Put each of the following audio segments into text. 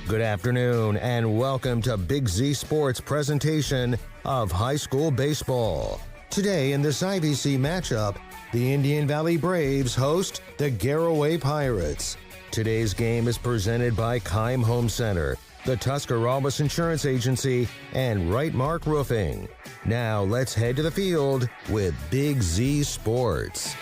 Good afternoon and welcome to Big Z Sports presentation of high school baseball. Today in this IVC matchup, the Indian Valley Braves host the Garaway Pirates. Today's game is presented by Keim Home Center, the Tuscarawas Insurance Agency, and Right Mark Roofing. Now let's head to the field with Big Z Sports.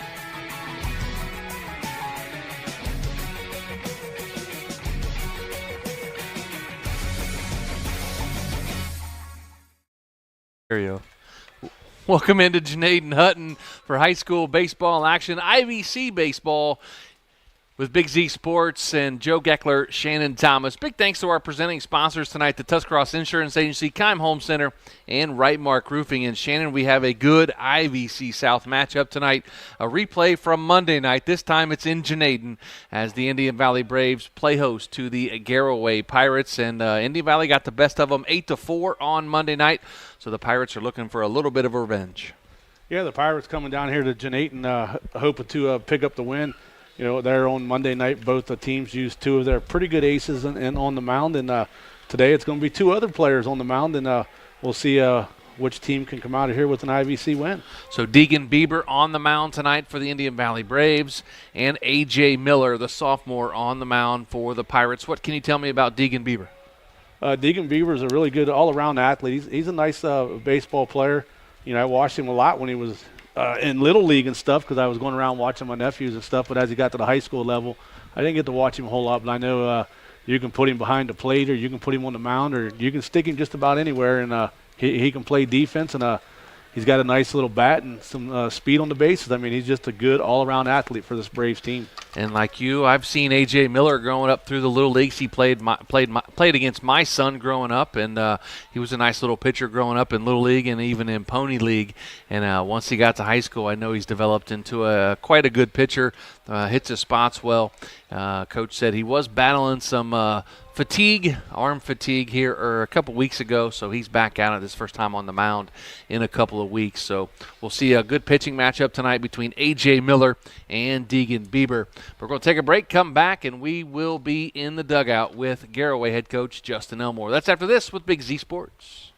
Welcome into Janaden Hutton for high school baseball action, IVC baseball with Big Z Sports and Joe Geckler, Shannon Thomas. Big thanks to our presenting sponsors tonight, the Tuscarawas Insurance Agency, Keim Home Center, and Right Mark Roofing. And Shannon, we have a good IVC South matchup tonight. A replay from Monday night. This time it's in Janaden as the Indian Valley Braves play host to the Garaway Pirates. And Indian Valley got the best of them 8-4 on Monday night. So the Pirates are looking for a little bit of revenge. Yeah, the Pirates coming down here to Janaden hoping to pick up the win. You know, there on Monday night, both the teams used two of their pretty good aces and on the mound. And today it's going to be two other players on the mound. And we'll see which team can come out of here with an IVC win. So Deegan Bieber on the mound tonight for the Indian Valley Braves. And A.J. Miller, the sophomore, on the mound for the Pirates. What can you tell me about Deegan Bieber? Deegan Bieber is a really good all-around athlete. He's a nice baseball player. You know, I watched him a lot when he was in Little League and stuff because I was going around watching my nephews and stuff. But as he got to the high school level, I didn't get to watch him a whole lot. But I know you can put him behind the plate, or you can put him on the mound, or you can stick him just about anywhere. And he can play defense, and he's got a nice little bat and some speed on the bases. I mean, he's just a good all-around athlete for this Braves team. And like you, I've seen A.J. Miller growing up through the Little Leagues. He played against my son growing up, and he was a nice little pitcher growing up in Little League and even in Pony League. And once he got to high school, I know he's developed into quite a good pitcher, hits his spots well. Coach said he was battling some arm fatigue here a couple weeks ago, so he's back out at his first time on the mound in a couple of weeks. So we'll see a good pitching matchup tonight between A.J. Miller and Deegan Bieber. We're going to take a break, come back, and we will be in the dugout with Garaway head coach Justin Elmore. That's after this with Big Z Sports.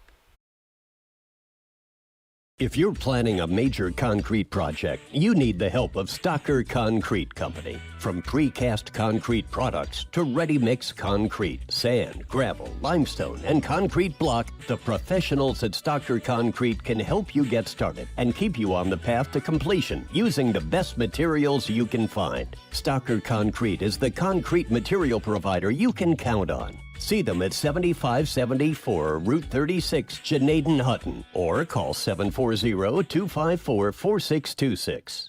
If you're planning a major concrete project, you need the help of Stocker Concrete Company. From precast concrete products to ready-mix concrete, sand, gravel, limestone, and concrete block, the professionals at Stocker Concrete can help you get started and keep you on the path to completion using the best materials you can find. Stocker Concrete is the concrete material provider you can count on. See them at 7574 Route 36, Janaden Hutton, or call 740-254-4626.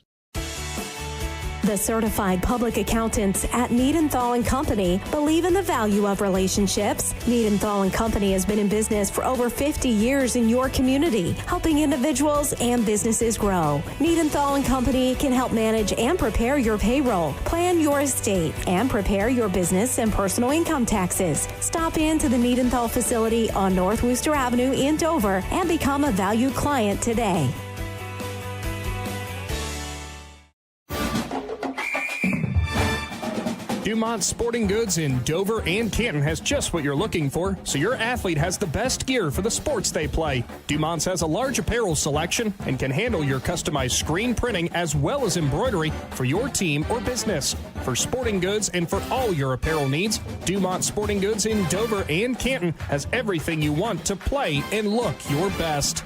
The certified public accountants at Niedenthal & Company believe in the value of relationships. Niedenthal & Company has been in business for over 50 years in your community, helping individuals and businesses grow. Niedenthal & Company can help manage and prepare your payroll, plan your estate, and prepare your business and personal income taxes. Stop in to the Niedenthal facility on North Worcester Avenue in Dover and become a valued client today. Dumont Sporting Goods in Dover and Canton has just what you're looking for, so your athlete has the best gear for the sports they play. Dumont's has a large apparel selection and can handle your customized screen printing as well as embroidery for your team or business. For sporting goods and for all your apparel needs, Dumont Sporting Goods in Dover and Canton has everything you want to play and look your best.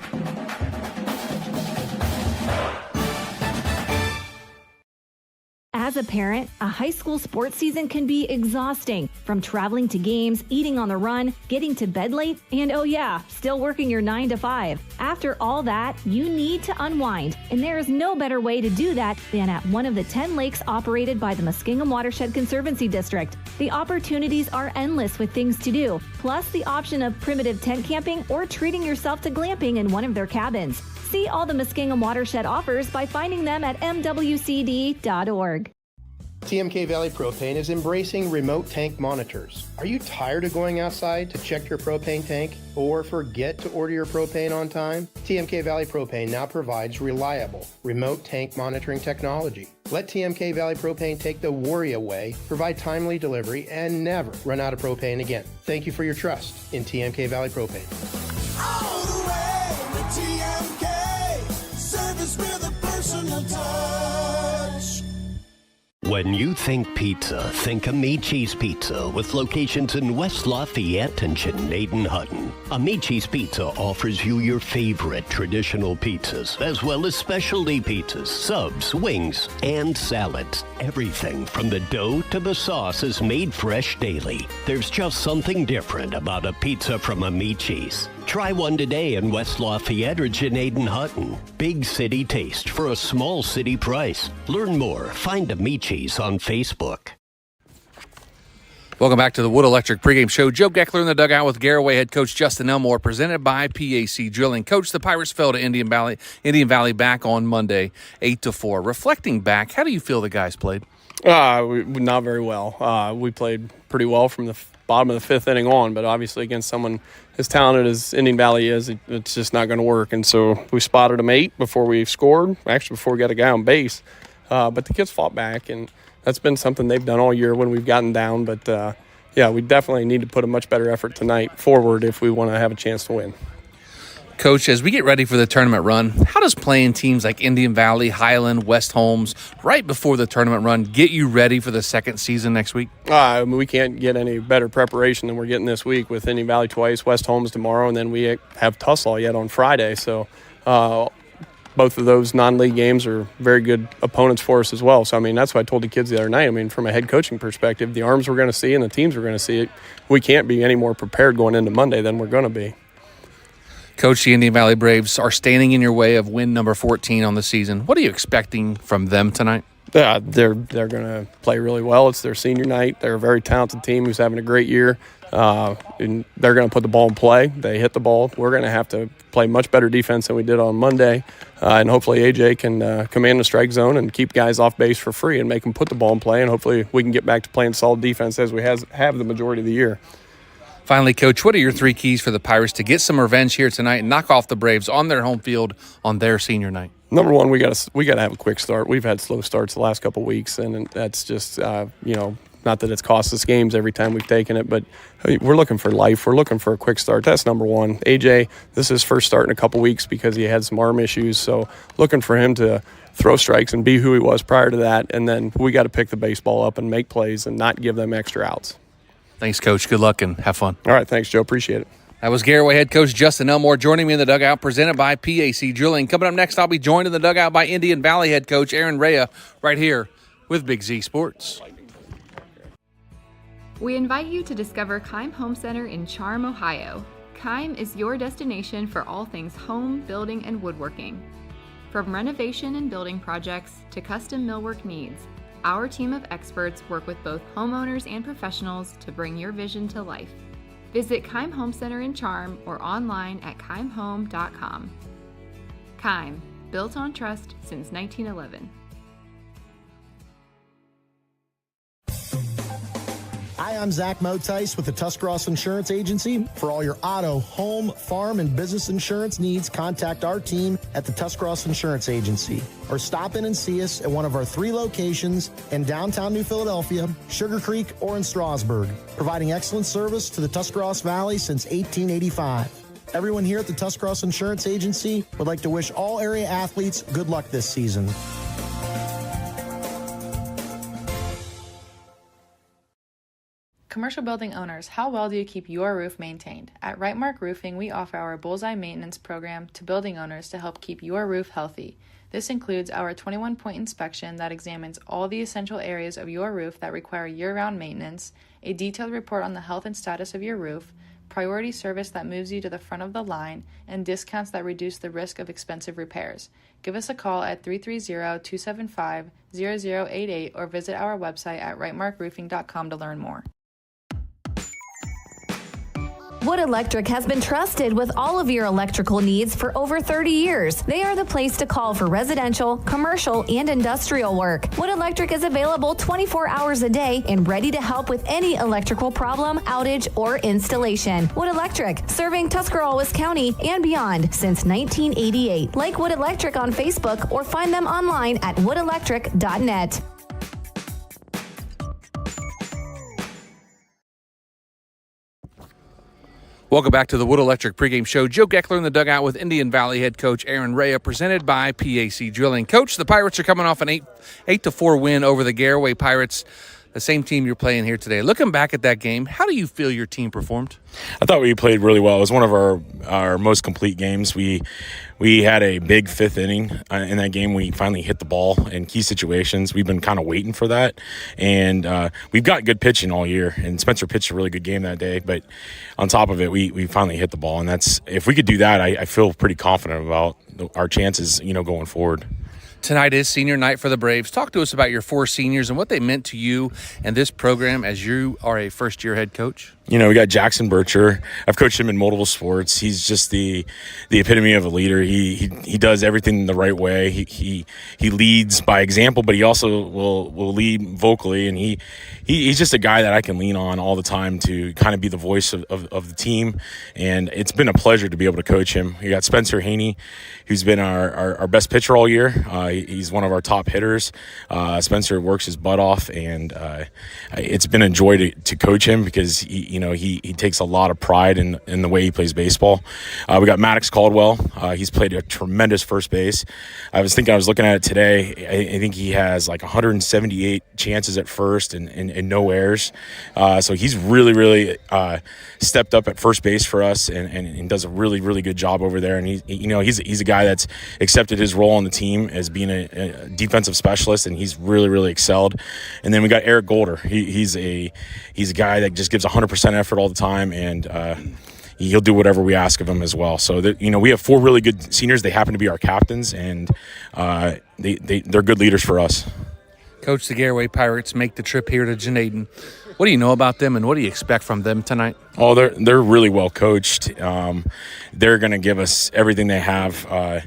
As a parent, a high school sports season can be exhausting. From traveling to games, eating on the run, getting to bed late, and oh yeah, still working your 9 to 5. After all that, you need to unwind, and there is no better way to do that than at one of the 10 lakes operated by the Muskingum Watershed Conservancy District. The opportunities are endless with things to do, plus the option of primitive tent camping or treating yourself to glamping in one of their cabins. See all the Muskingum Watershed offers by finding them at mwcd.org. TMK Valley Propane is embracing remote tank monitors. Are you tired of going outside to check your propane tank or forget to order your propane on time? TMK Valley Propane now provides reliable remote tank monitoring technology. Let TMK Valley Propane take the worry away, provide timely delivery, and never run out of propane again. Thank you for your trust in TMK Valley Propane. All the way with TMK, service with a personal touch. When you think pizza, think Amici's Pizza with locations in West Lafayette and Shannon-Hutton. Amici's Pizza offers you your favorite traditional pizzas, as well as specialty pizzas, subs, wings, and salads. Everything from the dough to the sauce is made fresh daily. There's just something different about a pizza from Amici's. Try one today in West Lafayette or Shannon-Hutton. Big city taste for a small city price. Learn more. Find Amici's on Facebook. Welcome back to the Wood Electric pregame show. Joe Geckler in the dugout with Garaway head coach Justin Elmore, presented by PAC Drilling. Coach, the Pirates fell to Indian Valley back on Monday, 8-4. Reflecting back, how do you feel the guys played? Not very well. We played pretty well from the bottom of the fifth inning on, but obviously against someone as talented as Indian Valley is, it's just not going to work. And so we spotted them 8 before we scored, actually before we got a guy on base. But the kids fought back, and that's been something they've done all year when we've gotten down. But, we definitely need to put a much better effort tonight forward if we want to have a chance to win. Coach, as we get ready for the tournament run, how does playing teams like Indian Valley, Highland, West Holmes right before the tournament run get you ready for the second season next week? We can't get any better preparation than we're getting this week with Indian Valley twice, West Holmes tomorrow, and then we have Tussle yet on Friday. So both of those non-league games are very good opponents for us as well. So, that's what I told the kids the other night. From a head coaching perspective, the arms we're going to see and the teams we're going to see, we can't be any more prepared going into Monday than we're going to be. Coach, the Indian Valley Braves are standing in your way of win number 14 on the season. What are you expecting from them tonight? They're going to play really well. It's their senior night. They're a very talented team who's having a great year. And they're going to put the ball in play. They hit the ball. We're going to have to play much better defense than we did on Monday. And hopefully AJ can command the strike zone and keep guys off base for free and make them put the ball in play. And hopefully we can get back to playing solid defense as we have the majority of the year. Finally, Coach, what are your 3 keys for the Pirates to get some revenge here tonight and knock off the Braves on their home field on their senior night? Number one, we got to have a quick start. We've had slow starts the last couple of weeks, and that's just not that it's cost us games every time we've taken it, but we're looking for life. We're looking for a quick start. That's number one. AJ, this is his first start in a couple weeks because he had some arm issues, so looking for him to throw strikes and be who he was prior to that, and then we got to pick the baseball up and make plays and not give them extra outs. Thanks, Coach. Good luck and have fun. All right. Thanks, Joe. Appreciate it. That was Garaway head coach Justin Elmore joining me in the dugout, presented by PAC Drilling. Coming up next, I'll be joined in the dugout by Indian Valley head coach Aaron Rea right here with Big Z Sports. We invite you to discover Keim Home Center in Charm, Ohio. Keim is your destination for all things home, building, and woodworking. From renovation and building projects to custom millwork needs, our team of experts work with both homeowners and professionals to bring your vision to life. Visit Keim Home Center in Charm or online at keimhome.com. Keim, built on trust since 1911. Hi, I'm Zach Motice with the Tuscarawas Insurance Agency. For all your auto, home, farm, and business insurance needs, contact our team at the Tuscarawas Insurance Agency. Or stop in and see us at one of our 3 locations in downtown New Philadelphia, Sugar Creek, or in Strasburg, providing excellent service to the Tuscarawas Valley since 1885. Everyone here at the Tuscarawas Insurance Agency would like to wish all area athletes good luck this season. Commercial building owners, how well do you keep your roof maintained? At Rightmark Roofing, we offer our Bullseye Maintenance Program to building owners to help keep your roof healthy. This includes our 21-point inspection that examines all the essential areas of your roof that require year-round maintenance, a detailed report on the health and status of your roof, priority service that moves you to the front of the line, and discounts that reduce the risk of expensive repairs. Give us a call at 330-275-0088 or visit our website at rightmarkroofing.com to learn more. Wood Electric has been trusted with all of your electrical needs for over 30 years. They are the place to call for residential, commercial, and industrial work. Wood Electric is available 24 hours a day and ready to help with any electrical problem, outage, or installation. Wood Electric, serving Tuscarawas County and beyond since 1988. Like Wood Electric on Facebook or find them online at woodelectric.net. Welcome back to the Wood Electric pregame show. Joe Geckler in the dugout with Indian Valley head coach Aaron Rea, presented by PAC Drilling. Coach, the Pirates are coming off an 8-4 win over the Garaway Pirates, the same team you're playing here today. Looking back at that game, how do you feel your team performed? I thought we played really well. It was one of our most complete games. We had a big fifth inning in that game. We finally hit the ball in key situations. We've been kind of waiting for that, and we've got good pitching all year. And Spencer pitched a really good game that day. But on top of it, we finally hit the ball, and that's if we could do that, I feel pretty confident about our chances, going forward. Tonight is senior night for the Braves. Talk to us about your 4 seniors and what they meant to you and this program as you are a first-year head coach. We got Jackson Bircher. I've coached him in multiple sports. He's just the epitome of a leader. He does everything the right way. He leads by example, but he also will lead vocally, and he's just a guy that I can lean on all the time to kind of be the voice of the team, and it's been a pleasure to be able to coach him. We got Spencer Haney, who's been our best pitcher all year. He's one of our top hitters. Spencer works his butt off, and it's been a joy to coach him because he takes a lot of pride in the way he plays baseball. We got Maddox Caldwell. He's played a tremendous first base. I was looking at it today. I think he has like 178 chances at first and no errors. So he's really, really stepped up at first base for us and does a really, really good job over there. And he's a guy that's accepted his role on the team as being a defensive specialist, and he's really, really excelled. And then we got Eric Golder. He's a guy that just gives 100% effort all the time, and he'll do whatever we ask of him as well. So we have 4 really good seniors. They happen to be our captains, and they're good leaders for us. Coach, the Garaway Pirates make the trip here to Janaden. What do you know about them, and what do you expect from them tonight? Oh, they're really well coached. They're going to give us everything they have.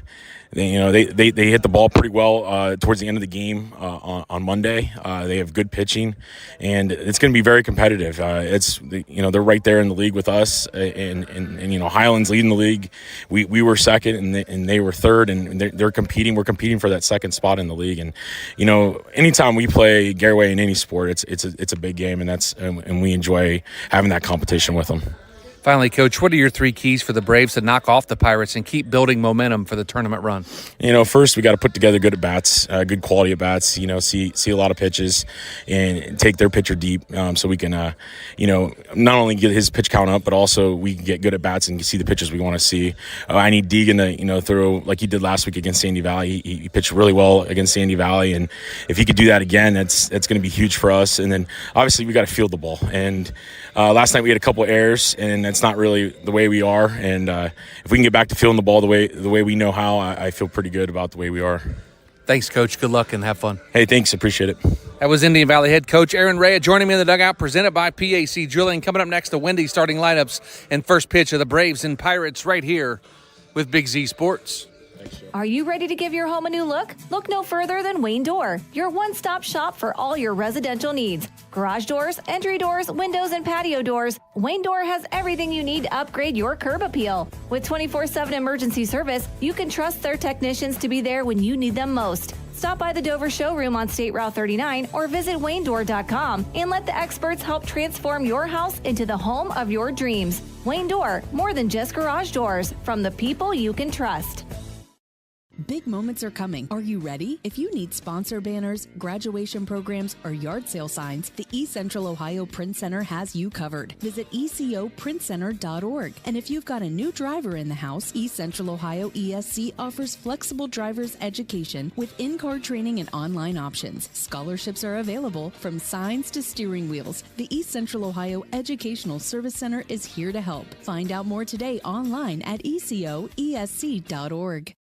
They hit the ball pretty well towards the end of the game on Monday. They have good pitching, and it's going to be very competitive. They're right there in the league with us, and Highland's leading the league. We were second, and they were third, and they're competing. We're competing for that second spot in the league, and anytime we play Garaway in any sport, it's a big game, and we enjoy having that competition with them. Finally, Coach, what are your 3 keys for the Braves to knock off the Pirates and keep building momentum for the tournament run? First we got to put together good at-bats, good quality at-bats, see a lot of pitches and take their pitcher deep so we can, not only get his pitch count up, but also we can get good at-bats and see the pitches we want to see. I need Deegan to, throw like he did last week against Sandy Valley. He pitched really well against Sandy Valley, and if he could do that again, that's going to be huge for us. And then obviously we got to field the ball. And last night we had a couple errors, and that's not really the way we are. And if we can get back to fielding the ball the way we know how, I feel pretty good about the way we are. Thanks, Coach. Good luck and have fun. Hey, thanks. Appreciate it. That was Indian Valley head coach Aaron Rea joining me in the dugout, presented by PAC Drilling. Coming up next, the Wendy's starting lineups and first pitch of the Braves and Pirates right here with Big Z Sports. Are you ready to give your home a new look? Look no further than Wayne Door, your one-stop shop for all your residential needs. Garage doors, entry doors, windows, and patio doors. Wayne Door has everything you need to upgrade your curb appeal. With 24/7 emergency service, you can trust their technicians to be there when you need them most. Stop by the Dover showroom on State Route 39 or visit WayneDoor.com and let the experts help transform your house into the home of your dreams. Wayne Door, more than just garage doors, from the people you can trust. Big moments are coming. Are you ready? If you need sponsor banners, graduation programs, or yard sale signs, the East Central Ohio Print Center has you covered. Visit ecoprintcenter.org. And if you've got a new driver in the house, East Central Ohio ESC offers flexible driver's education with in-car training and online options. Scholarships are available from signs to steering wheels. The East Central Ohio Educational Service Center is here to help. Find out more today online at ecoesc.org.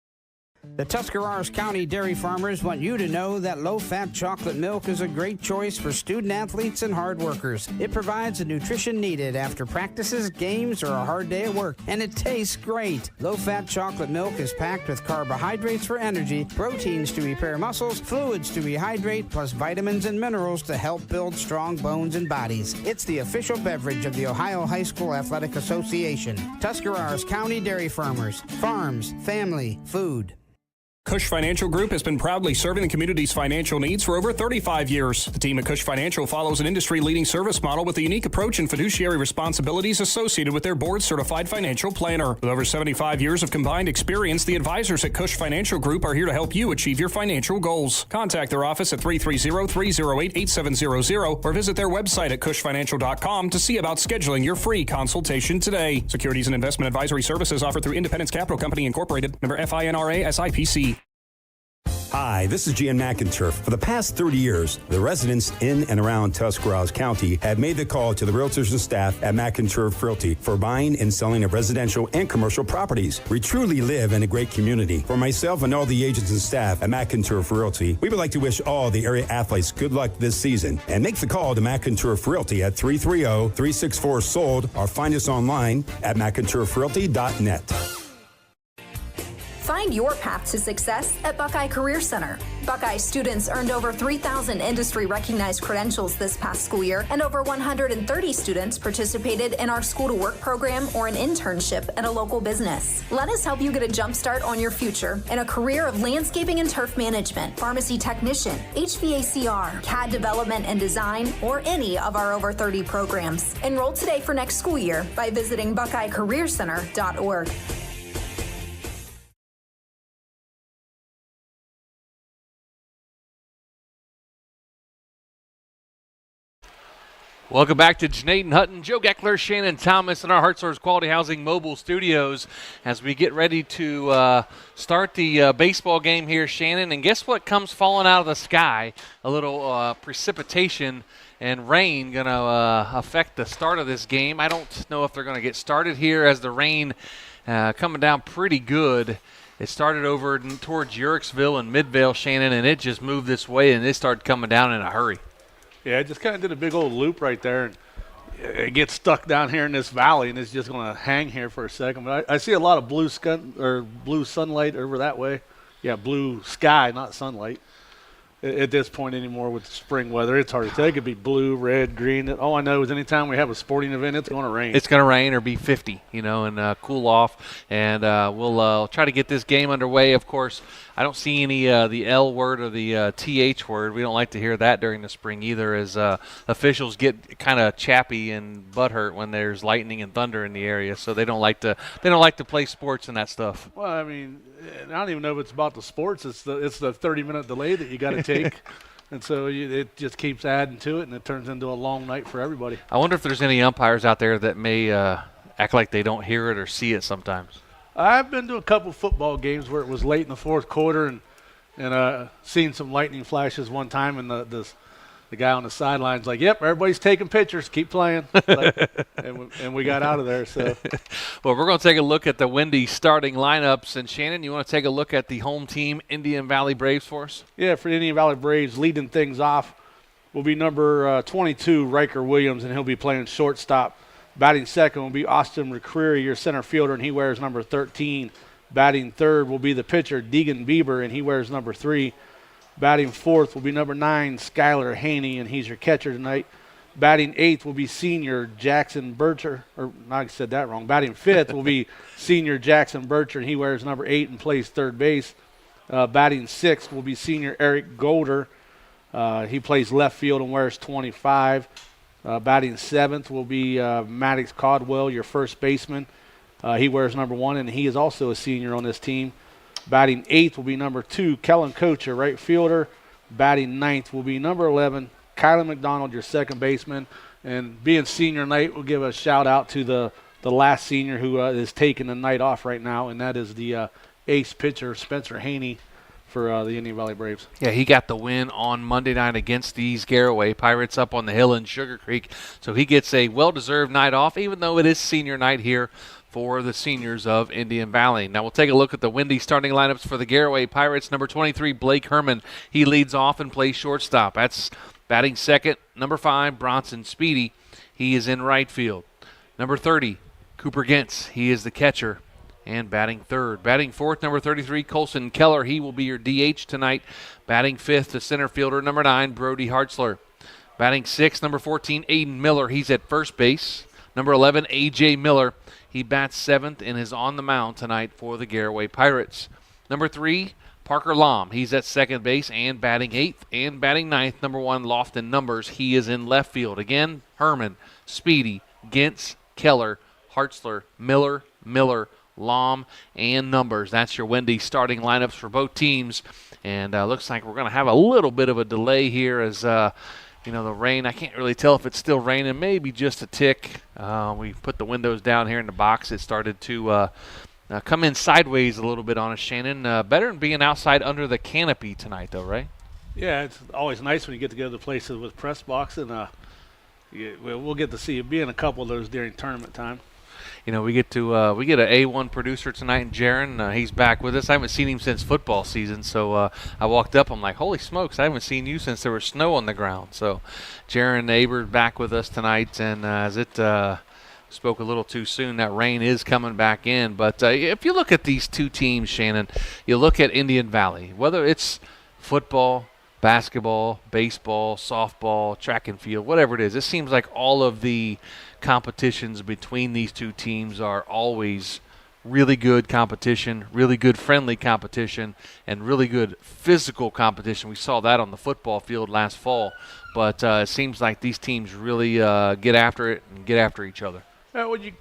The Tuscarawas County dairy farmers want you to know that low-fat chocolate milk is a great choice for student athletes and hard workers. It provides the nutrition needed after practices, games, or a hard day at work, and it tastes great. Low-fat chocolate milk is packed with carbohydrates for energy, proteins to repair muscles, fluids to rehydrate, plus vitamins and minerals to help build strong bones and bodies. It's the official beverage of the Ohio High School Athletic Association. Tuscarawas County dairy farmers. Farms, family, food. Cush Financial Group has been proudly serving the community's financial needs for over 35 years. The team at Cush Financial follows an industry-leading service model with a unique approach and fiduciary responsibilities associated with their board-certified financial planner. With over 75 years of combined experience, the advisors at Cush Financial Group are here to help you achieve your financial goals. Contact their office at 330-308-8700 or visit their website at cushfinancial.com to see about scheduling your free consultation today. Securities and investment advisory services offered through Independence Capital Company Incorporated, member FINRA SIPC. Hi, this is Jan McInturf. For the past 30 years, the residents in and around Tuscarawas County have made the call to the realtors and staff at McInturf Realty for buying and selling of residential and commercial properties. We truly live in a great community. For myself and all the agents and staff at McInturf Realty, we would like to wish all the area athletes good luck this season and make the call to McInturf Realty at 330-364-SOLD or find us online at McInturfRealty.net. Find your path to success at Buckeye Career Center. Buckeye students earned over 3,000 industry-recognized credentials this past school year, and over 130 students participated in our School to Work program or an internship at a local business. Let us help you get a jump start on your future in a career of landscaping and turf management, pharmacy technician, HVACR, CAD development and design, or any of our over 30 programs. Enroll today for next school year by visiting BuckeyeCareerCenter.org. Welcome back to Janaden Hutton, Joe Geckler, Shannon Thomas, and our Heart Source Quality Housing mobile studios as we get ready to start the baseball game here, Shannon. And guess what comes falling out of the sky? A little precipitation and rain going to affect the start of this game. I don't know if they're going to get started here as the rain coming down pretty good. It started over towards Uricksville and Midvale, Shannon, and it just moved this way, and it started coming down in a hurry. Yeah, it just kind of did a big old loop right there, and it gets stuck down here in this valley, and it's just going to hang here for a second. But I see a lot of blue sunlight over that way. Yeah, blue sky, not sunlight. At this point anymore with spring weather, it's hard to tell. It could be blue, red, green. All I know is anytime we have a sporting event, it's going to rain. It's going to rain or be 50, and cool off. And we'll try to get this game underway. Of course, I don't see any the L word or the TH word. We don't like to hear that during the spring either, as officials get kind of chappy and butthurt when there's lightning and thunder in the area. So they don't like to play sports and that stuff. Well, I mean, I don't even know if it's about the sports. It's the 30-minute delay that you got to take. And so it just keeps adding to it, and it turns into a long night for everybody. I wonder if there's any umpires out there that may act like they don't hear it or see it sometimes. I've been to a couple football games where it was late in the fourth quarter and seen some lightning flashes one time, and the guy on the sidelines like, yep, everybody's taking pictures, keep playing. and we got out of there. So, well, we're going to take a look at the Wendy starting lineups. And, Shannon, you want to take a look at the home team, Indian Valley Braves, for us? Yeah, for the Indian Valley Braves, leading things off will be number 22, Riker Williams, and he'll be playing shortstop. Batting second will be Austin McCreary, your center fielder, and he wears number 13. Batting third will be the pitcher, Deegan Bieber, and he wears number 3. Batting fourth will be number 9, Skylar Haney, and he's your catcher tonight. Batting eighth will be senior Jackson Bircher. Or, no, I said that wrong. Batting fifth will be senior Jackson Bircher, and he wears number 8 and plays third base. Batting sixth will be senior Eric Golder. He plays left field and wears 25. Batting seventh will be Maddox Caldwell, your first baseman. He wears number 1, and he is also a senior on this team. Batting eighth will be number 2, Kellen Coach, your right fielder. Batting ninth will be number 11, Kylan McDonald, your second baseman. And being senior night, we'll give a shout-out to the last senior who is taking the night off right now, and that is the ace pitcher, Spencer Haney, for the Indian Valley Braves. Yeah, he got the win on Monday night against these Garaway Pirates up on the hill in Sugar Creek. So he gets a well-deserved night off, even though it is senior night here for the seniors of Indian Valley. Now we'll take a look at the windy starting lineups for the Garaway Pirates. Number 23, Blake Herman. He leads off and plays shortstop. That's batting second. Number 5, Bronson Speedy. He is in right field. Number 30, Cooper Gentz. He is the catcher and batting third. Batting fourth, number 33, Colson Keller. He will be your DH tonight. Batting fifth, the center fielder, number 9, Brody Hartzler. Batting sixth, number 14, Aidan Miller. He's at first base. Number 11, A.J. Miller. He bats seventh and is on the mound tonight for the Garaway Pirates. Number 3, Parker Lom. He's at second base and batting eighth. And batting ninth, number 1, Lofton Numbers. He is in left field. Again, Herman, Speedy, Gentz, Keller, Hartzler, Miller, Lom, and Numbers. That's your Wendy starting lineups for both teams. And looks like we're going to have a little bit of a delay here as the rain, I can't really tell if it's still raining, maybe just a tick. We put the windows down here in the box. It started to come in sideways a little bit on us, Shannon. Better than being outside under the canopy tonight, though, right? Yeah, it's always nice when you get to go to places with press box, and we'll get to see you be in a couple of those during tournament time. We get an A1 producer tonight, Jaron. He's back with us. I haven't seen him since football season, so I walked up. I'm like, holy smokes, I haven't seen you since there was snow on the ground. So Jaron Aber's back with us tonight, and as it spoke a little too soon, that rain is coming back in. But if you look at these two teams, Shannon, you look at Indian Valley, whether it's football, basketball, baseball, softball, track and field, whatever it is, it seems like all of the competitions between these two teams are always really good competition, really good friendly competition, and really good physical competition. We saw that on the football field last fall, but it seems like these teams really get after it and get after each other. When you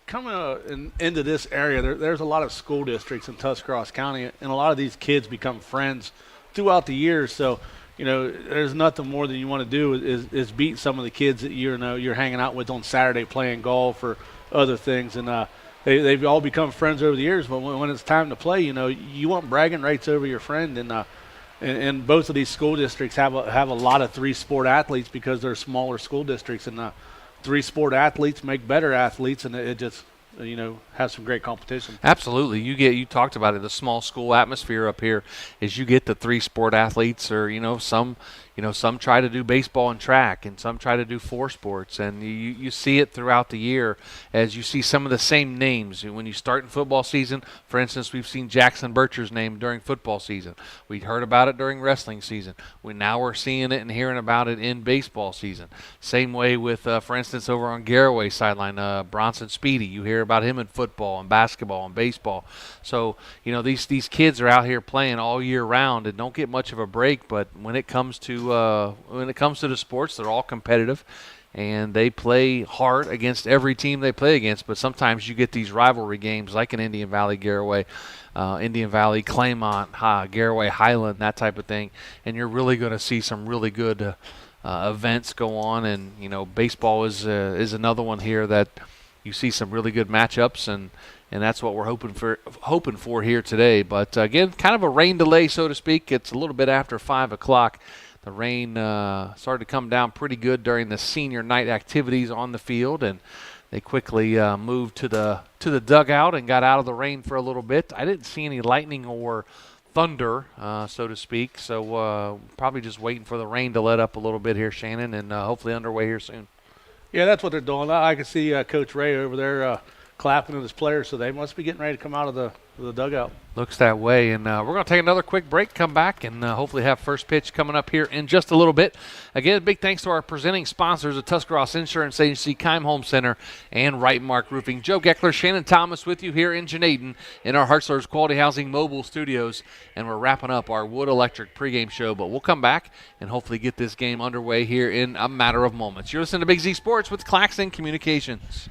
come into this area, there's a lot of school districts in Tuscarawas County, and a lot of these kids become friends throughout the years. So there's nothing more than you want to do is beat some of the kids that you're hanging out with on Saturday playing golf or other things, and they've all become friends over the years. But when it's time to play, you want bragging rights over your friend, and both of these school districts have a lot of 3-sport athletes because they're smaller school districts, and 3-sport athletes make better athletes, and it just have some great competition. Absolutely. You talked about it, the small school atmosphere up here is you get the 3-sport athletes, or some try to do baseball and track, and some try to do 4 sports, and you see it throughout the year as you see some of the same names. When you start in football season, for instance, we've seen Jackson Bircher's name during football season. We heard about it during wrestling season. Now we're seeing it and hearing about it in baseball season. Same way with, for instance, over on Garaway sideline, Bronson Speedy. You hear about him in football and basketball and baseball. So, these kids are out here playing all year round and don't get much of a break, but when it comes to the sports, they're all competitive, and they play hard against every team they play against. But sometimes you get these rivalry games like in Indian Valley, Garaway, Indian Valley, Claymont, Garaway, Highland, that type of thing, and you're really going to see some really good events go on. And baseball is another one here that you see some really good matchups, and that's what we're hoping for here today. But again, kind of a rain delay, so to speak. It's a little bit after 5 o'clock. The rain started to come down pretty good during the senior night activities on the field, and they quickly moved to the dugout and got out of the rain for a little bit. I didn't see any lightning or thunder, so to speak, so probably just waiting for the rain to let up a little bit here, Shannon, and hopefully underway here soon. Yeah, that's what they're doing. I can see Coach Ray over there clapping at his players, so they must be getting ready to come out of the dugout. Looks that way, and we're going to take another quick break, come back, and hopefully have first pitch coming up here in just a little bit. Again, big thanks to our presenting sponsors, the Tuscarawas Insurance Agency, Keim Home Center, and Right Mark Roofing. Joe Geckler, Shannon Thomas with you here in Janaden in our Hartzler's Quality Housing Mobile Studios, and we're wrapping up our Wood Electric pregame show, but we'll come back and hopefully get this game underway here in a matter of moments. You're listening to Big Z Sports with Claxon Communications.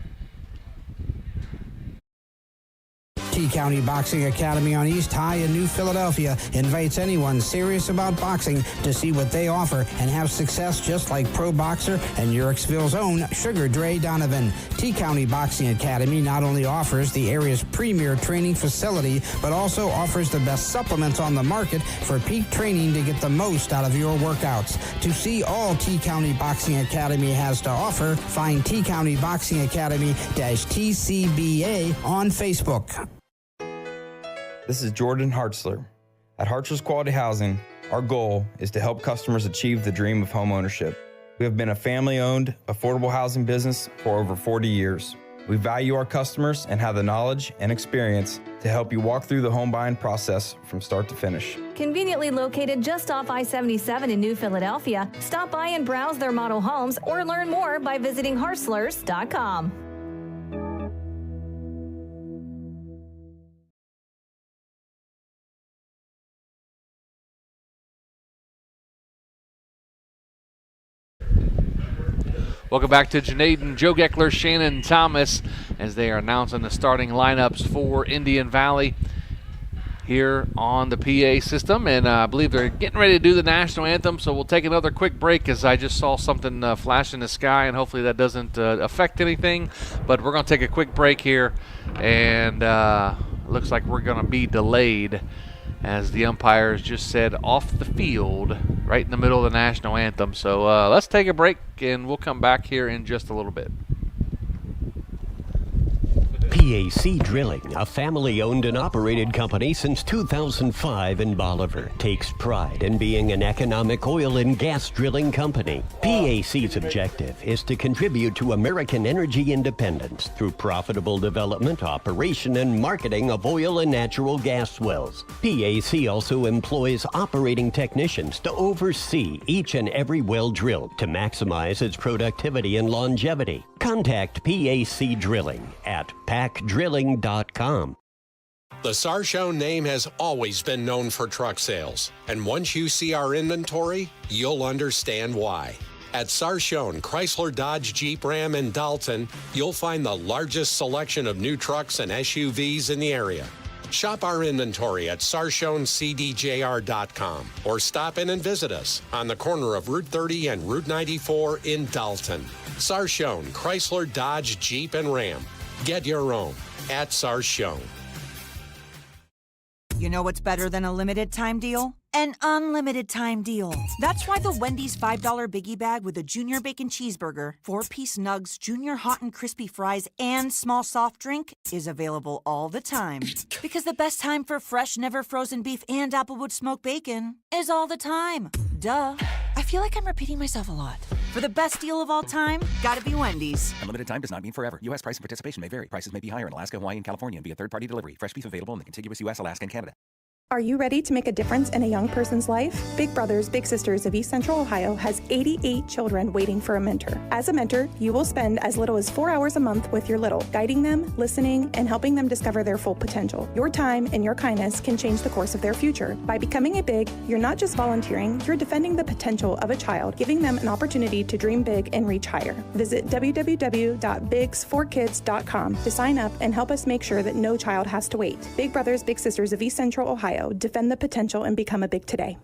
Do T-County Boxing Academy on East High in New Philadelphia invites anyone serious about boxing to see what they offer and have success just like pro boxer and Yorksville's own Sugar Dre Donovan. T-County Boxing Academy not only offers the area's premier training facility, but also offers the best supplements on the market for peak training to get the most out of your workouts. To see all T-County Boxing Academy has to offer, find T-County Boxing Academy-TCBA on Facebook. This is Jordan Hartzler. At Hartzler's Quality Housing, our goal is to help customers achieve the dream of home ownership. We have been a family-owned, affordable housing business for over 40 years. We value our customers and have the knowledge and experience to help you walk through the home buying process from start to finish. Conveniently located just off I-77 in New Philadelphia, stop by and browse their model homes or learn more by visiting Hartzlers.com. Welcome back to Janaden, Joe Geckler, Shannon Thomas, as they are announcing the starting lineups for Indian Valley here on the PA system. And I believe they're getting ready to do the national anthem, so we'll take another quick break as I just saw something flash in the sky, and hopefully that doesn't affect anything. But we're going to take a quick break here, and looks like we're going to be delayed as the umpires just said off the field right in the middle of the national anthem. So let's take a break, and we'll come back here in just a little bit. PAC Drilling, a family-owned and operated company since 2005 in Bolivar, takes pride in being an economic oil and gas drilling company. PAC's objective is to contribute to American energy independence through profitable development, operation, and marketing of oil and natural gas wells. PAC also employs operating technicians to oversee each and every well drilled to maximize its productivity and longevity. Contact PAC Drilling at pacdrilling.com. The Sarchone name has always been known for truck sales, and once you see our inventory, you'll understand why. At Sarchone Chrysler Dodge Jeep Ram in Dalton, you'll find the largest selection of new trucks and SUVs in the area. Shop our inventory at sarchonecdjr.com or stop in and visit us on the corner of Route 30 and Route 94 in Dalton. Sarchone Chrysler Dodge Jeep and Ram. Get your own at Sarchone. You know what's better than a limited time deal? An unlimited time deal. That's why the Wendy's $5 Biggie Bag with a Junior Bacon Cheeseburger, 4-piece nugs, Junior Hot and Crispy Fries, and small soft drink is available all the time. Because the best time for fresh, never frozen beef and Applewood smoked bacon is all the time. Duh. I feel like I'm repeating myself a lot. For the best deal of all time, gotta be Wendy's. Unlimited time does not mean forever. U.S. price and participation may vary. Prices may be higher in Alaska, Hawaii, and California and via third-party delivery. Fresh beef available in the contiguous U.S., Alaska, and Canada. Are you ready to make a difference in a young person's life? Big Brothers Big Sisters of East Central Ohio has 88 children waiting for a mentor. As a mentor, you will spend as little as 4 hours a month with your little, guiding them, listening, and helping them discover their full potential. Your time and your kindness can change the course of their future. By becoming a Big, you're not just volunteering, you're defending the potential of a child, giving them an opportunity to dream big and reach higher. Visit www.bigs4kids.com to sign up and help us make sure that no child has to wait. Big Brothers Big Sisters of East Central Ohio. Defend the potential and become a Big today.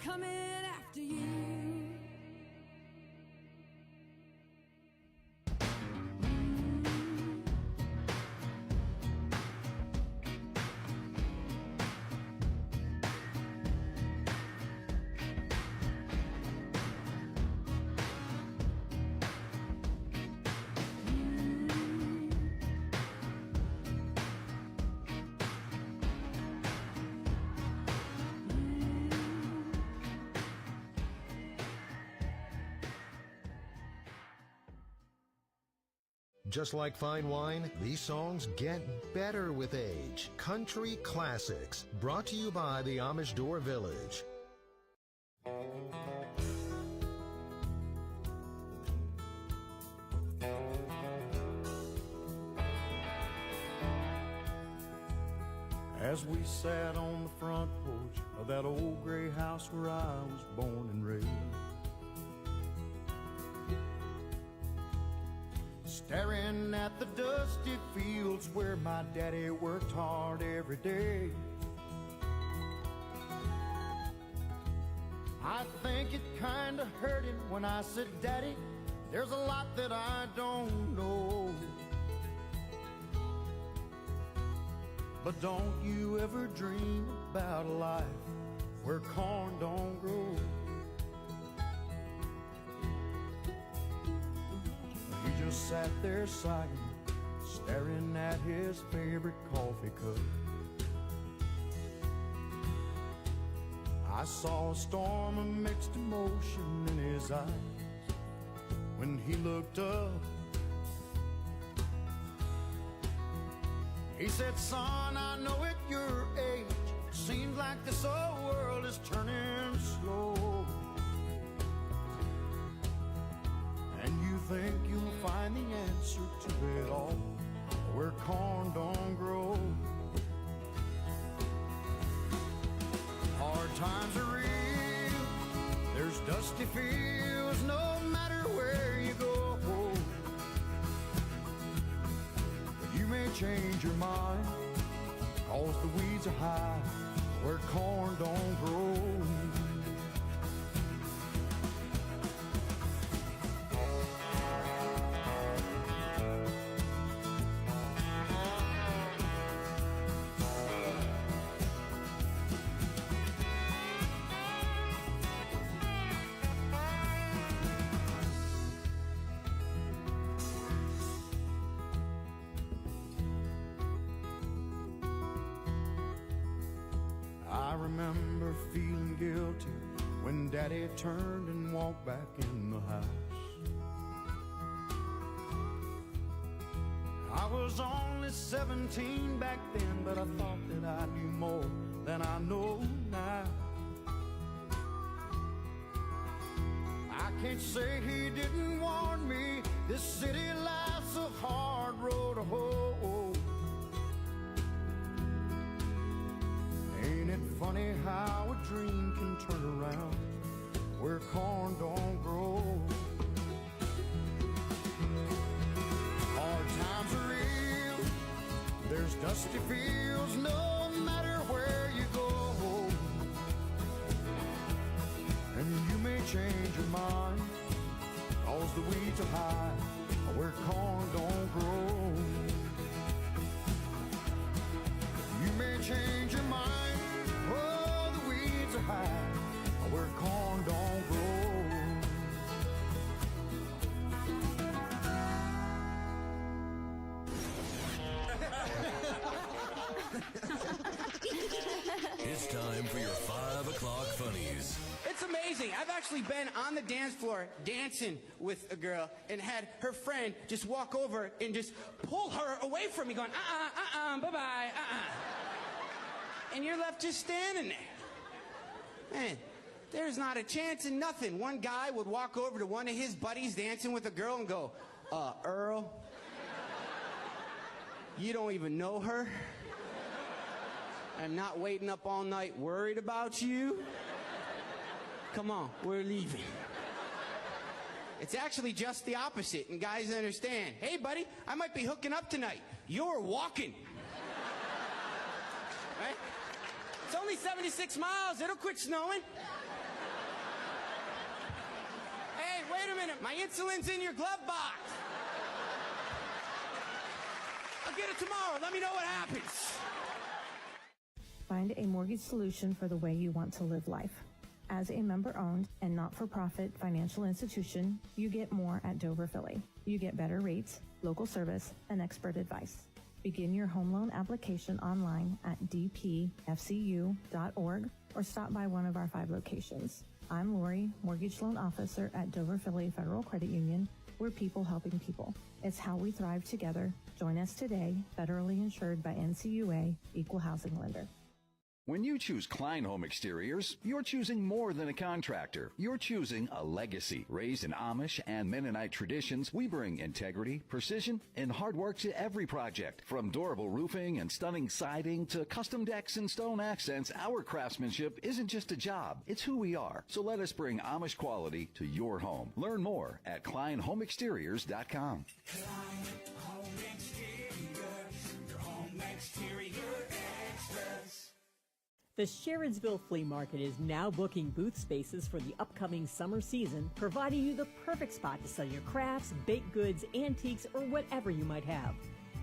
coming after you. Just like fine wine, these songs get better with age. Country Classics, brought to you by the Amish Door Village. As we sat on the front porch of that old gray house where I was born and raised, staring at the dusty fields where my daddy worked hard every day, I think it kinda hurt him when I said, Daddy, there's a lot that I don't know. But don't you ever dream about a life where corn don't grow. He just sat there sighing, staring at his favorite coffee cup. I saw a storm of mixed emotion in his eyes when he looked up. He said, son, I know at your age, it seems like this whole world is turning slow, and you think you'll find the answer to it all where corn don't grow. Hard times are real, there's dusty fields no matter where you go. You may change your mind, cause the weeds are high where corn don't grow. I remember feeling guilty when Daddy turned and walked back in the house. I was only 17 back then, but I thought that I knew more than I know now. I can't say he didn't warn me, this city life's a hard road to hoe. Ain't it funny how a dream can turn around where corn don't grow? Hard times are real, there's dusty fields no matter where you go, and you may change your mind, cause the weeds are high where corn don't grow. You may change your mind, oh, the weeds are high where corn don't grow. It's time for your 5 o'clock funnies. It's amazing. I've actually been on the dance floor dancing with a girl and had her friend just walk over and just pull her away from me going, bye-bye, and you're left just standing there. Man, there's not a chance in nothing. One guy would walk over to one of his buddies dancing with a girl and go, Earl, you don't even know her? I'm not waiting up all night worried about you. Come on, we're leaving. It's actually just the opposite, and guys understand. Hey, buddy, I might be hooking up tonight. You're walking. Right? It's only 76 miles. It'll quit snowing. Hey, wait a minute. My insulin's in your glove box. I'll get it tomorrow. Let me know what happens. Find a mortgage solution for the way you want to live life. As a member-owned and not-for-profit financial institution, you get more at Dover Philly. You get better rates, local service, and expert advice. Begin your home loan application online at dpfcu.org or stop by one of our 5 locations. I'm Lori, Mortgage Loan Officer at Dover Philly Federal Credit Union. We're people helping people. It's how we thrive together. Join us today, federally insured by NCUA, Equal Housing Lender. When you choose Klein Home Exteriors, you're choosing more than a contractor. You're choosing a legacy. Raised in Amish and Mennonite traditions, we bring integrity, precision, and hard work to every project. From durable roofing and stunning siding to custom decks and stone accents, our craftsmanship isn't just a job, it's who we are. So let us bring Amish quality to your home. Learn more at KleinHomeExteriors.com. Klein Home Exterior, your home exterior extras. The Sharonsville Flea Market is now booking booth spaces for the upcoming summer season, providing you the perfect spot to sell your crafts, baked goods, antiques, or whatever you might have.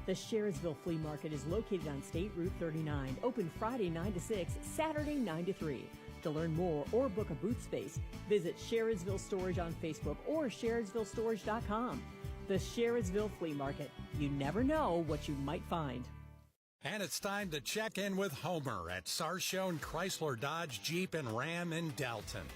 The Sharonsville Flea Market is located on State Route 39, open Friday 9 to 6, Saturday 9 to 3. To learn more or book a booth space, visit Sharonsville Storage on Facebook or SharonsvilleStorage.com. The Sharonsville Flea Market. You never know what you might find. And it's time to check in with Homer at Sarshone Chrysler Dodge Jeep and Ram in Delton.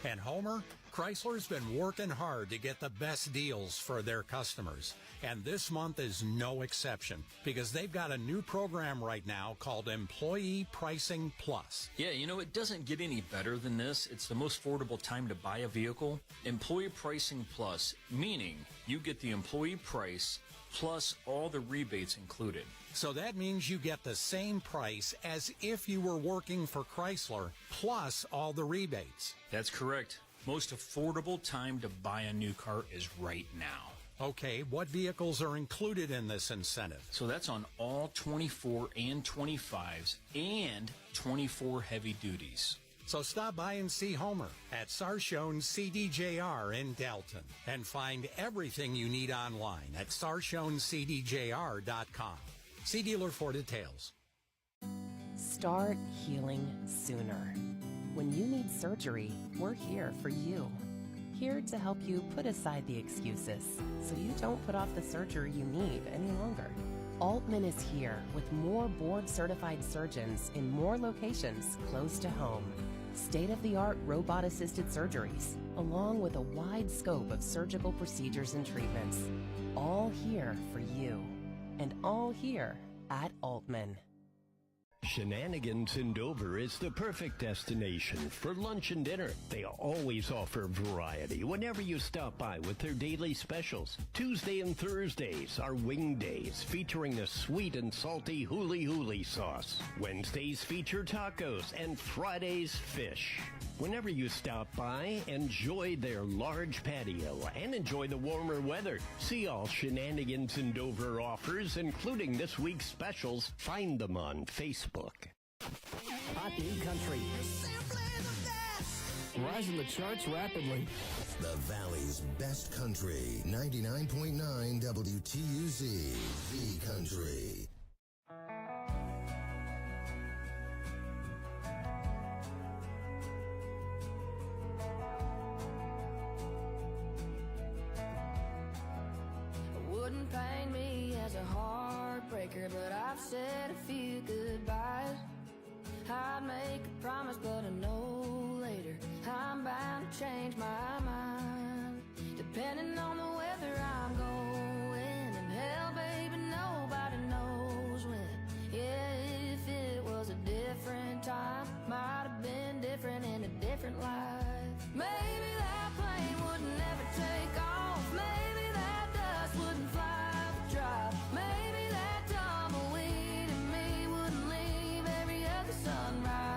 And Homer, Chrysler's been working hard to get the best deals for their customers. And this month is no exception because they've got a new program right now called Employee Pricing Plus. Yeah, you know, it doesn't get any better than this. It's the most affordable time to buy a vehicle. Employee Pricing Plus, meaning you get the employee price plus all the rebates included. So that means you get the same price as if you were working for Chrysler, plus all the rebates. That's correct. Most affordable time to buy a new car is right now. Okay, what vehicles are included in this incentive? So that's on all 24 and 25s and 24 heavy duties. So stop by and see Homer at Sarshone CDJR in Delton and find everything you need online at SarshoneCDJR.com. See dealer for details. Start healing sooner. When you need surgery, we're here for you. Here to help you put aside the excuses so you don't put off the surgery you need any longer. Altman is here with more board-certified surgeons in more locations close to home. State-of-the-art robot-assisted surgeries, along with a wide scope of surgical procedures and treatments. All here for you, and all here at Altman. Shenanigans in Dover is the perfect destination for lunch and dinner. They always offer variety whenever you stop by with their daily specials. Tuesday and Thursdays are wing days featuring the sweet and salty huli huli sauce. Wednesdays feature tacos and Fridays fish. Whenever you stop by, enjoy their large patio and enjoy the warmer weather. See all Shenanigans in Dover offers, including this week's specials. Find them on Facebook. Hot new country. Rising the charts rapidly. The Valley's best country. 99.9 WTUZ. The Country. Wouldn't paint me as a heartbreaker, but I've said a few goodbyes. I'd make a promise, but I know later I'm bound to change my mind. Depending on the weather I'm going, and hell, baby, nobody knows when. Yeah, if it was a different time, might have been different in a different life. Maybe that plane would never take off. Maybe that dust wouldn't fly the drive. Maybe that tumbleweed in me wouldn't leave every other sunrise.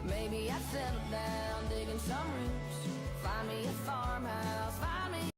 Maybe I'd settle down digging some roots, find me a farmhouse, find me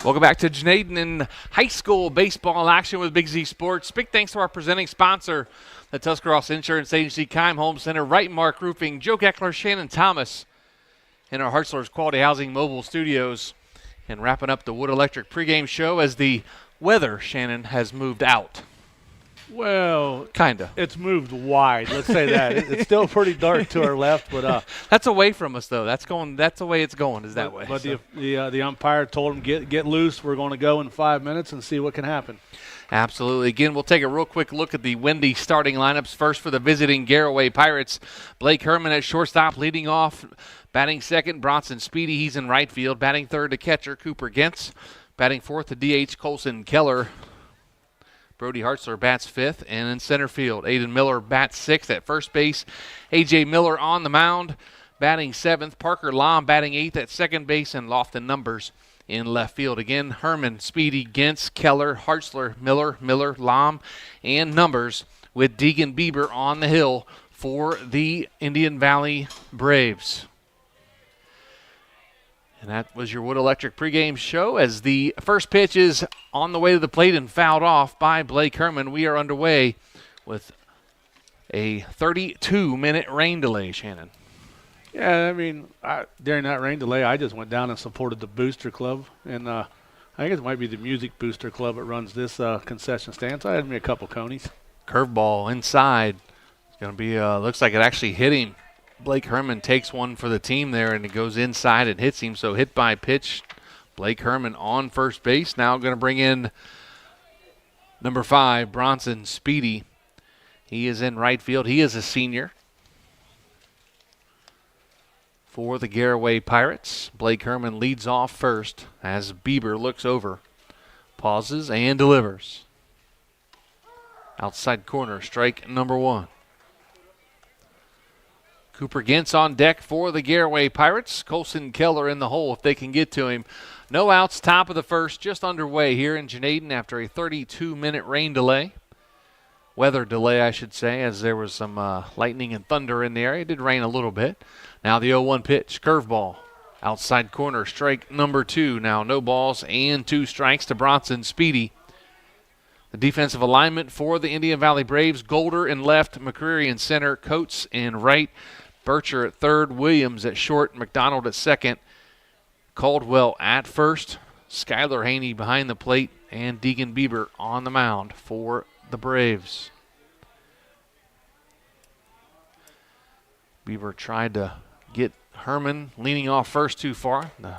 Welcome back to Janaden in high school baseball action with Big Z Sports. Big thanks to our presenting sponsor, the Tuscarawas Insurance Agency, Keim Home Center, Right Mark Roofing, Joe Geckler, Shannon Thomas, and our Hartzler's Quality Housing Mobile Studios. And wrapping up the Wood Electric pregame show as the weather, Shannon, has moved out. Well, kinda. It's moved wide. Let's say that. It's still pretty dark to our left, but that's away from us though. That's the way it's going. Is that way? But so. the umpire told him get loose. We're going to go in 5 minutes and see what can happen. Absolutely. Again, we'll take a real quick look at the windy starting lineups. First for the visiting Garaway Pirates, Blake Herman at shortstop, leading off. Batting second, Bronson Speedy. He's in right field. Batting third to catcher, Cooper Gentz. Batting fourth to DH, Colson Keller. Brody Hartzler bats fifth, and in center field, Aidan Miller bats sixth. At first base, A.J. Miller on the mound, batting seventh. Parker Lahm batting eighth at second base, and Lofton Numbers in left field. Again, Herman, Speedy, Gentz, Keller, Hartzler, Miller, Lahm, and Numbers, with Deegan Bieber on the hill for the Indian Valley Braves. And that was your Wood Electric pregame show as the first pitch is on the way to the plate and fouled off by Blake Herman. We are underway with a 32-minute rain delay, Shannon. Yeah, I mean, during that rain delay, I just went down and supported the Booster Club. And I think it might be the Music Booster Club that runs this concession stand. So I had me a couple conies. Curveball inside. It's going to be, looks like it actually hit him. Blake Herman takes one for the team there, and it goes inside and hits him. So hit by pitch. Blake Herman on first base. Now going to bring in number 5, Bronson Speedy. He is in right field. He is a senior for the Garaway Pirates. Blake Herman leads off first as Bieber looks over, pauses, and delivers. Outside corner, strike number 1. Cooper Gentz on deck for the Garaway Pirates. Colson Keller in the hole if they can get to him. No outs, top of the first, just underway here in Janaden after a 32-minute rain delay. Weather delay, I should say, as there was some lightning and thunder in the area. It did rain a little bit. Now the 0-1 pitch, curveball. Outside corner, strike number 2. Now no balls and 2 strikes to Bronson Speedy. The defensive alignment for the Indian Valley Braves, Golder in left, McCreary in center, Coates in right, Bircher at third, Williams at short, McDonald at second, Caldwell at first, Skylar Haney behind the plate, and Deegan Bieber on the mound for the Braves. Bieber tried to get Herman leaning off first too far. The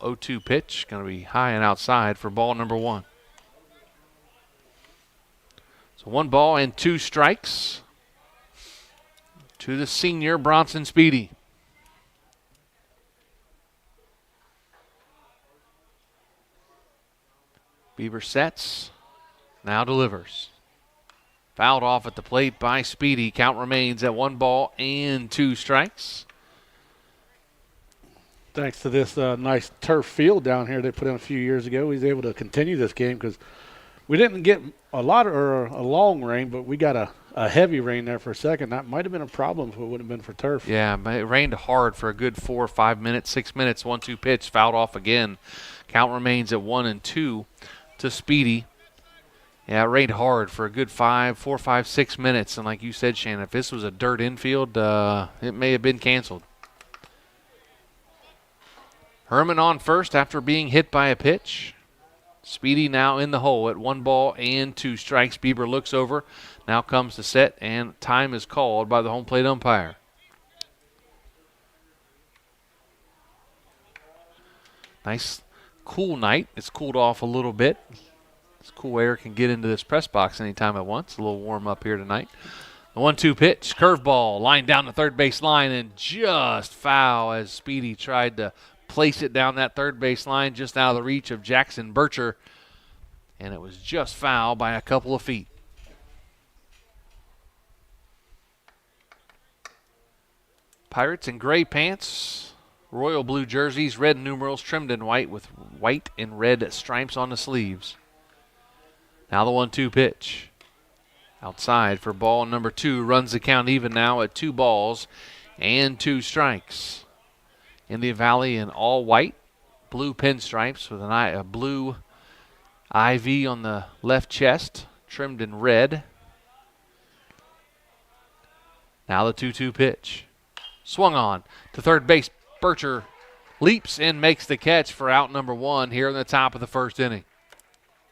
0-2 pitch going to be high and outside for ball number 1. So 1 ball and 2 strikes to the senior Bronson Speedy. Bieber sets, now delivers. Fouled off at the plate by Speedy. Count remains at 1 ball and 2 strikes. Thanks to this nice turf field down here they put in a few years ago, we was able to continue this game because we didn't get a long rain, but we got a heavy rain there for a second. That might have been a problem if it wouldn't have been for turf. Yeah, but it rained hard for a good 4 or 5 minutes, 6 minutes, 1-2 pitch, fouled off again. Count remains at 1-2 to Speedy. Yeah, it rained hard for a good 4, 5, 6 minutes. And like you said, Shannon, if this was a dirt infield, it may have been canceled. Herman on first after being hit by a pitch. Speedy now in the hole at 1 ball and 2 strikes. Bieber looks over. Now comes the set, and time is called by the home plate umpire. Nice cool night. It's cooled off a little bit. This cool air can get into this press box anytime it wants. A little warm up here tonight. The 1-2 pitch, curveball, line down the third base line, and just foul as Speedy tried to place it down that third base line just out of the reach of Jackson Bircher, and it was just foul by a couple of feet. Pirates in gray pants, royal blue jerseys, red numerals trimmed in white with white and red stripes on the sleeves. Now the 1-2 pitch. Outside for ball number 2. Runs the count even now at 2 balls and 2 strikes. Indian Valley in all white. blue pinstripes with a blue IV on the left chest, trimmed in red. Now the 2-2 pitch. Swung on to third base. Bircher leaps and makes the catch for out number 1 here in the top of the first inning.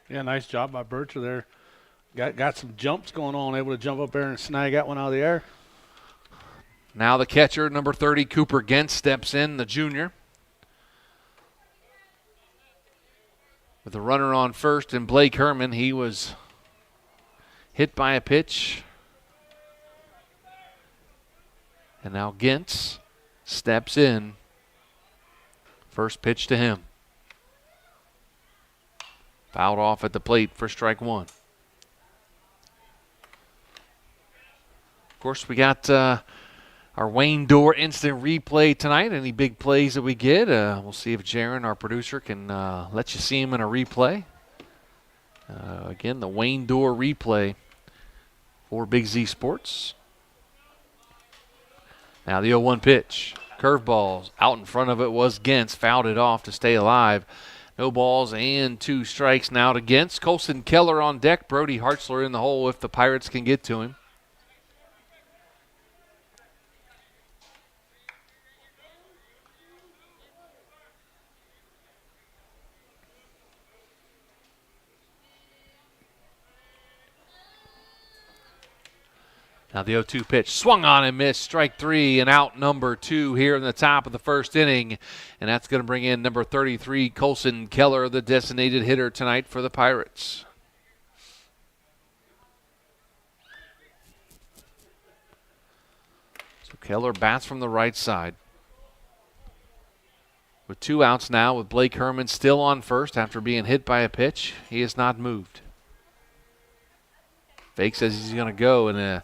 Yeah, nice job by Bircher there. Got some jumps going on, able to jump up there and snag that one out of the air. Now the catcher, number 30, Cooper Gentz, steps in, the junior. With the runner on first and Blake Herman, he was hit by a pitch. And now Gentz steps in. First pitch to him. Fouled off at the plate for strike 1. Of course, we got our Wayne Dorr instant replay tonight. Any big plays that we get, we'll see if Jaron, our producer, can let you see him in a replay. Again, the Wayne Dorr replay for Big Z Sports. Now the 0-1 pitch. Curveballs out in front of it was Gentz. Fouled it off to stay alive. No balls and 2 strikes now to Gentz. Colson Keller on deck. Brody Hartzler in the hole if the Pirates can get to him. Now the 0-2 pitch, swung on and missed, strike 3 and out number 2 here in the top of the first inning. And that's going to bring in number 33, Colson Keller, the designated hitter tonight for the Pirates. So Keller bats from the right side. With 2 outs now, with Blake Herman still on first after being hit by a pitch, he has not moved. Fake says he's going to go, and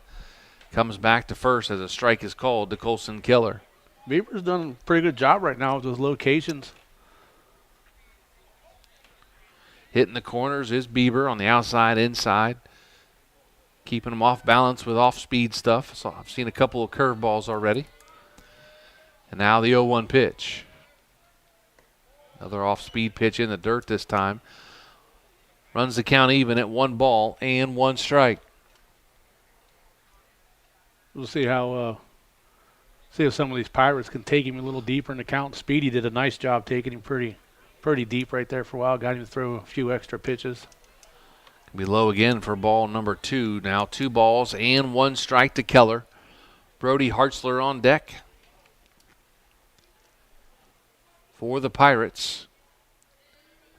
comes back to first as a strike is called to Colson Keller. Bieber's done a pretty good job right now with those locations. Hitting the corners is Bieber on the outside, inside. Keeping him off balance with off-speed stuff. So I've seen a couple of curveballs already. And now the 0-1 pitch. Another off-speed pitch in the dirt this time. Runs the count even at 1 ball and 1 strike. We'll see how if some of these Pirates can take him a little deeper in the count. Speedy did a nice job taking him pretty deep right there for a while. Got him to throw a few extra pitches. Can be low again for ball number 2. Now 2 balls and 1 strike to Keller. Brody Hartzler on deck for the Pirates.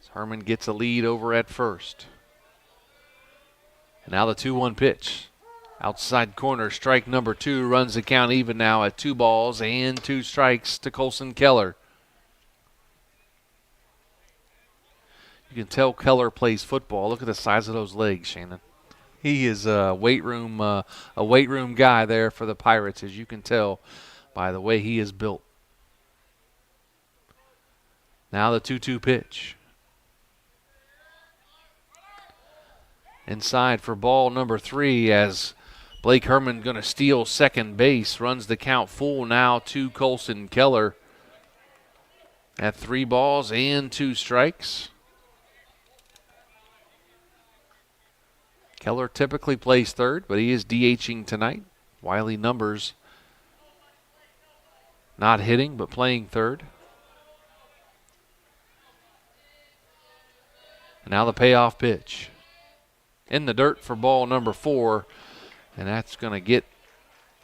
As Herman gets a lead over at first. And now the 2-1 pitch. Outside corner, strike number 2, runs the count even now at 2 balls and 2 strikes to Colson Keller. You can tell Keller plays football. Look at the size of those legs, Shannon. He is a weight room guy there for the Pirates, as you can tell by the way he is built. Now the 2-2 pitch. Inside for ball number 3 as Blake Herman going to steal second base. Runs the count full now to Colson Keller at 3 balls and 2 strikes. Keller typically plays third, but he is DHing tonight. Wiley Numbers not hitting, but playing third. And now the payoff pitch. In the dirt for ball number 4. And that's going to get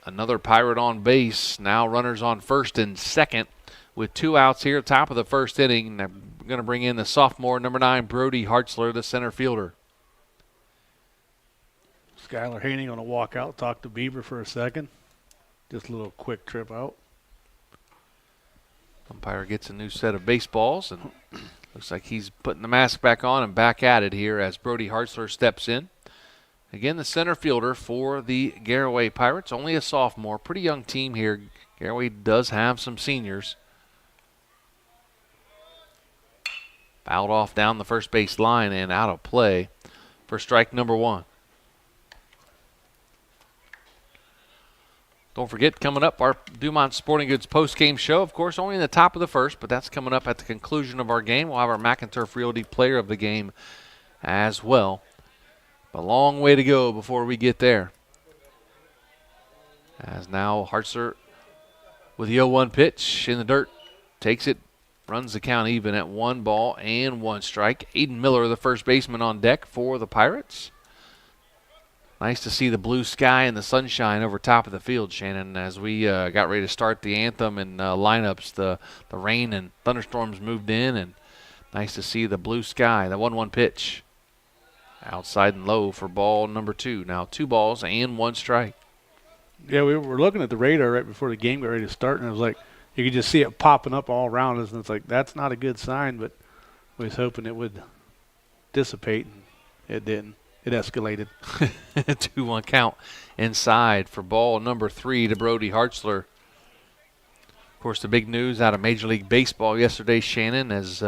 another Pirate on base. Now runners on first and second with 2 outs here, top of the first inning. They're going to bring in the sophomore, number 9, Brody Hartzler, the center fielder. Skylar Haney going to walk out, talk to Bieber for a second. Just a little quick trip out. Umpire gets a new set of baseballs, and looks like he's putting the mask back on and back at it here as Brody Hartzler steps in. Again, the center fielder for the Garaway Pirates, only a sophomore. Pretty young team here. Garaway does have some seniors. Fouled off down the first base line and out of play for strike number 1. Don't forget, coming up, our Dumont Sporting Goods post-game show. Of course, only in the top of the first, but that's coming up at the conclusion of our game. We'll have our McInturf Realty Player of the Game as well. A long way to go before we get there. As now Hartzler with the 0-1 pitch in the dirt. Takes it, runs the count even at 1 ball and 1 strike. Aidan Miller, the first baseman, on deck for the Pirates. Nice to see the blue sky and the sunshine over top of the field, Shannon. As we got ready to start the anthem and lineups, the rain and thunderstorms moved in, and nice to see the blue sky. The 1-1 pitch. Outside and low for ball number 2. Now 2 balls and 1 strike. Yeah, we were looking at the radar right before the game got ready to start, and it was like you could just see it popping up all around us, and it's like that's not a good sign, but we was hoping it would dissipate, and it didn't. It escalated. 2-1 count inside for ball number 3 to Brody Hartzler. Of course, the big news out of Major League Baseball yesterday, Shannon, as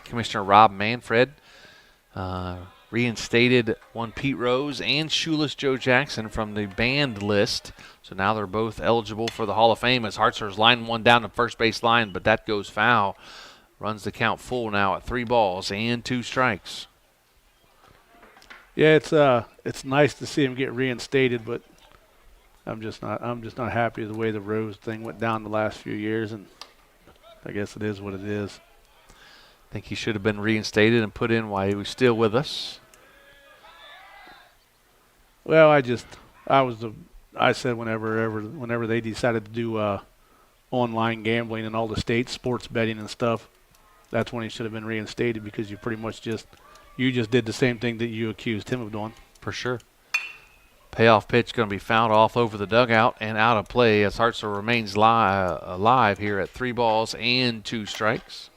Commissioner Rob Manfred reinstated one Pete Rose and Shoeless Joe Jackson from the banned list. So now they're both eligible for the Hall of Fame as Hartzler's line one down the first base line, but that goes foul. Runs the count full now at 3 balls and 2 strikes. Yeah, it's nice to see him get reinstated, but I'm just not happy with the way the Rose thing went down the last few years, and I guess it is what it is. I think he should have been reinstated and put in while he was still with us. Well, I said whenever they decided to do online gambling and all the state sports betting and stuff, that's when he should have been reinstated, because you pretty much just did the same thing that you accused him of doing. For sure. Payoff pitch going to be fouled off over the dugout and out of play as Hartzler remains alive here at 3 balls and 2 strikes.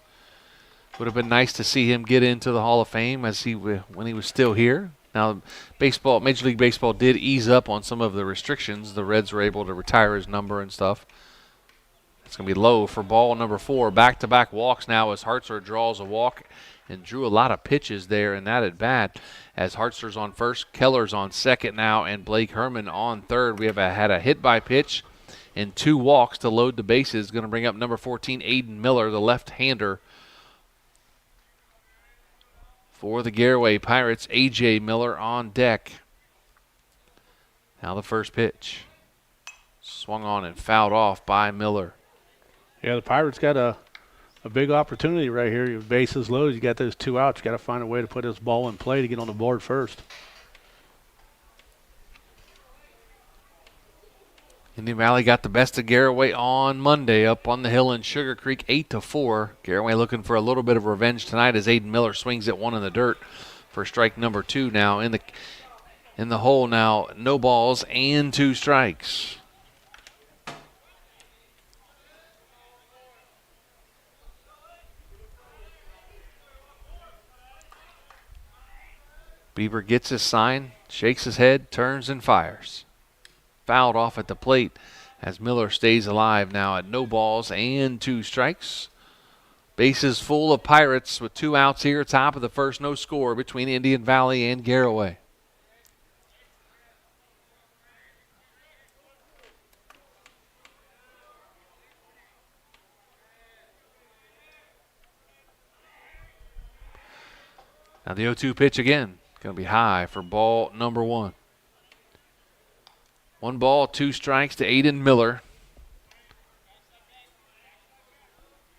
Would have been nice to see him get into the Hall of Fame when he was still here. Now, Major League Baseball did ease up on some of the restrictions. The Reds were able to retire his number and stuff. It's going to be low for ball number 4. Back-to-back walks now as Hartzler draws a walk and drew a lot of pitches there in that at bat. As Hartzler's on first, Keller's on second now, and Blake Herman on third. We have had a hit by pitch and 2 walks to load the bases. Going to bring up number 14, Aidan Miller, the left-hander for the Garaway Pirates. A.J. Miller on deck. Now the first pitch. Swung on and fouled off by Miller. Yeah, the Pirates got a big opportunity right here. Your bases loaded. You got those 2 outs. You got to find a way to put this ball in play to get on the board first. Indian Valley got the best of Garaway on Monday up on the hill in Sugar Creek, 8-4. Garaway looking for a little bit of revenge tonight as Aidan Miller swings at 1 in the dirt for strike number 2 now in the hole now. No balls and 2 strikes. Bieber gets his sign, shakes his head, turns and fires. Fouled off at the plate as Miller stays alive now at no balls and 2 strikes. Bases full of Pirates with 2 outs here. Top of the first, no score between Indian Valley and Garaway. Now the 0-2 pitch again. Going to be high for ball number 1. 1 ball, 2 strikes to Aidan Miller.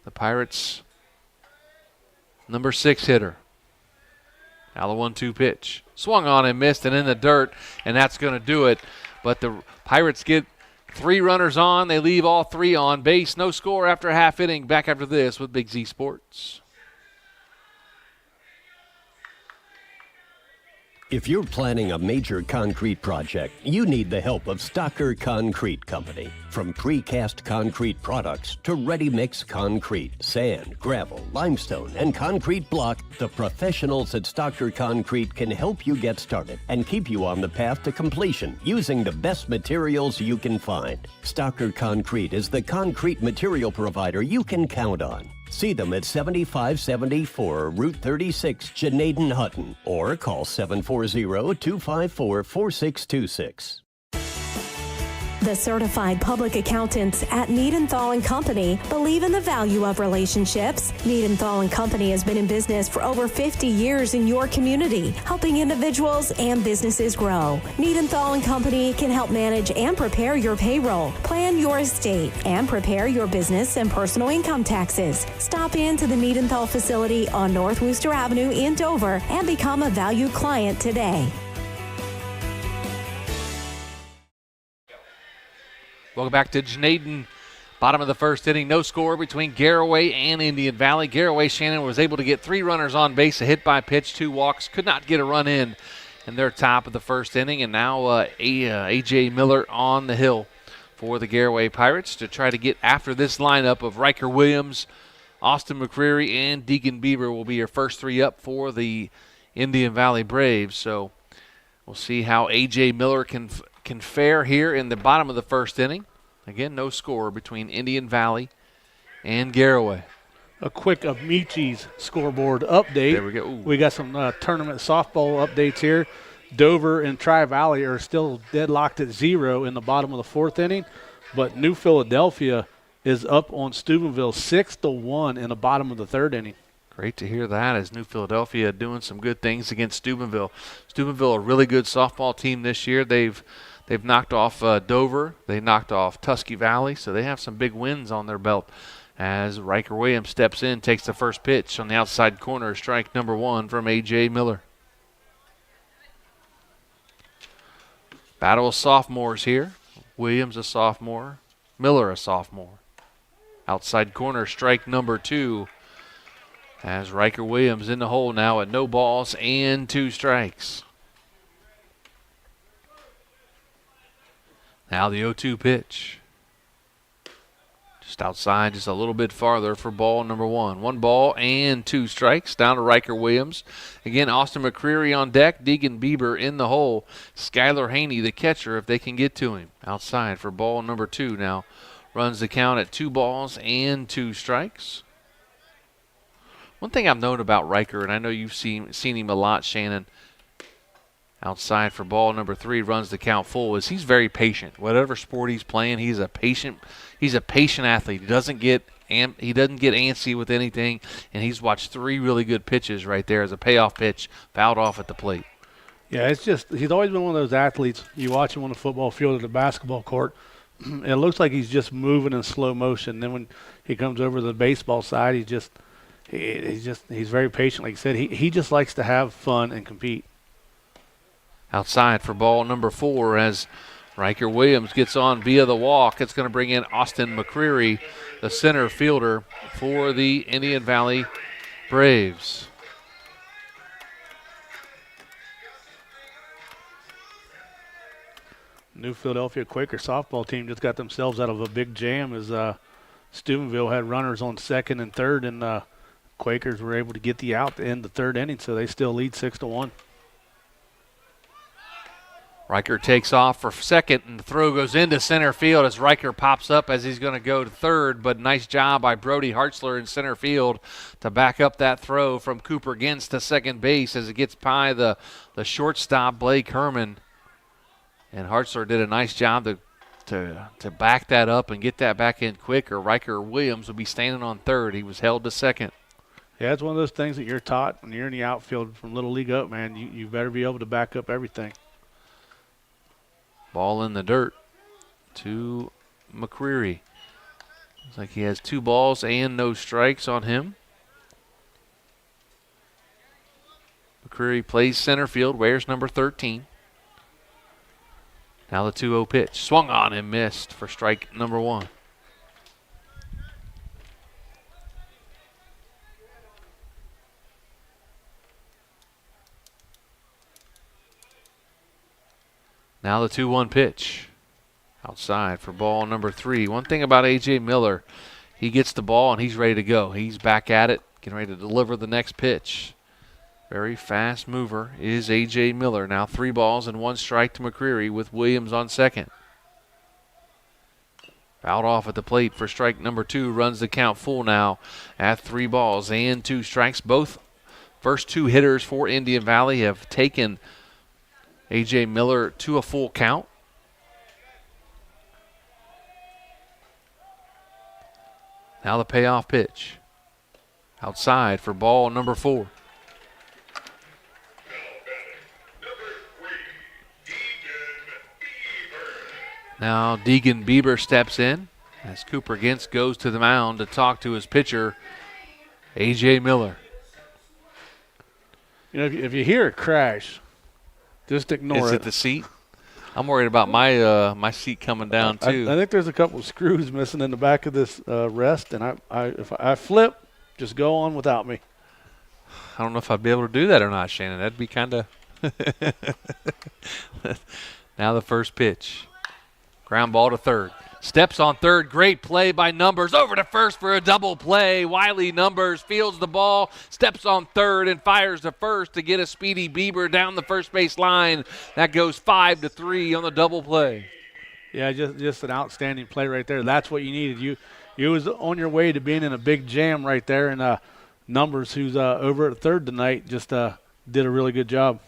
The Pirates' number 6 hitter. Now the 1-2 pitch. Swung on and missed and in the dirt, and that's going to do it. But the Pirates get 3 runners on. They leave all 3 on base. No score after a half inning. Back after this with Big Z Sports. If you're planning a major concrete project, you need the help of Stocker Concrete Company. From precast concrete products to ready-mix concrete, sand, gravel, limestone, and concrete block, the professionals at Stocker Concrete can help you get started and keep you on the path to completion using the best materials you can find. Stocker Concrete is the concrete material provider you can count on. See them at 7574 Route 36, Janaden Hutton, or call 740-254-4626. The certified public accountants at Niedenthal & Company believe in the value of relationships. Niedenthal & Company has been in business for over 50 years in your community, helping individuals and businesses grow. Niedenthal & Company can help manage and prepare your payroll, plan your estate, and prepare your business and personal income taxes. Stop into the Niedenthal facility on North Worcester Avenue in Dover and become a valued client today. Welcome back to Janaden. Bottom of the first inning, no score between Garaway and Indian Valley. Garaway, Shannon was able to get 3 runners on base, a hit by pitch, 2 walks, could not get a run in their top of the first inning. And now A.J. Miller on the hill for the Garaway Pirates to try to get after this lineup of Riker Williams, Austin McCreary, and Deacon Bieber will be your first 3 up for the Indian Valley Braves. So we'll see how A.J. Miller can fare here in the bottom of the first inning. Again, no score between Indian Valley and Garaway. A quick Amichis scoreboard update. There we go. Ooh. We got some tournament softball updates here. Dover and Tri-Valley are still deadlocked at 0 in the bottom of the 4th inning, but New Philadelphia is up on Steubenville 6-1 in the bottom of the 3rd inning. Great to hear that, as New Philadelphia doing some good things against Steubenville. Steubenville, a really good softball team this year. They've knocked off Dover. They knocked off Tusky Valley, so they have some big wins on their belt. As Riker Williams steps in, takes the first pitch on the outside corner, strike number 1 from A.J. Miller. Battle of sophomores here. Williams a sophomore, Miller a sophomore. Outside corner, strike number 2. As Riker Williams in the hole now at no balls and 2 strikes. Now the 0-2 pitch. Just outside, just a little bit farther for ball number 1. 1 ball and 2 strikes. Down to Riker Williams. Again, Austin McCreary on deck. Deacon Bieber in the hole. Skylar Haney, the catcher, if they can get to him. Outside for ball number 2 now. Runs the count at 2 balls and 2 strikes. One thing I've known about Riker, and I know you've seen him a lot, Shannon, outside for ball number 3, runs the count full, is he's very patient. Whatever sport he's playing, he's a patient athlete. He doesn't get antsy with anything, and he's watched 3 really good pitches right there as a payoff pitch, fouled off at the plate. Yeah, it's just he's always been one of those athletes. You watch him on the football field or the basketball court, it looks like he's just moving in slow motion. Then when he comes over to the baseball side, he's very patient. Like I said, he just likes to have fun and compete. Outside for ball number 4 as Riker Williams gets on via the walk. It's going to bring in Austin McCreary, the center fielder for the Indian Valley Braves. New Philadelphia Quaker softball team just got themselves out of a big jam as Steubenville had runners on 2nd and 3rd, and Quakers were able to get the out to end the 3rd inning, so they still lead 6-1. Riker takes off for 2nd, and the throw goes into center field as Riker pops up as he's going to go to 3rd, but nice job by Brody Hartzler in center field to back up that throw from Cooper Gins to second base as it gets by the shortstop, Blake Herman. And Hartzler did a nice job to back that up and get that back in quick, or Riker Williams would be standing on 3rd. He was held to 2nd. Yeah, it's one of those things that you're taught when you're in the outfield from Little League up, man. You better be able to back up everything. Ball in the dirt to McCreary. Looks like he has 2 balls and no strikes on him. McCreary plays center field, wears number 13. Now the 2-0 pitch. Swung on and missed for strike number 1. Now the 2-1 pitch. Outside for ball number 3. One thing about A.J. Miller, he gets the ball and he's ready to go. He's back at it, getting ready to deliver the next pitch. Very fast mover is A.J. Miller. Now 3 balls and 1 strike to McCreary with Williams on 2nd. Fouled off at the plate for strike number 2. Runs the count full now at 3 balls and 2 strikes. Both first 2 hitters for Indian Valley have taken A.J. Miller to a full count. Now the payoff pitch. Outside for ball number 4. Now Deegan Bieber steps in as Cooper Gintz goes to the mound to talk to his pitcher, A.J. Miller. You know, if you hear a crash, just ignore it. Is it the seat? I'm worried about my seat coming down too. I think there's a couple of screws missing in the back of this rest, and if I flip, just go on without me. I don't know if I'd be able to do that or not, Shannon. That'd be kind of. Now the first pitch. Ground ball to third. Steps on third. Great play by Numbers. Over to first for a double play. Wiley Numbers fields the ball, steps on third, and fires to first to get a speedy Bieber down the first base line. That goes 5-3 on the double play. Yeah, just an outstanding play right there. That's what you needed. You was on your way to being in a big jam right there, and Numbers, who's over at third tonight, just did a really good job.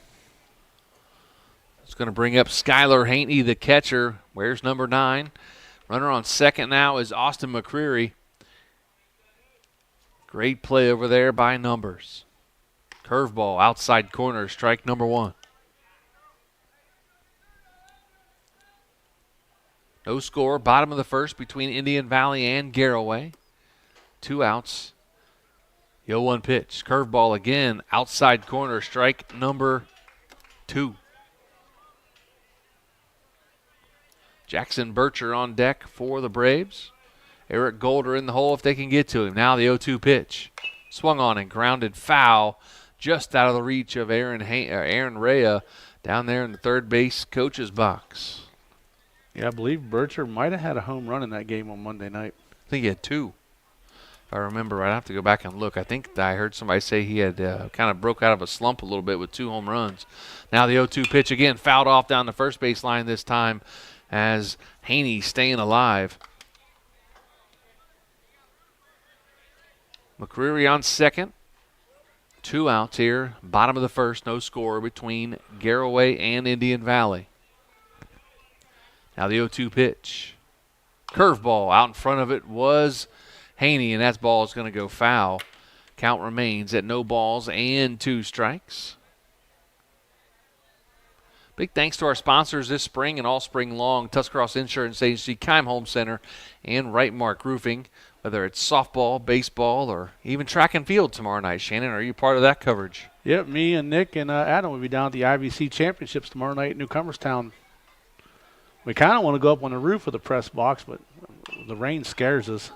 It's going to bring up Skylar Haney, the catcher. Where's number 9? Runner on second now is Austin McCreary. Great play over there by Numbers. Curveball, outside corner, strike number 1. No score, bottom of the first between Indian Valley and Garaway. 2 outs. 0-1 pitch. Curveball again, outside corner, strike number 2. Jackson Bircher on deck for the Braves. Eric Golder in the hole if they can get to him. Now the 0-2 pitch. Swung on and grounded foul just out of the reach of Aaron Rea down there in the third base coach's box. Yeah, I believe Bircher might have had a home run in that game on Monday night. I think he had 2. If I remember, I'd have to go back and look. I think I heard somebody say he had kind of broke out of a slump a little bit with 2 home runs. Now the 0-2 pitch again, fouled off down the first base line this time as Haney staying alive. McCreary on second. 2 outs here. Bottom of the first, no score between Garaway and Indian Valley. Now the 0-2 pitch. Curveball out in front of it was Haney, and that ball is going to go foul. Count remains at no balls and 2 strikes. Big thanks to our sponsors this spring and all spring long, Tuscarawas Insurance Agency, Keim Home Center, and Right Mark Roofing. Whether it's softball, baseball, or even track and field tomorrow night. Shannon, are you part of that coverage? Yep, me and Nick and Adam will be down at the IVC Championships tomorrow night at Newcomerstown. We kind of want to go up on the roof of the press box, but the rain scares us.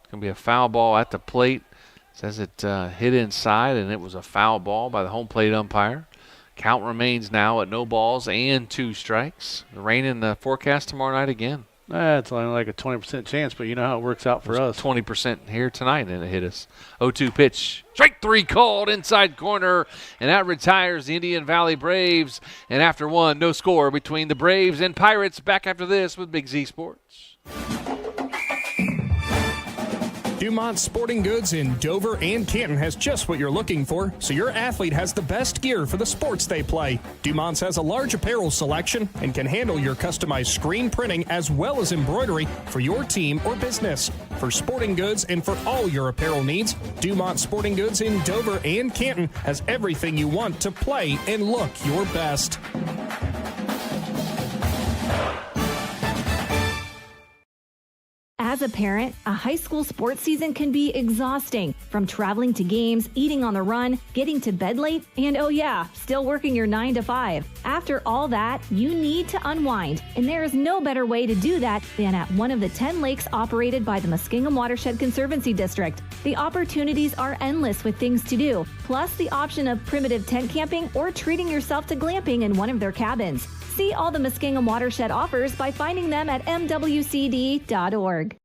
It's going to be a foul ball at the plate. It says it hit inside, and it was a foul ball by the home plate umpire. Count remains now at no balls and 2 strikes. The rain in the forecast tomorrow night again. It's only like a 20% chance, but you know how it works out for us. 20% here tonight, and it hit us. 0-2 pitch. Strike 3 called inside corner, and that retires the Indian Valley Braves. And after 1, no score between the Braves and Pirates. Back after this with Big Z Sports. Dumont Sporting Goods in Dover and Canton has just what you're looking for, so your athlete has the best gear for the sports they play. Dumont's has a large apparel selection and can handle your customized screen printing as well as embroidery for your team or business. For sporting goods and for all your apparel needs, Dumont Sporting Goods in Dover and Canton has everything you want to play and look your best. As a parent, a high school sports season can be exhausting. From traveling to games, eating on the run, getting to bed late, and oh yeah, still working your 9 to 5. After all that, you need to unwind, and there is no better way to do that than at one of the 10 lakes operated by the Muskingum Watershed Conservancy District. The opportunities are endless with things to do, plus the option of primitive tent camping or treating yourself to glamping in one of their cabins. See all the Muskingum Watershed offers by finding them at mwcd.org.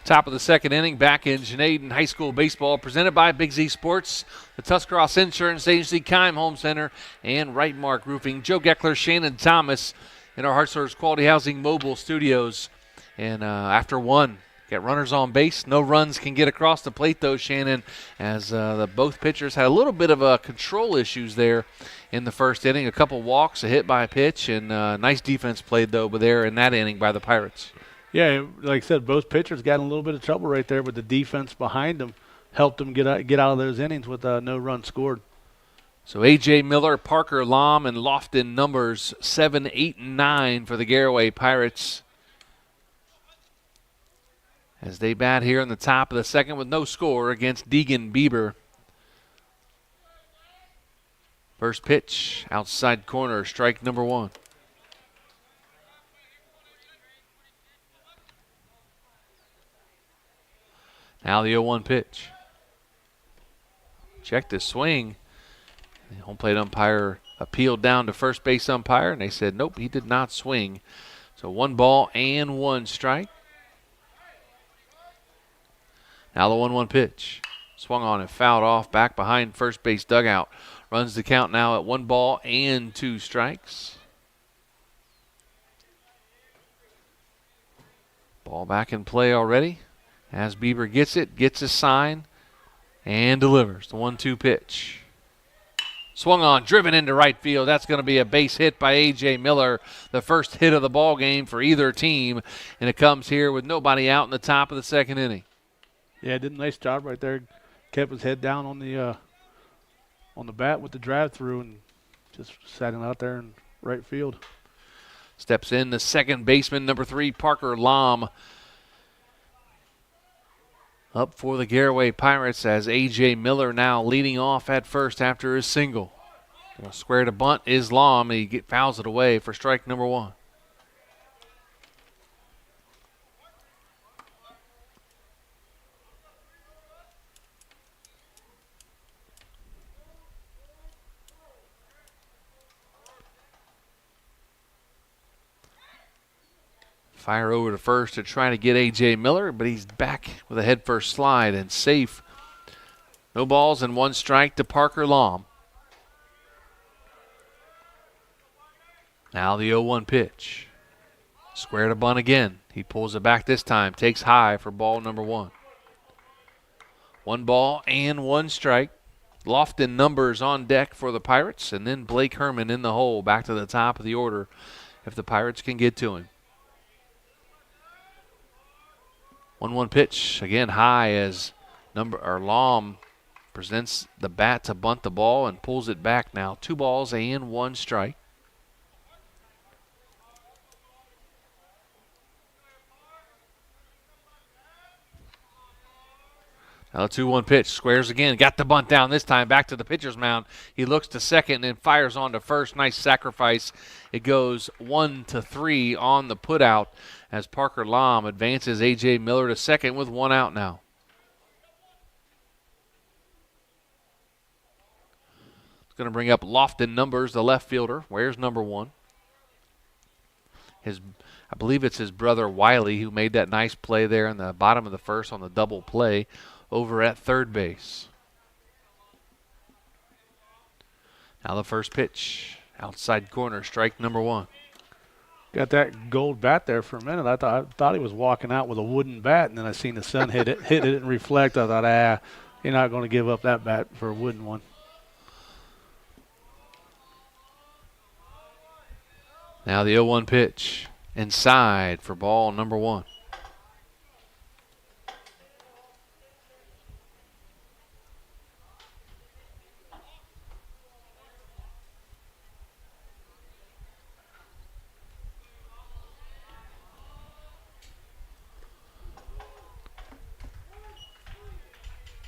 Top of the second inning, back in Janaden High School baseball, presented by Big Z Sports, the Tuscarawas Insurance Agency, Keim Home Center, and Right Mark Roofing. Joe Geckler, Shannon Thomas in our Hartshorse Quality Housing mobile studios. And after 1, got runners on base. No runs can get across the plate, though, Shannon, as both pitchers had a little bit of control issues there in the first inning. A couple walks, a hit by a pitch, and nice defense played, though, there in that inning by the Pirates. Yeah, like I said, both pitchers got in a little bit of trouble right there, but the defense behind them helped them get out of those innings with no run scored. So A.J. Miller, Parker Lom, and Lofton numbers 7, 8, and 9 for the Garaway Pirates as they bat here in the top of the second with no score against Deegan Bieber. First pitch, outside corner, strike number 1. Now the 0-1 pitch. Check the swing. The home plate umpire appealed down to first base umpire, and they said, nope, he did not swing. So 1 ball and 1 strike. Now the 1-1 pitch. Swung on and fouled off back behind first base dugout. Runs the count now at 1 ball and 2 strikes. Ball back in play already. As Bieber gets it, gets a sign, and delivers the 1-2 pitch. Swung on, driven into right field. That's going to be a base hit by A.J. Miller, the first hit of the ball game for either team, and it comes here with nobody out in the top of the second inning. Yeah, did a nice job right there. Kept his head down on the bat with the drive through and just sat him out there in right field. Steps in the second baseman, number 3, Parker Lom. Up for the Garaway Pirates as A.J. Miller now leading off at first after his single. Square to bunt is Lom. He fouls it away for strike number 1. Fire over to first to try to get A.J. Miller, but he's back with a head-first slide and safe. No balls and 1 strike to Parker Lom. Now the 0-1 pitch. Square to bunt again. He pulls it back this time. Takes high for ball number 1. 1 ball and 1 strike. Lofton numbers on deck for the Pirates, and then Blake Herman in the hole back to the top of the order if the Pirates can get to him. 1-1 pitch, again high as Lom presents the bat to bunt the ball and pulls it back now. 2 balls and 1 strike. Now the 2-1 pitch, squares again, got the bunt down this time, back to the pitcher's mound. He looks to second and then fires on to first. Nice sacrifice. It goes 1-3 on the putout as Parker Lom advances A.J. Miller to second with 1 out now. It's going to bring up Lofton numbers, the left fielder. Where's number 1? I believe it's his brother Wiley who made that nice play there in the bottom of the first on the double play over at third base. Now the first pitch, outside corner, strike number 1. Got that gold bat there for a minute. I thought he was walking out with a wooden bat, and then I seen the sun hit it and reflect. I thought, you're not going to give up that bat for a wooden one. Now the 0-1 pitch, inside for ball number 1.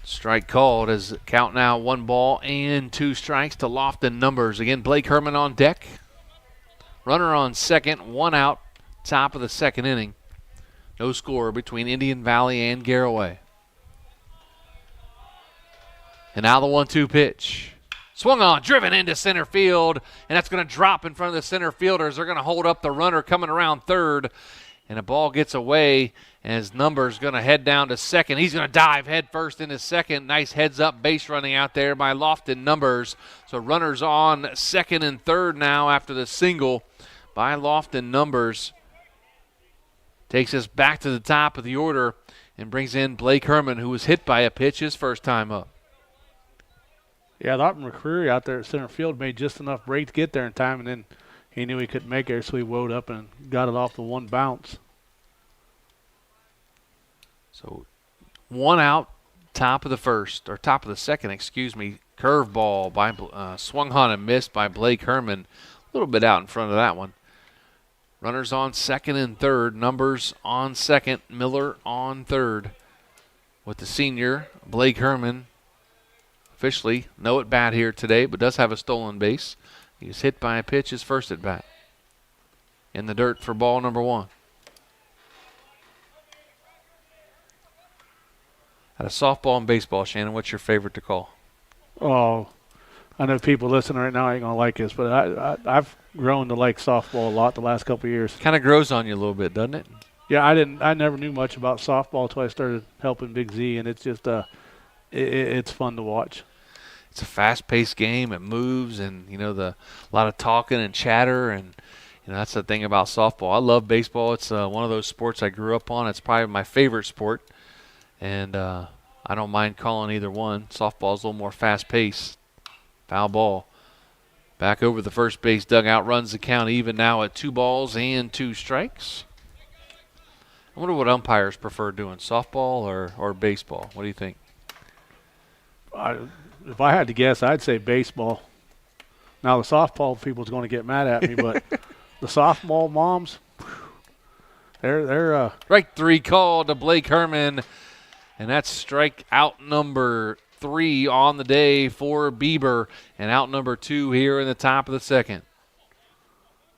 Strike called as count now 1 ball and 2 strikes to Lofton numbers. Again, Blake Herman on deck. Runner on second, 1 out, top of the second inning. No score between Indian Valley and Garaway. And now the 1-2 pitch. Swung on, driven into center field, and that's going to drop in front of the center fielders. They're going to hold up the runner coming around third, and the ball gets away as Numbers going to head down to second. He's going to dive head first into second. Nice heads-up base running out there by Lofton Numbers. So runners on second and third now after the single by Lofton Numbers. Takes us back to the top of the order and brings in Blake Herman, who was hit by a pitch his first time up. Yeah, I thought McCreary out there at center field made just enough break to get there in time, and then he knew he couldn't make it, so he wound up and got it off the 1 bounce. So 1 out, top of the second, curveball by swung on and missed by Blake Herman. A little bit out in front of that one. Runners on second and third. Numbers on second. Miller on third. With the senior, Blake Herman, officially no at bat here today, but does have a stolen base. He was hit by a pitch his first at bat. In the dirt for ball number 1. Out of softball and baseball, Shannon, what's your favorite to call? Oh, I know people listening right now ain't going to like this, but I've grown to like softball a lot the last couple of years. Kind of grows on you a little bit, doesn't it? Yeah, I never knew much about softball until I started helping Big Z, and it's just it's fun to watch. It's a fast-paced game. It moves, and a lot of talking and chatter, and that's the thing about softball. I love baseball. It's one of those sports I grew up on. It's probably my favorite sport, and I don't mind calling either one. Softball's a little more fast-paced. Foul ball. Back over the first base dugout, runs the count even now at 2 balls and 2 strikes. I wonder what umpires prefer doing, softball or baseball. What do you think? If I had to guess, I'd say baseball. Now, the softball people's going to get mad at me, but the softball moms, they're Strike 3 called to Blake Herman, and that's strike out number 3 on the day for Bieber, and out number 2 here in the top of the second.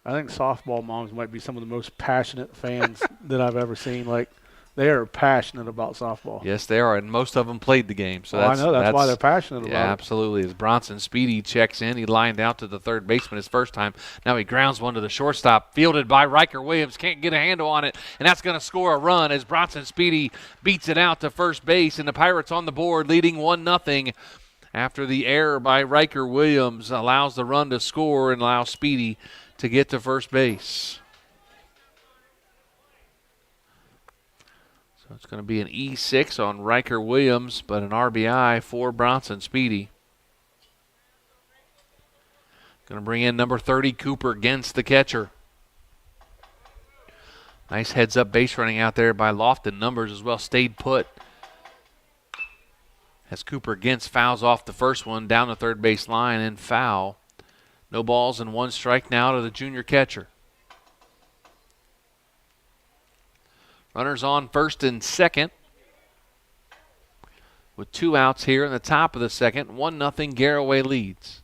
I think softball moms might be some of the most passionate fans that I've ever seen. Like, they are passionate about softball. Yes, they are, and most of them played the game. So I know that's why they're passionate about it. Yeah, absolutely. As Bronson Speedy checks in, he lined out to the third baseman his first time. Now he grounds one to the shortstop, fielded by Riker Williams. Can't get a handle on it, and that's going to score a run as Bronson Speedy beats it out to first base, and the Pirates on the board leading 1-0 after the error by Riker Williams allows the run to score and allows Speedy to get to first base. So it's going to be an E6 on Riker Williams, but an RBI for Bronson Speedy. Going to bring in number 30, Cooper, against the catcher. Nice heads-up base running out there by Lofton. Numbers as well stayed put. As Cooper against fouls off the first one down the third base line and foul. No balls and 1 strike now to the junior catcher. Runners on first and second with 2 outs here in the top of the second. 1-0 Garaway leads.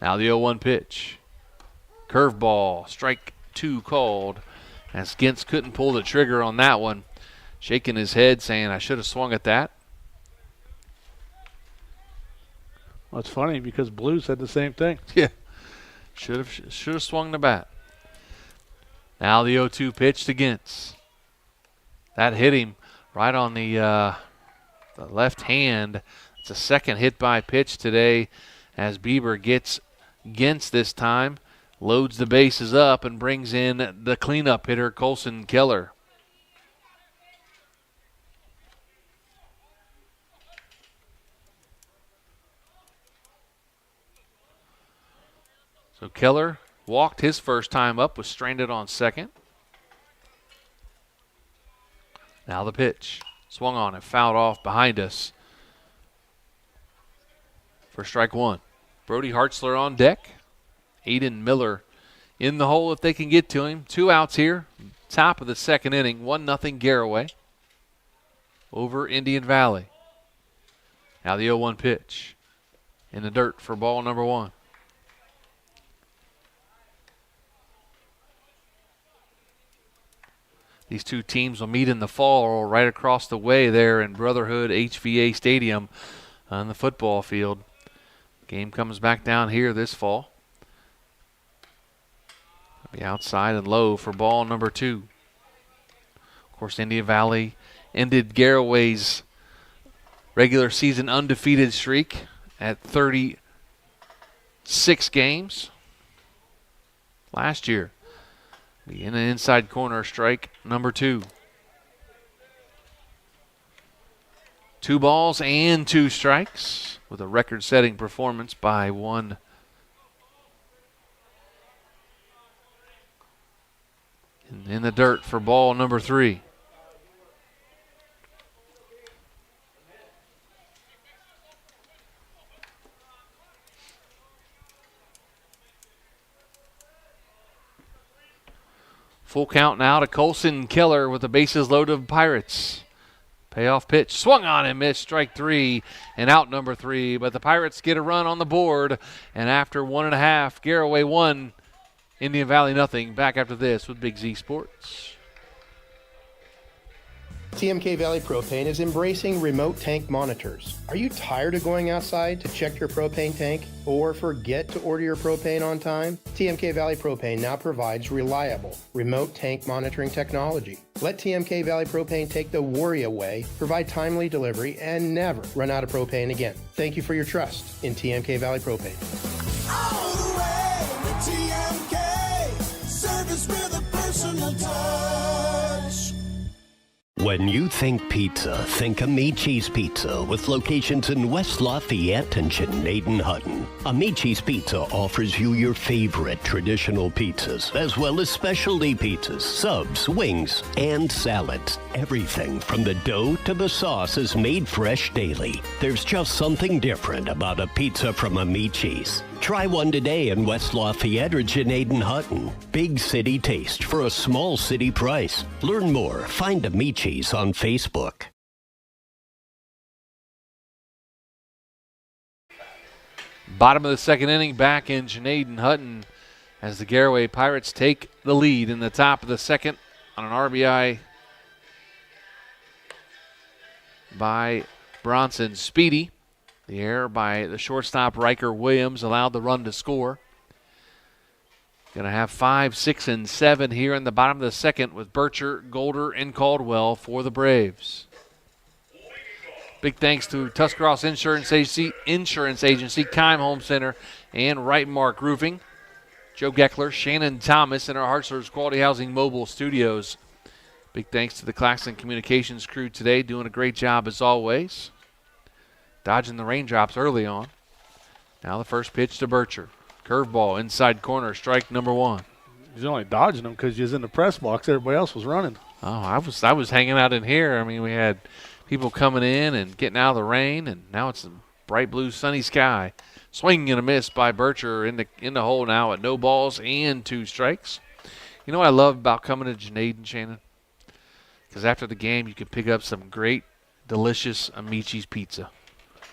Now the 0-1 pitch. Curveball, strike 2 called as Gintz couldn't pull the trigger on that one. Shaking his head saying, I should have swung at that. Well, it's funny because Blue said the same thing. Yeah, should have swung the bat. Now the 0-2 pitch to Gintz. That hit him right on the left hand. It's a second hit by pitch today as Bieber gets Gintz this time, loads the bases up, and brings in the cleanup hitter, Colson Keller. So Keller walked his first time up, was stranded on second. Now the pitch. Swung on and fouled off behind us for strike 1. Brody Hartzler on deck. Aidan Miller in the hole if they can get to him. 2 outs here. Top of the second inning. 1-0 Garaway over Indian Valley. Now the 0-1 pitch. In the dirt for ball number 1. These two teams will meet in the fall right across the way there in Brotherhood HVA Stadium on the football field. Game comes back down here this fall. Be outside and low for ball number 2. Of course, Indian Valley ended Garaway's regular season undefeated streak at 36 games last year. In an inside corner, strike number 2. 2 balls and 2 strikes with a record-setting performance by 1. In the dirt for ball number 3. Full count now to Colson Keller with the bases loaded of Pirates. Payoff pitch, swung on and missed, strike 3, and out number 3. But the Pirates get a run on the board, and after 1.5, Garaway 1, Indian Valley nothing. Back after this with Big Z Sports. TMK Valley Propane is embracing remote tank monitors. Are you tired of going outside to check your propane tank or forget to order your propane on time? TMK Valley Propane now provides reliable remote tank monitoring technology. Let TMK Valley Propane take the worry away, provide timely delivery, and never run out of propane again. Thank you for your trust in TMK Valley Propane. All the way with TMK, service with a personal touch. When you think pizza, think Amici's Pizza with locations in West Lafayette and Genaden-Hutton. Amici's Pizza offers you your favorite traditional pizzas, as well as specialty pizzas, subs, wings, and salads. Everything from the dough to the sauce is made fresh daily. There's just something different about a pizza from Amici's. Try one today in West Lafayette or Genaden-Hutton. Big city taste for a small city price. Learn more. Find Amici's on Facebook. Bottom of the second inning, back in Genaden-Hutton as the Garaway Pirates take the lead in the top of the second on an RBI by Bronson Speedy. The error by the shortstop Riker Williams allowed the run to score. Going to have 5, 6, and 7 here in the bottom of the second with Bircher, Golder, and Caldwell for the Braves. Big thanks to Tuscarawas Insurance Agency, Keim Home Center, and Right Mark Roofing. Joe Geckler, Shannon Thomas, and our Hartzler's Quality Housing Mobile Studios. Big thanks to the Claxon Communications crew today, doing a great job as always. Dodging the raindrops early on. Now the first pitch to Bircher. Curveball, inside corner, strike number 1. He's only dodging them because he's in the press box. Everybody else was running. Oh, I was hanging out in here. I mean, we had people coming in and getting out of the rain, and now it's a bright blue sunny sky. Swing and a miss by Bircher in the hole now at no balls and 2 strikes. You know what I love about coming to Genaden, Shannon? Because after the game, you can pick up some great, delicious Amici's pizza.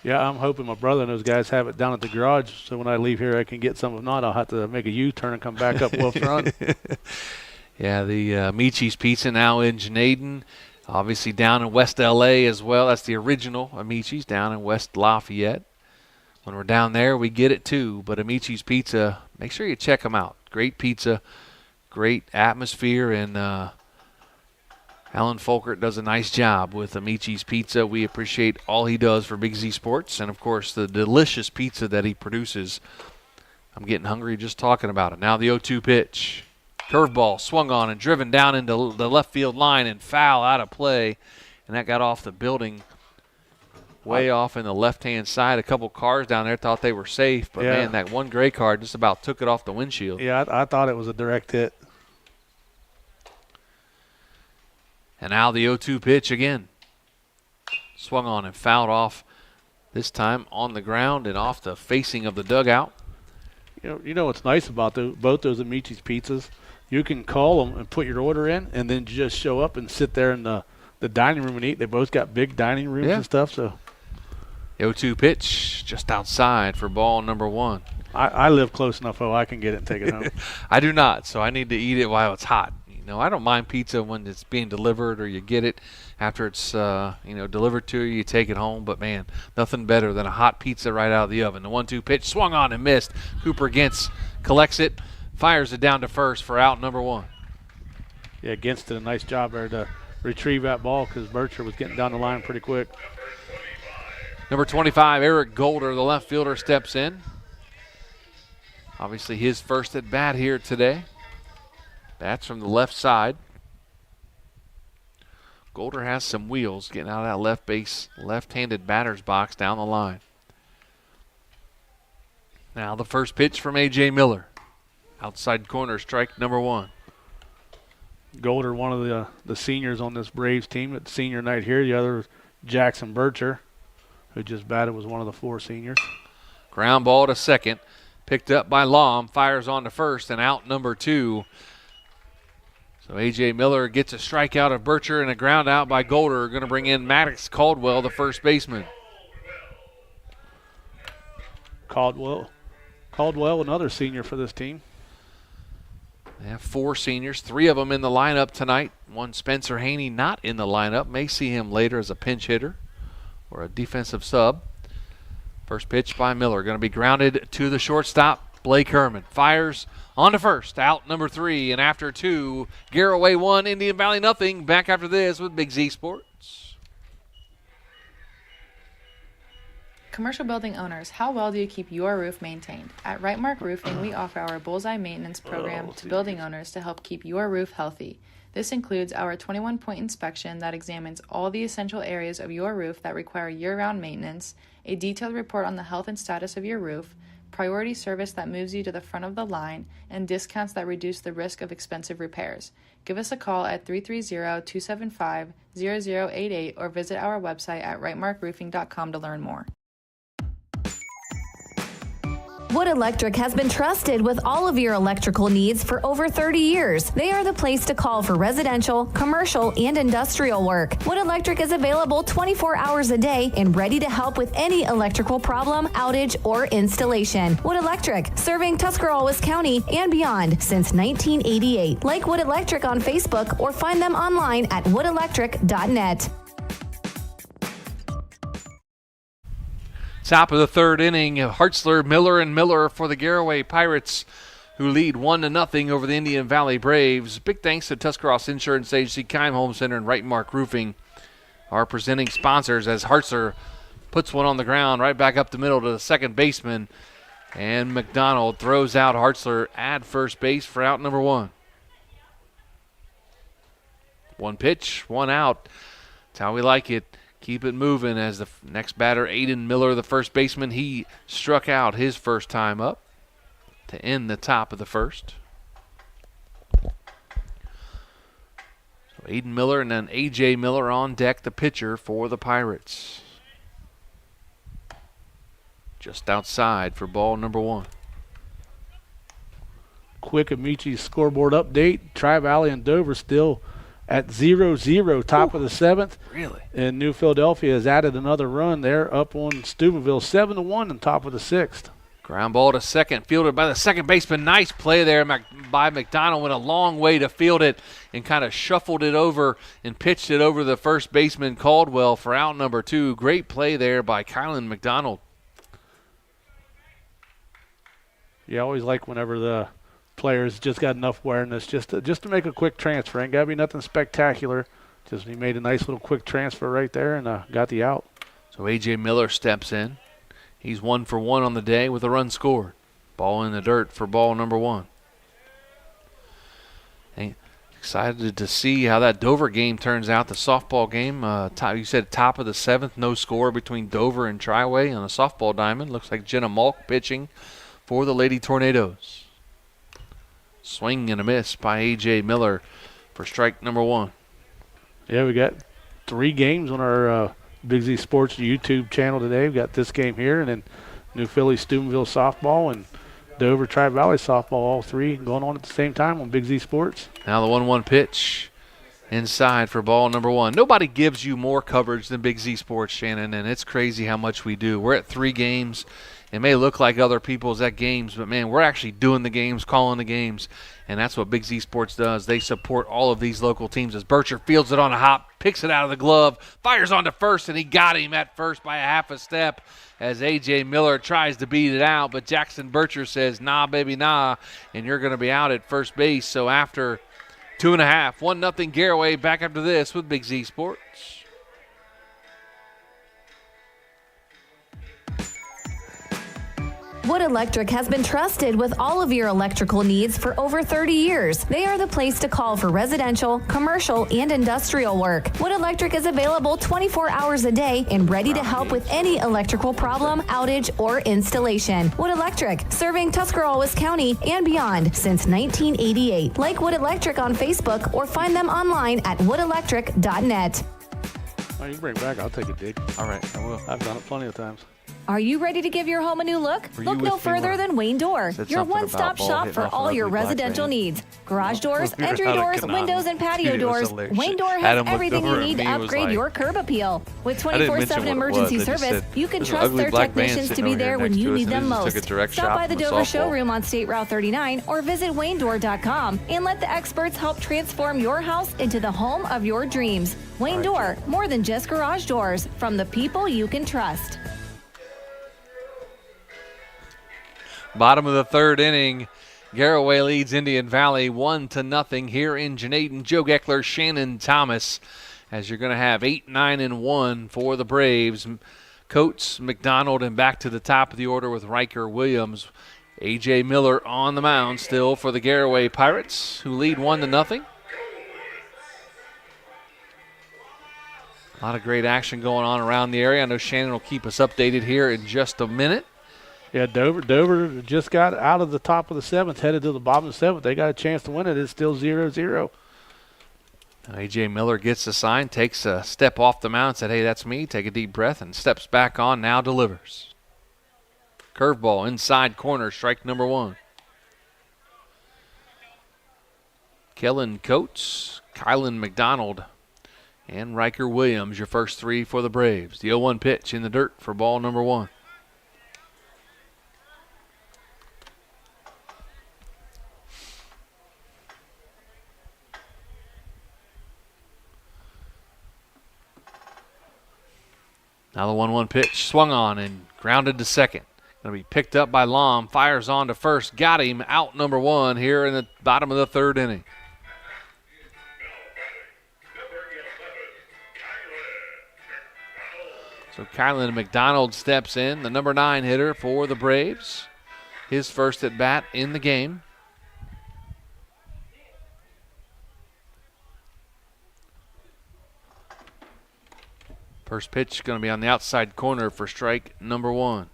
Yeah, I'm hoping my brother and those guys have it down at the garage, so when I leave here, I can get some. If not, I'll have to make a U-turn and come back up Wolf's Run. Yeah, the Amici's Pizza now in Genaden, obviously down in West L.A. as well. That's the original Amici's down in West Lafayette. When we're down there, we get it too. But Amici's Pizza, make sure you check them out. Great pizza, great atmosphere, and Alan Folkert does a nice job with Amici's Pizza. We appreciate all he does for Big Z Sports and, of course, the delicious pizza that he produces. I'm getting hungry just talking about it. Now the 0-2 pitch. Curveball swung on and driven down into the left field line and foul out of play. And that got off the building way off in the left-hand side. A couple cars down there thought they were safe. But, man, that one gray car just about took it off the windshield. Yeah, I thought it was a direct hit. And now the 0-2 pitch again. Swung on and fouled off, this time on the ground and off the facing of the dugout. You know what's nice about both those Amici's pizzas? You can call them and put your order in and then just show up and sit there in the dining room and eat. They both got big dining rooms and stuff. So 0-2 pitch just outside for ball number 1. I live close enough I can get it and take it home. I do not, so I need to eat it while it's hot. No, I don't mind pizza when it's being delivered or you get it after it's delivered to you. You take it home, but man, nothing better than a hot pizza right out of the oven. The 1-2 pitch swung on and missed. Cooper Gintz collects it, fires it down to first for out number 1. Yeah, Gintz did a nice job there to retrieve that ball because Bircher was getting down the line pretty quick. Number 25, Eric Golder, the left fielder, steps in. Obviously his first at bat here today. That's from the left side. Golder has some wheels getting out of that left base, left-handed batter's box down the line. Now the first pitch from A.J. Miller. Outside corner, strike number 1. Golder, one of the seniors on this Braves team at senior night here. The other, Jackson Bircher, who just batted, was one of the 4 seniors. Ground ball to second. Picked up by Lom. Fires on to first and out number 2. So A.J. Miller gets a strikeout of Bircher and a ground out by Golder. Going to bring in Maddox Caldwell, the first baseman. Caldwell, another senior for this team. They have 4 seniors, 3 of them in the lineup tonight. One Spencer Haney not in the lineup. May see him later as a pinch hitter or a defensive sub. First pitch by Miller. Going to be grounded to the shortstop. Blake Herman fires on to first. Out number 3. And after 2, Garaway 1, Indian Valley nothing. Back after this with Big Z Sports. Commercial building owners, how well do you keep your roof maintained? At Right Mark Roofing, we offer our Bullseye Maintenance Program to building owners to help keep your roof healthy. This includes our 21-point inspection that examines all the essential areas of your roof that require year-round maintenance, a detailed report on the health and status of your roof, priority service that moves you to the front of the line, and discounts that reduce the risk of expensive repairs. Give us a call at 330-275-0088 or visit our website at rightmarkroofing.com to learn more. Wood Electric has been trusted with all of your electrical needs for over 30 years. They are the place to call for residential, commercial, and industrial work. Wood Electric is available 24 hours a day and ready to help with any electrical problem, outage, or installation. Wood Electric, serving Tuscarawas County and beyond since 1988. Like Wood Electric on Facebook or find them online at woodelectric.net. Top of the 3rd inning, Hartzler, Miller, and Miller for the Garaway Pirates, who lead 1-0 over the Indian Valley Braves. Big thanks to Tuscarawas Insurance Agency, Keim Home Center, and Right Mark Roofing, our presenting sponsors, as Hartzler puts one on the ground right back up the middle to the second baseman. And McDonald throws out Hartzler at first base for out number 1. 1 pitch, 1 out. That's how we like it. Keep it moving as the next batter, Aidan Miller, the first baseman, he struck out his first time up to end the top of the first. So Aidan Miller and then A.J. Miller on deck, the pitcher for the Pirates. Just outside for ball number 1. Quick Amici scoreboard update. Tri-Valley and Dover still at 0-0, top of the 7th. Really? And New Philadelphia has added another run. They're up on Steubenville 7-1 on top of the 6th. Ground ball to second, fielded by the second baseman. Nice play there by McDonald. Went a long way to field it and kind of shuffled it over and pitched it over the first baseman Caldwell for out number 2. Great play there by Kylan McDonald. Yeah, I always like whenever the players just got enough awareness just to make a quick transfer. Ain't got to be nothing spectacular. Just he made a nice little quick transfer right there and got the out. So A.J. Miller steps in. He's 1 for 1 on the day with a run scored. Ball in the dirt for ball number 1. Hey, excited to see how that Dover game turns out. The softball game, you said top of the 7th, no score between Dover and Tri-Way on a softball diamond. Looks like Jenna Malk pitching for the Lady Tornadoes. Swing and a miss by A.J. Miller for strike number 1. Yeah, we got 3 games on our Big Z Sports YouTube channel today. We've got this game here, and then New Philly Steubenville softball and Dover Tri-Valley softball, all 3 going on at the same time on Big Z Sports. Now the 1-1 pitch inside for ball number 1. Nobody gives you more coverage than Big Z Sports, Shannon, and it's crazy how much we do. We're at 3 games. It may look like other people's at games, but, man, we're actually doing the games, calling the games, and that's what Big Z Sports does. They support all of these local teams as Bircher fields it on a hop, picks it out of the glove, fires on to first, and he got him at first by a half a step as A.J. Miller tries to beat it out, but Jackson Bircher says, nah, baby, nah, and you're going to be out at first base. So after 2.5, 1-0 Garaway, back after this with Big Z Sports. Wood Electric has been trusted with all of your electrical needs for over 30 years. They are the place to call for residential, commercial, and industrial work. Wood Electric is available 24 hours a day and ready to help with any electrical problem, outage, or installation. Wood Electric, serving Tuscarawas County and beyond since 1988. Like Wood Electric on Facebook or find them online at woodelectric.net. Oh, you can bring it back. I'll take a dig. All right, I will. I've done it plenty of times. Are you ready to give your home a new look? Were Look you no with me further when I than Wayne Door, said your something one-stop about ball shop hitting for off all an your ugly black residential man? needs. Garage doors, We were entry out of doors, Canaan. windows, and patio Dude, it was doors. hilarious. Wayne Door Adam has looked everything over you at need me to and was upgrade like- your curb appeal. With I didn't mention 24/7 what it emergency was. I just service, said, you can "There's an trust ugly their black man technicians to sitting be over here there when next you to us, need and them they just most. took a direct Stop shot by the from the Dover softball. showroom on State Route 39 or visit WayneDoor.com and let the experts help transform your house into the home of your dreams. Wayne Door, more than just garage doors, from the people you can trust. Bottom of the third inning, Garaway leads Indian Valley 1-0 here in Janaden. Joe Geckler, Shannon, Thomas, as you're going to have 8, 9, and 1 for the Braves. Coates, McDonald, and back to the top of the order with Riker Williams. A.J. Miller on the mound still for the Garaway Pirates, who lead 1-0. A lot of great action going on around the area. I know Shannon will keep us updated here in just a minute. Yeah, Dover just got out of the top of the seventh, headed to the bottom of the seventh. They got a chance to win it. It's still 0-0. A.J. Miller gets the sign, takes a step off the mound, said, hey, that's me. Take a deep breath, and steps back on, now delivers. Curveball, inside corner, strike number 1. Kellen Coates, Kylan McDonald, and Riker Williams, your first 3 for the Braves. The 0-1 pitch in the dirt for ball number 1. Now the 1-1 pitch, swung on and grounded to second. Going to be picked up by Lom, fires on to first, got him, out number 1 here in the bottom of the third inning. So Kylan McDonald steps in, the number 9 hitter for the Braves. His first at bat in the game. First pitch going to be on the outside corner for strike number 1.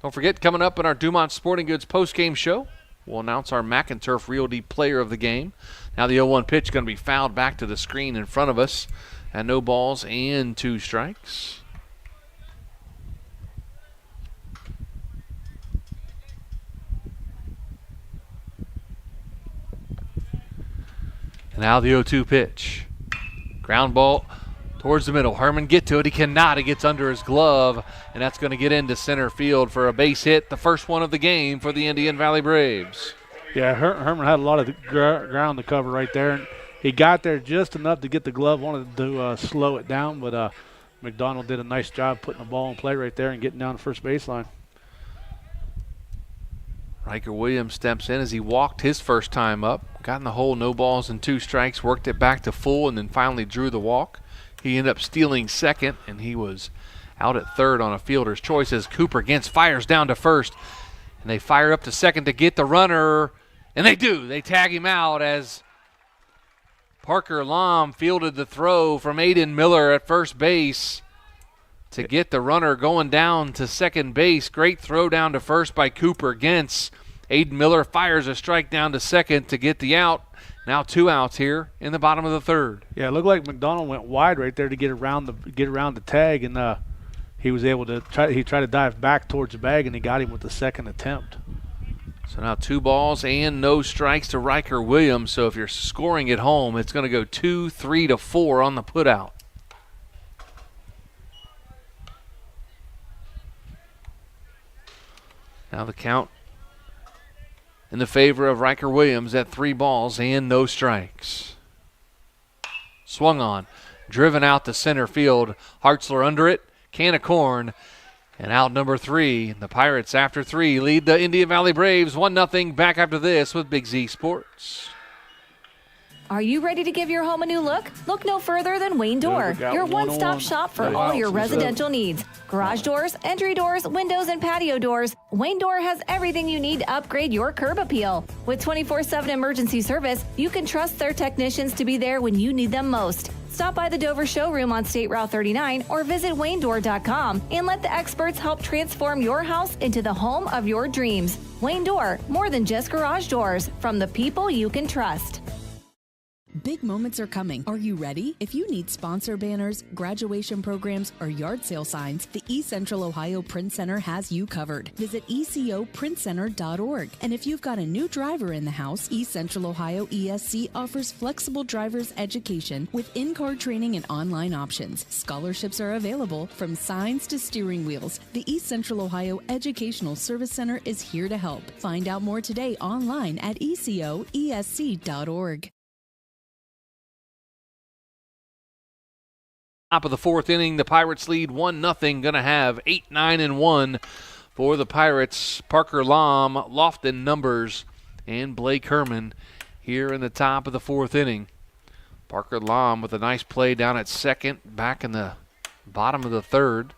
Don't forget, coming up in our Dumont Sporting Goods postgame show, we'll announce our McInturf Realty player of the game. Now the 0-1 pitch going to be fouled back to the screen in front of us. And no balls and 2 strikes. And now the 0-2 pitch. Ground ball towards the middle. Herman get to it. He cannot. He gets under his glove, and that's going to get into center field for a base hit, the first one of the game for the Indian Valley Braves. Yeah, Herman had a lot of ground to cover right there. And he got there just enough to get the glove, wanted to slow it down, but McDonald did a nice job putting the ball in play right there and getting down the first baseline. Riker Williams steps in as he walked his first time up, got in the hole, no balls and 2 strikes, worked it back to full, and then finally drew the walk. He ended up stealing second, and he was out at third on a fielder's choice as Cooper Gintz fires down to first, and they fire up to second to get the runner, and they do. They tag him out as Parker Lom fielded the throw from Aidan Miller at first base to get the runner going down to second base. Great throw down to first by Cooper Gintz. Aidan Miller fires a strike down to second to get the out. Now 2 outs here in the bottom of the third. Yeah, it looked like McDonald went wide right there to get around the tag, and he was able to tried to dive back towards the bag, and he got him with the second attempt. So now 2 balls and no strikes to Riker Williams. So if you're scoring at home, it's going to go 2, 3 to 4 on the putout. Now the count in the favor of Riker Williams at 3 balls and no strikes. Swung on, driven out to center field. Hartzler under it, can of corn. And out number 3, the Pirates after 3 lead the Indian Valley Braves 1-0. Back after this with Big Z Sports. Are you ready to give your home a new look? Look no further than Wayne Door, your one-stop shop for all your residential needs. Garage doors, entry doors, windows, and patio doors. Wayne Door has everything you need to upgrade your curb appeal. With 24/7 emergency service, you can trust their technicians to be there when you need them most. Stop by the Dover showroom on State Route 39 or visit WayneDoor.com and let the experts help transform your house into the home of your dreams. Wayne Door, more than just garage doors, from the people you can trust. big moments are coming. Are you ready? If you need sponsor banners, graduation programs, or yard sale signs, the East Central Ohio Print Center has you covered. Visit ecoprintcenter.org. And if you've got a new driver in the house, East Central Ohio ESC offers flexible driver's education with in-car training and online options. Scholarships are available from signs to steering wheels. The East Central Ohio Educational Service Center is here to help. Find out more today online at ecoesc.org. Top of the fourth inning, the Pirates lead 1-0. Going to have 8, 9, and 1 for the Pirates. Parker Lom, Lofton Numbers, and Blake Herman here in the top of the fourth inning. Parker Lom with a nice play down at second, back in the bottom of the third.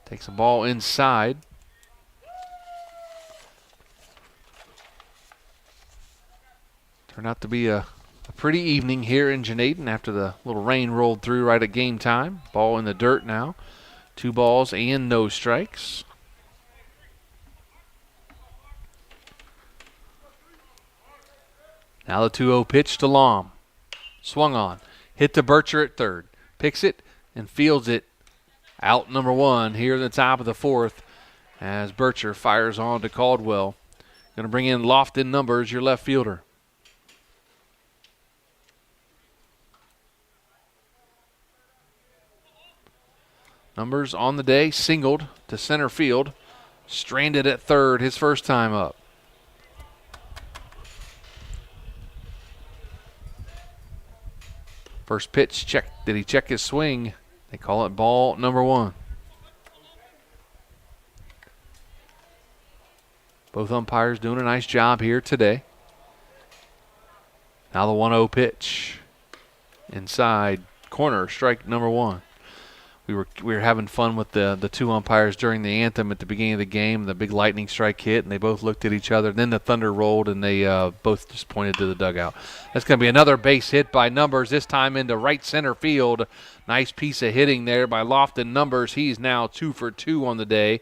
Takes a ball inside. Turned out to be a pretty evening here in Janaden after the little rain rolled through right at game time. Ball in the dirt now. 2 balls and no strikes. Now the 2-0 pitch to Lom. Swung on. Hit to Bircher at third. Picks it and fields it. Out number 1 here in the top of the fourth as Bircher fires on to Caldwell. Going to bring in Lofton Numbers, your left fielder. Numbers on the day, singled to center field. Stranded at third his first time up. First pitch, check. Did he check his swing? They call it ball number 1. Both umpires doing a nice job here today. Now the 1-0 pitch. Inside corner, strike number 1. We were having fun with the 2 umpires during the anthem at the beginning of the game. The big lightning strike hit, and they both looked at each other. Then the thunder rolled, and they both just pointed to the dugout. That's going to be another base hit by Numbers, this time into right center field. Nice piece of hitting there by Lofton Numbers. He's now 2 for 2 on the day.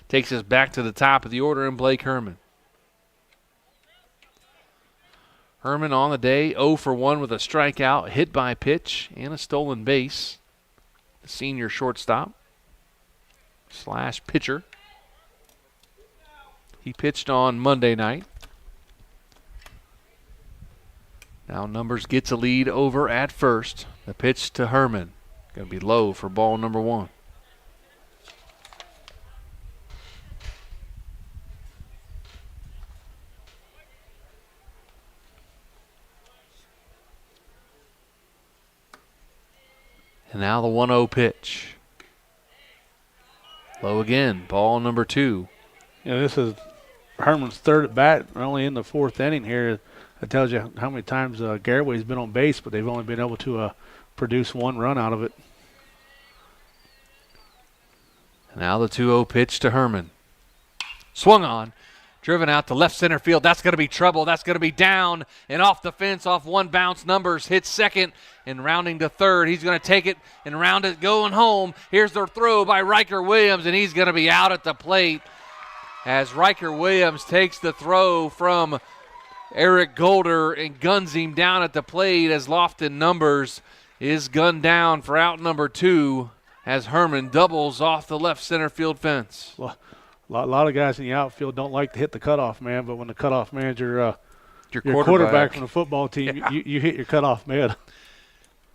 Takes us back to the top of the order in Blake Herman. Herman on the day, 0 for 1 with a strikeout, hit by pitch, and a stolen base. The senior shortstop / pitcher. He pitched on Monday night. Now Numbers gets a lead over at first. The pitch to Herman. Going to be low for ball number 1. And now the 1-0 pitch. Low again, ball number 2. Yeah, this is Herman's third at bat. We're only in the fourth inning here. That tells you how many times Garaway's been on base, but they've only been able to produce 1 run out of it. And now the 2-0 pitch to Herman. Swung on. Driven out to left center field. That's going to be trouble. That's going to be down and off the fence, off 1 bounce. Numbers hits second and rounding to third. He's going to take it and round it going home. Here's the throw by Riker Williams, and he's going to be out at the plate as Riker Williams takes the throw from Eric Golder and guns him down at the plate as Lofton Numbers is gunned down for out number 2 as Herman doubles off the left center field fence. Well, a lot of guys in the outfield don't like to hit the cutoff man, but when the cutoff man's your quarterback from the football team, yeah. you hit your cutoff man.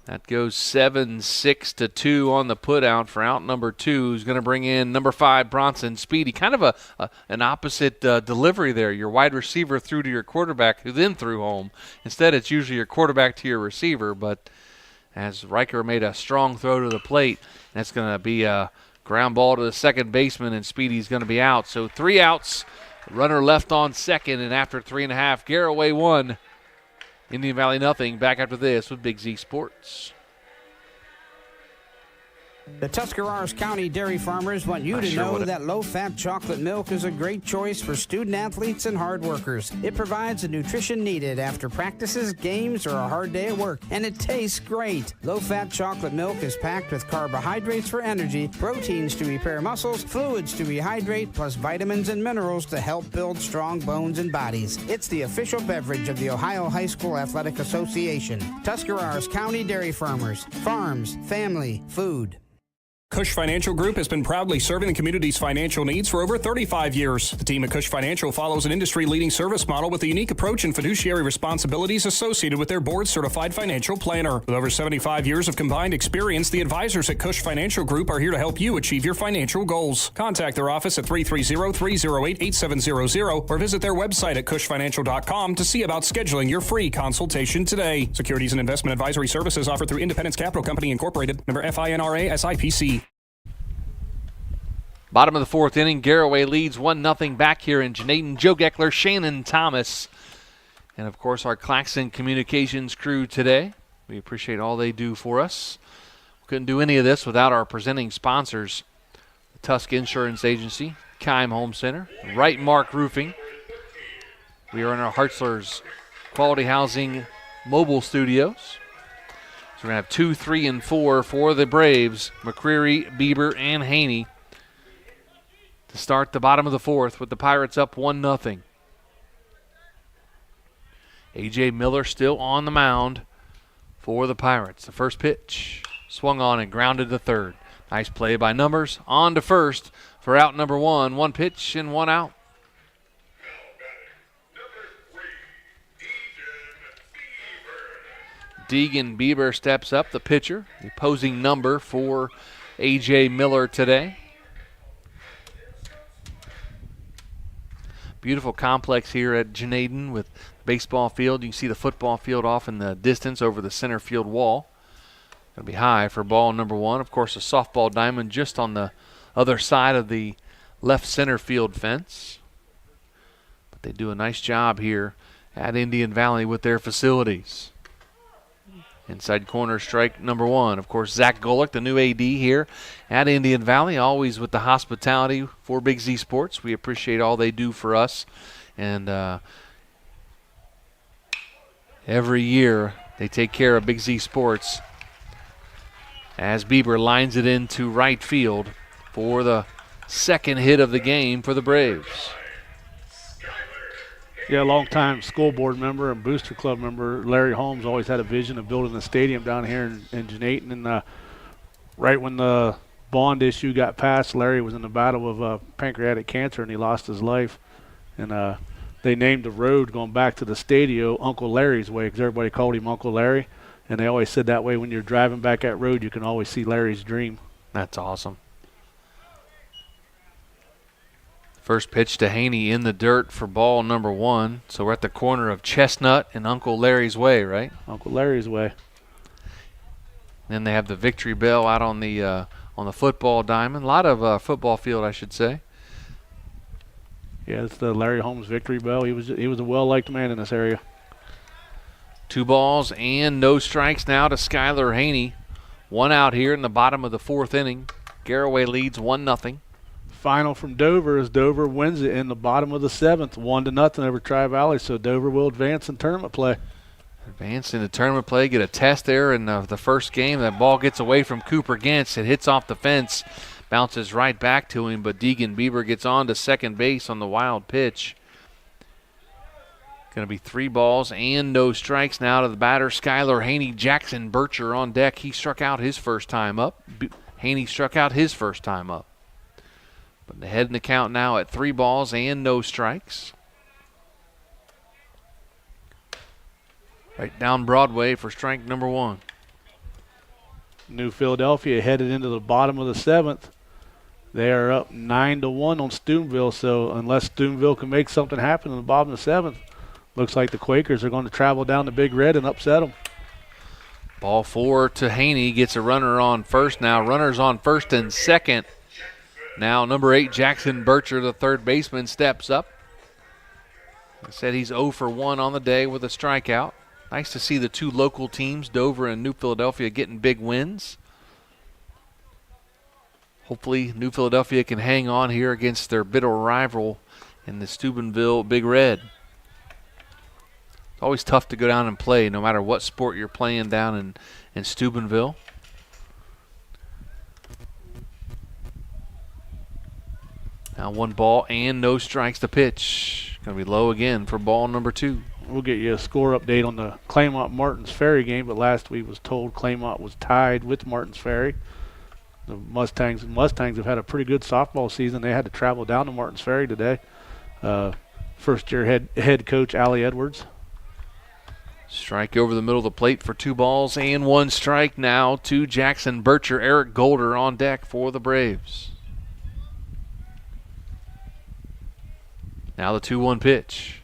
That goes 7-6-2 on the putout for out number 2. Who's going to bring in number 5, Bronson Speedy. Kind of an opposite delivery there. Your wide receiver threw to your quarterback, who then threw home. Instead, it's usually your quarterback to your receiver. But as Riker made a strong throw to the plate, that's going to be a ground ball to the second baseman, and Speedy's going to be out. So 3 outs, runner left on second, and after 3.5, Garaway 1, Indian Valley nothing. Back after this with Big Z Sports. The Tuscarawas County dairy farmers want you to know that low-fat chocolate milk is a great choice for student athletes and hard workers. It provides the nutrition needed after practices, games, or a hard day at work, and it tastes great. Low-fat chocolate milk is packed with carbohydrates for energy, proteins to repair muscles, fluids to rehydrate, plus vitamins and minerals to help build strong bones and bodies. It's the official beverage of the Ohio High School Athletic Association. Tuscarawas County Dairy Farmers. Farms, family, food. Cush Financial Group has been proudly serving the community's financial needs for over 35 years. The team at Cush Financial follows an industry-leading service model with a unique approach and fiduciary responsibilities associated with their board-certified financial planner. With over 75 years of combined experience, the advisors at Cush Financial Group are here to help you achieve your financial goals. Contact their office at 330-308-8700 or visit their website at cushfinancial.com to see about scheduling your free consultation today. Securities and investment advisory services offered through Independence Capital Company, Incorporated, member FINRA SIPC. Bottom of the fourth inning, Garaway leads 1-0 back here in Janaden. Joe Geckler, Shannon Thomas, and of course our Claxon Communications crew today. We appreciate all they do for us. We couldn't do any of this without our presenting sponsors, the Tusk Insurance Agency, Keim Home Center, Right Mark Roofing. We are in our Hartzler's Quality Housing mobile studios. So we're going to have 2, 3, and 4 for the Braves, McCreary, Bieber, and Haney, to start the bottom of the fourth with the Pirates up 1-0. A.J. Miller still on the mound for the Pirates. The first pitch swung on and grounded to third. Nice play by Numbers. On to first for out number one. One pitch and one out. Deegan Bieber steps up, the pitcher, the opposing number for A.J. Miller today. Beautiful complex here at Janaden with baseball field. You can see the football field off in the distance over the center field wall. Going to be high for ball number one. Of course, a softball diamond just on the other side of the left center field fence. But they do a nice job here at Indian Valley with their facilities. Inside corner, strike number one. Of course, Zach Golick, the new AD here at Indian Valley, always with the hospitality for Big Z Sports. We appreciate all they do for us. And every year they take care of Big Z Sports as Bieber lines it into right field for the second hit of the game for the Braves. Yeah, longtime school board member and Booster Club member Larry Holmes always had a vision of building a stadium down here in Janaten. And right when the bond issue got passed, Larry was in the battle of pancreatic cancer and he lost his life. And they named the road going back to the stadium Uncle Larry's Way because everybody called him Uncle Larry. And they always said that way when you're driving back that road, you can always see Larry's dream. That's awesome. First pitch to Haney in the dirt for ball number one. So we're at the corner of Chestnut and Uncle Larry's Way, right? Uncle Larry's Way. Then they have the victory bell out on the football diamond. A lot of football field, I should say. Yeah, it's the Larry Holmes victory bell. He was a well-liked man in this area. 2 balls and no strikes now to Skylar Haney. 1 out here in the bottom of the fourth inning. Garaway leads 1-0. Final from Dover as Dover wins it in the bottom of the 7th, 1-0 over Tri-Valley, so Dover will advance in tournament play. Advance into tournament play, get a test there in the first game. That ball gets away from Cooper Gantz. It hits off the fence, bounces right back to him, but Deegan Bieber gets on to second base on the wild pitch. Going to be 3 balls and no strikes now to the batter, Skylar Haney. Jackson Bircher on deck. He struck out his first time up. Haney struck out his first time up. But ahead in the count now at 3 balls and no strikes. Right down Broadway for strike number 1. New Philadelphia headed into the bottom of the 7th. They are up 9-1 on Steubenville, so unless Steubenville can make something happen in the bottom of the 7th, looks like the Quakers are going to travel down to Big Red and upset them. Ball 4 to Haney, gets a runner on first now. Runners on first and second. Now number 8, Jackson Bircher, the third baseman, steps up. I said he's 0 for 1 on the day with a strikeout. Nice to see the 2 local teams, Dover and New Philadelphia, getting big wins. Hopefully New Philadelphia can hang on here against their bitter rival in the Steubenville Big Red. It's always tough to go down and play no matter what sport you're playing down in Steubenville. Now 1 ball and no strikes to pitch. Going to be low again for ball number 2. We'll get you a score update on the Claymont-Martins Ferry game, but last we was told Claymont was tied with Martins Ferry. The Mustangs have had a pretty good softball season. They had to travel down to Martins Ferry today. First-year head coach Allie Edwards. Strike over the middle of the plate for 2 balls and 1 strike now to Jackson Bircher. Eric Golder on deck for the Braves. Now the 2-1 pitch.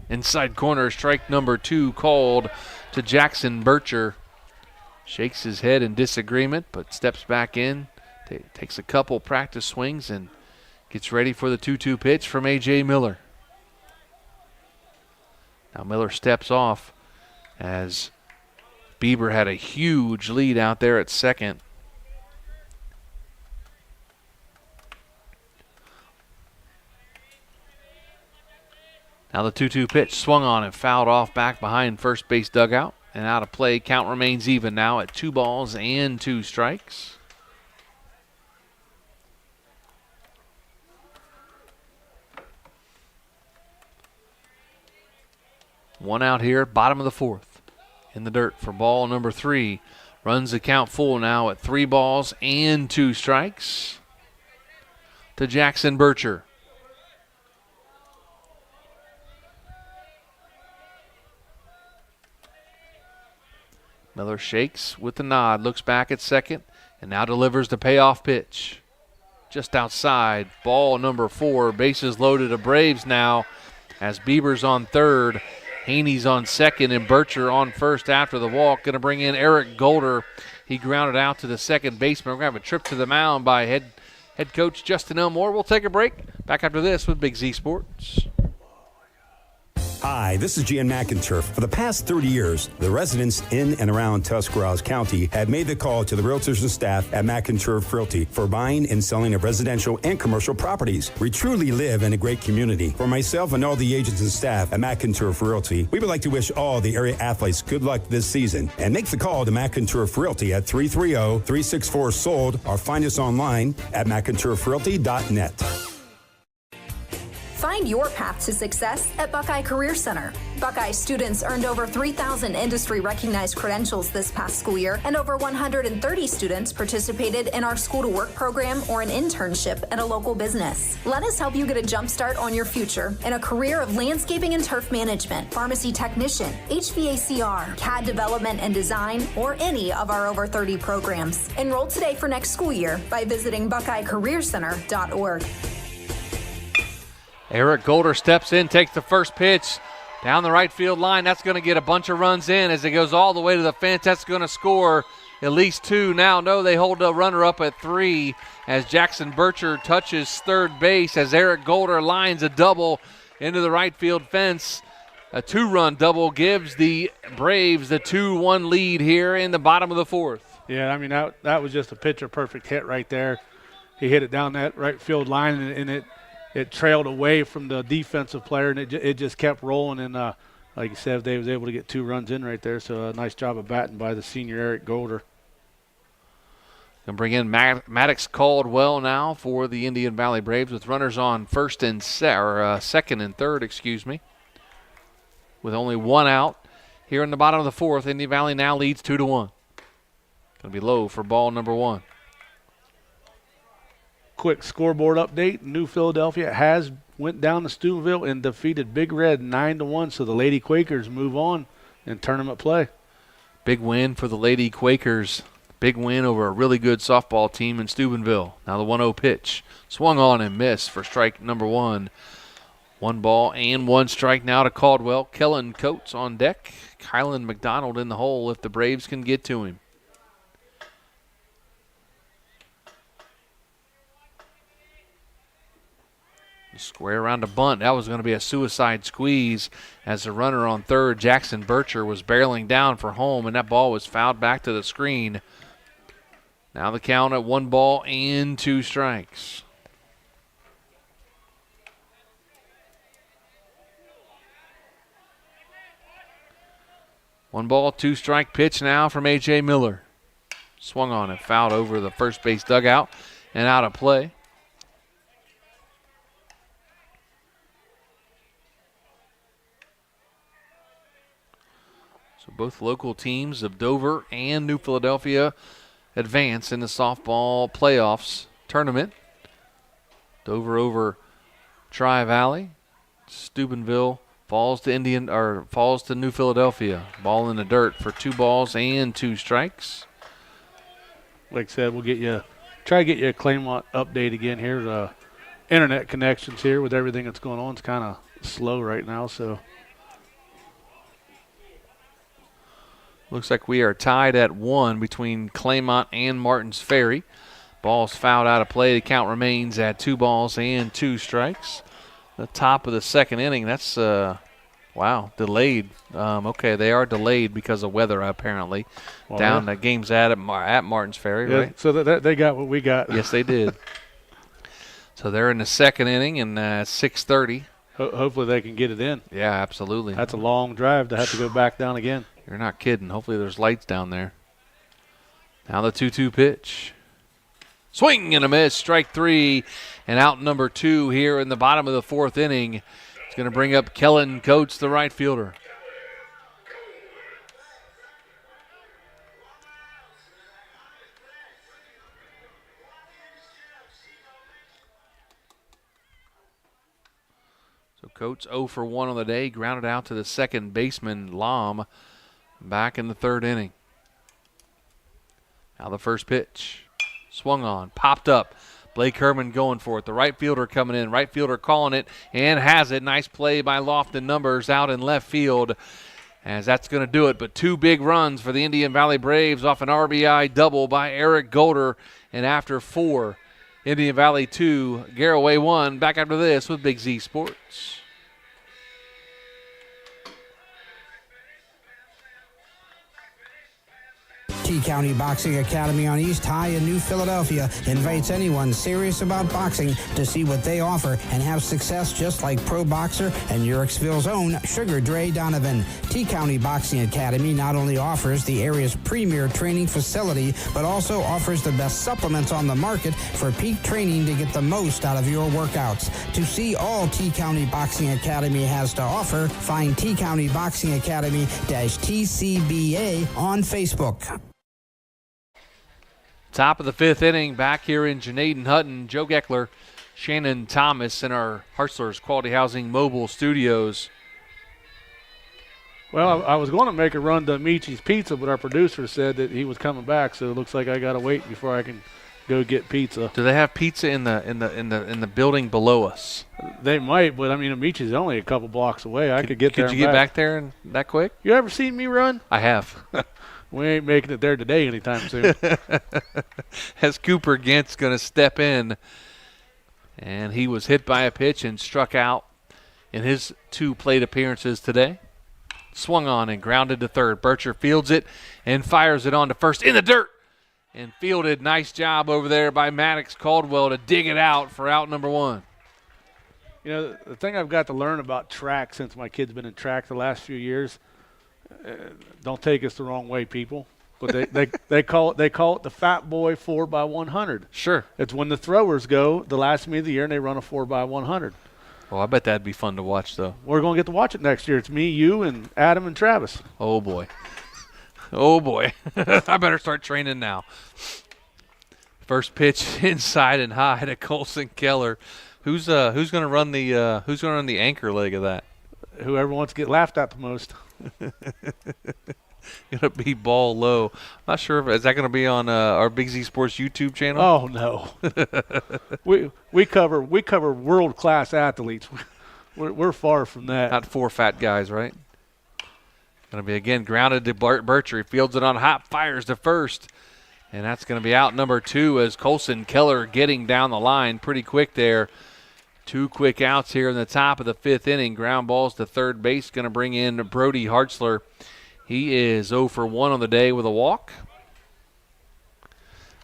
Inside corner, strike number 2 called to Jackson Bircher. Shakes his head in disagreement, but steps back in, takes a couple practice swings, and gets ready for the 2-2 pitch from A.J. Miller. Now Miller steps off as Bieber had a huge lead out there at second. Now the 2-2 pitch swung on and fouled off back behind first base dugout. And out of play, count remains even now at 2 balls and 2 strikes. One out here, bottom of the 4th. In the dirt for ball number 3. Runs the count full now at 3 balls and 2 strikes to Jackson Bircher. Miller shakes with the nod, looks back at second, and now delivers the payoff pitch. Just outside, ball number 4, bases loaded to Braves now as Bieber's on third, Haney's on second, and Bircher on first after the walk. Going to bring in Eric Golder. He grounded out to the second baseman. We're going to have a trip to the mound by head coach Justin Elmore. We'll take a break. Back after this with Big Z Sports. Hi, this is Gian McInturf. For the past 30 years, the residents in and around Tuscarawas County have made the call to the realtors and staff at McInturf Realty for buying and selling of residential and commercial properties. We truly live in a great community. For myself and all the agents and staff at McInturf Realty, we would like to wish all the area athletes good luck this season and make the call to McInturf Realty at 330-364-SOLD or find us online at McInturfRealty.net. Find your path to success at Buckeye Career Center. Buckeye students earned over 3,000 industry-recognized credentials this past school year, and over 130 students participated in our School to Work program or an internship at a local business. Let us help you get a jump start on your future in a career of landscaping and turf management, pharmacy technician, HVACR, CAD development and design, or any of our over 30 programs. Enroll today for next school year by visiting BuckeyeCareerCenter.org. Eric Golder steps in, takes the first pitch down the right field line. That's going to get a bunch of runs in as it goes all the way to the fence. That's going to score at least 2. Now, no, they hold the runner up at 3 as Jackson Bircher touches third base as Eric Golder lines a double into the right field fence. A 2-run double gives the Braves the 2-1 lead here in the bottom of the 4th. Yeah, I mean, that was just a picture-perfect hit right there. He hit it down that right field line, and it trailed away from the defensive player, and it just kept rolling. And like you said, they was able to get 2 runs in right there. So a nice job of batting by the senior Eric Golder. Going to bring in Maddox Caldwell now for the Indian Valley Braves with runners on second and third, with only 1 out here in the bottom of the 4th. Indian Valley now leads 2-1. Going to be low for ball number 1. Quick scoreboard update. New Philadelphia has went down to Steubenville and defeated Big Red 9-1, so the Lady Quakers move on in tournament play. Big win for the Lady Quakers. Big win over a really good softball team in Steubenville. Now the 1-0 pitch. Swung on and missed for strike number 1. 1 ball and 1 strike now to Caldwell. Kellen Coates on deck. Kylan McDonald in the hole if the Braves can get to him. Square around a bunt. That was going to be a suicide squeeze as the runner on third, Jackson Bircher, was barreling down for home, and that ball was fouled back to the screen. Now the count at 1 ball and 2 strikes. One ball, 2 strike pitch now from A.J. Miller. Swung on and fouled over the first base dugout and out of play. So both local teams of Dover and New Philadelphia advance in the softball playoffs tournament. Dover over Tri-Valley. Steubenville falls to New Philadelphia. Ball in the dirt for 2 balls and 2 strikes. Like I said, try to get you a Claymont update again here. The internet connections here with everything that's going on, it's kind of slow right now, so. Looks like we are tied at 1 between Claymont and Martins Ferry. Ball's fouled out of play. The count remains at 2 balls and 2 strikes. The top of the second inning. That's, delayed. Okay, they are delayed because of weather, apparently. Well, Down the game's at Martins Ferry, yeah, right? So they got what we got. Yes, they did. So they're in the second inning, and 6:30. Hopefully they can get it in. Yeah, absolutely. That's a long drive to have to go back down again. You're not kidding. Hopefully there's lights down there. Now the 2-2 pitch. Swing and a miss, strike 3, and out number 2 here in the bottom of the 4th inning. It's going to bring up Kellen Coates, the right fielder. So Coates 0 for 1 on the day, grounded out to the second baseman, Lom, back in the 3rd inning. Now the first pitch. Swung on, popped up. Blake Herman going for it. The right fielder coming in. Right fielder calling it and has it. Nice play by Lofton Numbers out in left field, as that's going to do it. But 2 big runs for the Indian Valley Braves off an RBI double by Eric Golder. And after 4, Indian Valley 2, Garaway 1. Back after this with Big Z Sports. T-County Boxing Academy on East High in New Philadelphia invites anyone serious about boxing to see what they offer and have success just like pro boxer and Uricksville's own Sugar Dre Donovan. T-County Boxing Academy not only offers the area's premier training facility, but also offers the best supplements on the market for peak training to get the most out of your workouts. To see all T-County Boxing Academy has to offer, find T-County Boxing Academy-TCBA on Facebook. Top of the 5th inning, back here in Janaden Hutton, Joe Geckler, Shannon Thomas in our Hartzler's Quality Housing mobile studios. Well, I was going to make a run to Michi's Pizza, but our producer said that he was coming back, so it looks like I got to wait before I can go get pizza. Do they have pizza in the building below us? They might, but I mean, Michi's only a couple blocks away. I could get there. Could you get back there that quick? You ever seen me run? I have. We ain't making it there today anytime soon. As Cooper Gent's going to step in, and he was hit by a pitch and struck out in his 2 plate appearances today. Swung on and grounded to third. Bircher fields it and fires it on to first in the dirt and fielded. Nice job over there by Maddox Caldwell to dig it out for out number 1. You know, the thing I've got to learn about track since my kid's been in track the last few years, don't take us the wrong way, people, but they call it the Fat Boy 4x100. Sure. It's when the throwers go the last meet of the year and they run a 4x100. Well, I bet that'd be fun to watch, though. We're going to get to watch it next year. It's me, you, and Adam and Travis. Oh, boy. Oh, boy. I better start training now. First pitch inside and high to Colson Keller. Who's going to run the anchor leg of that? Whoever wants to get laughed at the most. Gonna be ball low. I'm not sure is that gonna be on our Big Z Sports YouTube channel. Oh no, we cover world class athletes. We're far from that. Not 4 fat guys, right? Gonna be again grounded to Bircher. He fields it on hop, fires to first, and that's gonna be out number 2 as Colson Keller getting down the line pretty quick there. 2 quick outs here in the top of the 5th inning. Ground balls to third base. Going to bring in Brody Hartzler. He is 0 for 1 on the day with a walk.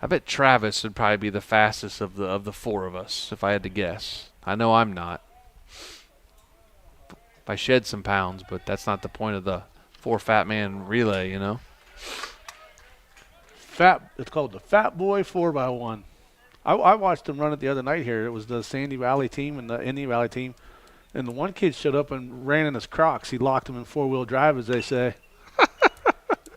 I bet Travis would probably be the fastest of the four of us, if I had to guess. I know I'm not. If I shed some pounds, but that's not the point of the 4 fat man relay, you know. It's called the Fat Boy 4x1. I watched them run it the other night here. It was the Sandy Valley team and the Indian Valley team. And the one kid showed up and ran in his Crocs. He locked them in 4-wheel drive, as they say.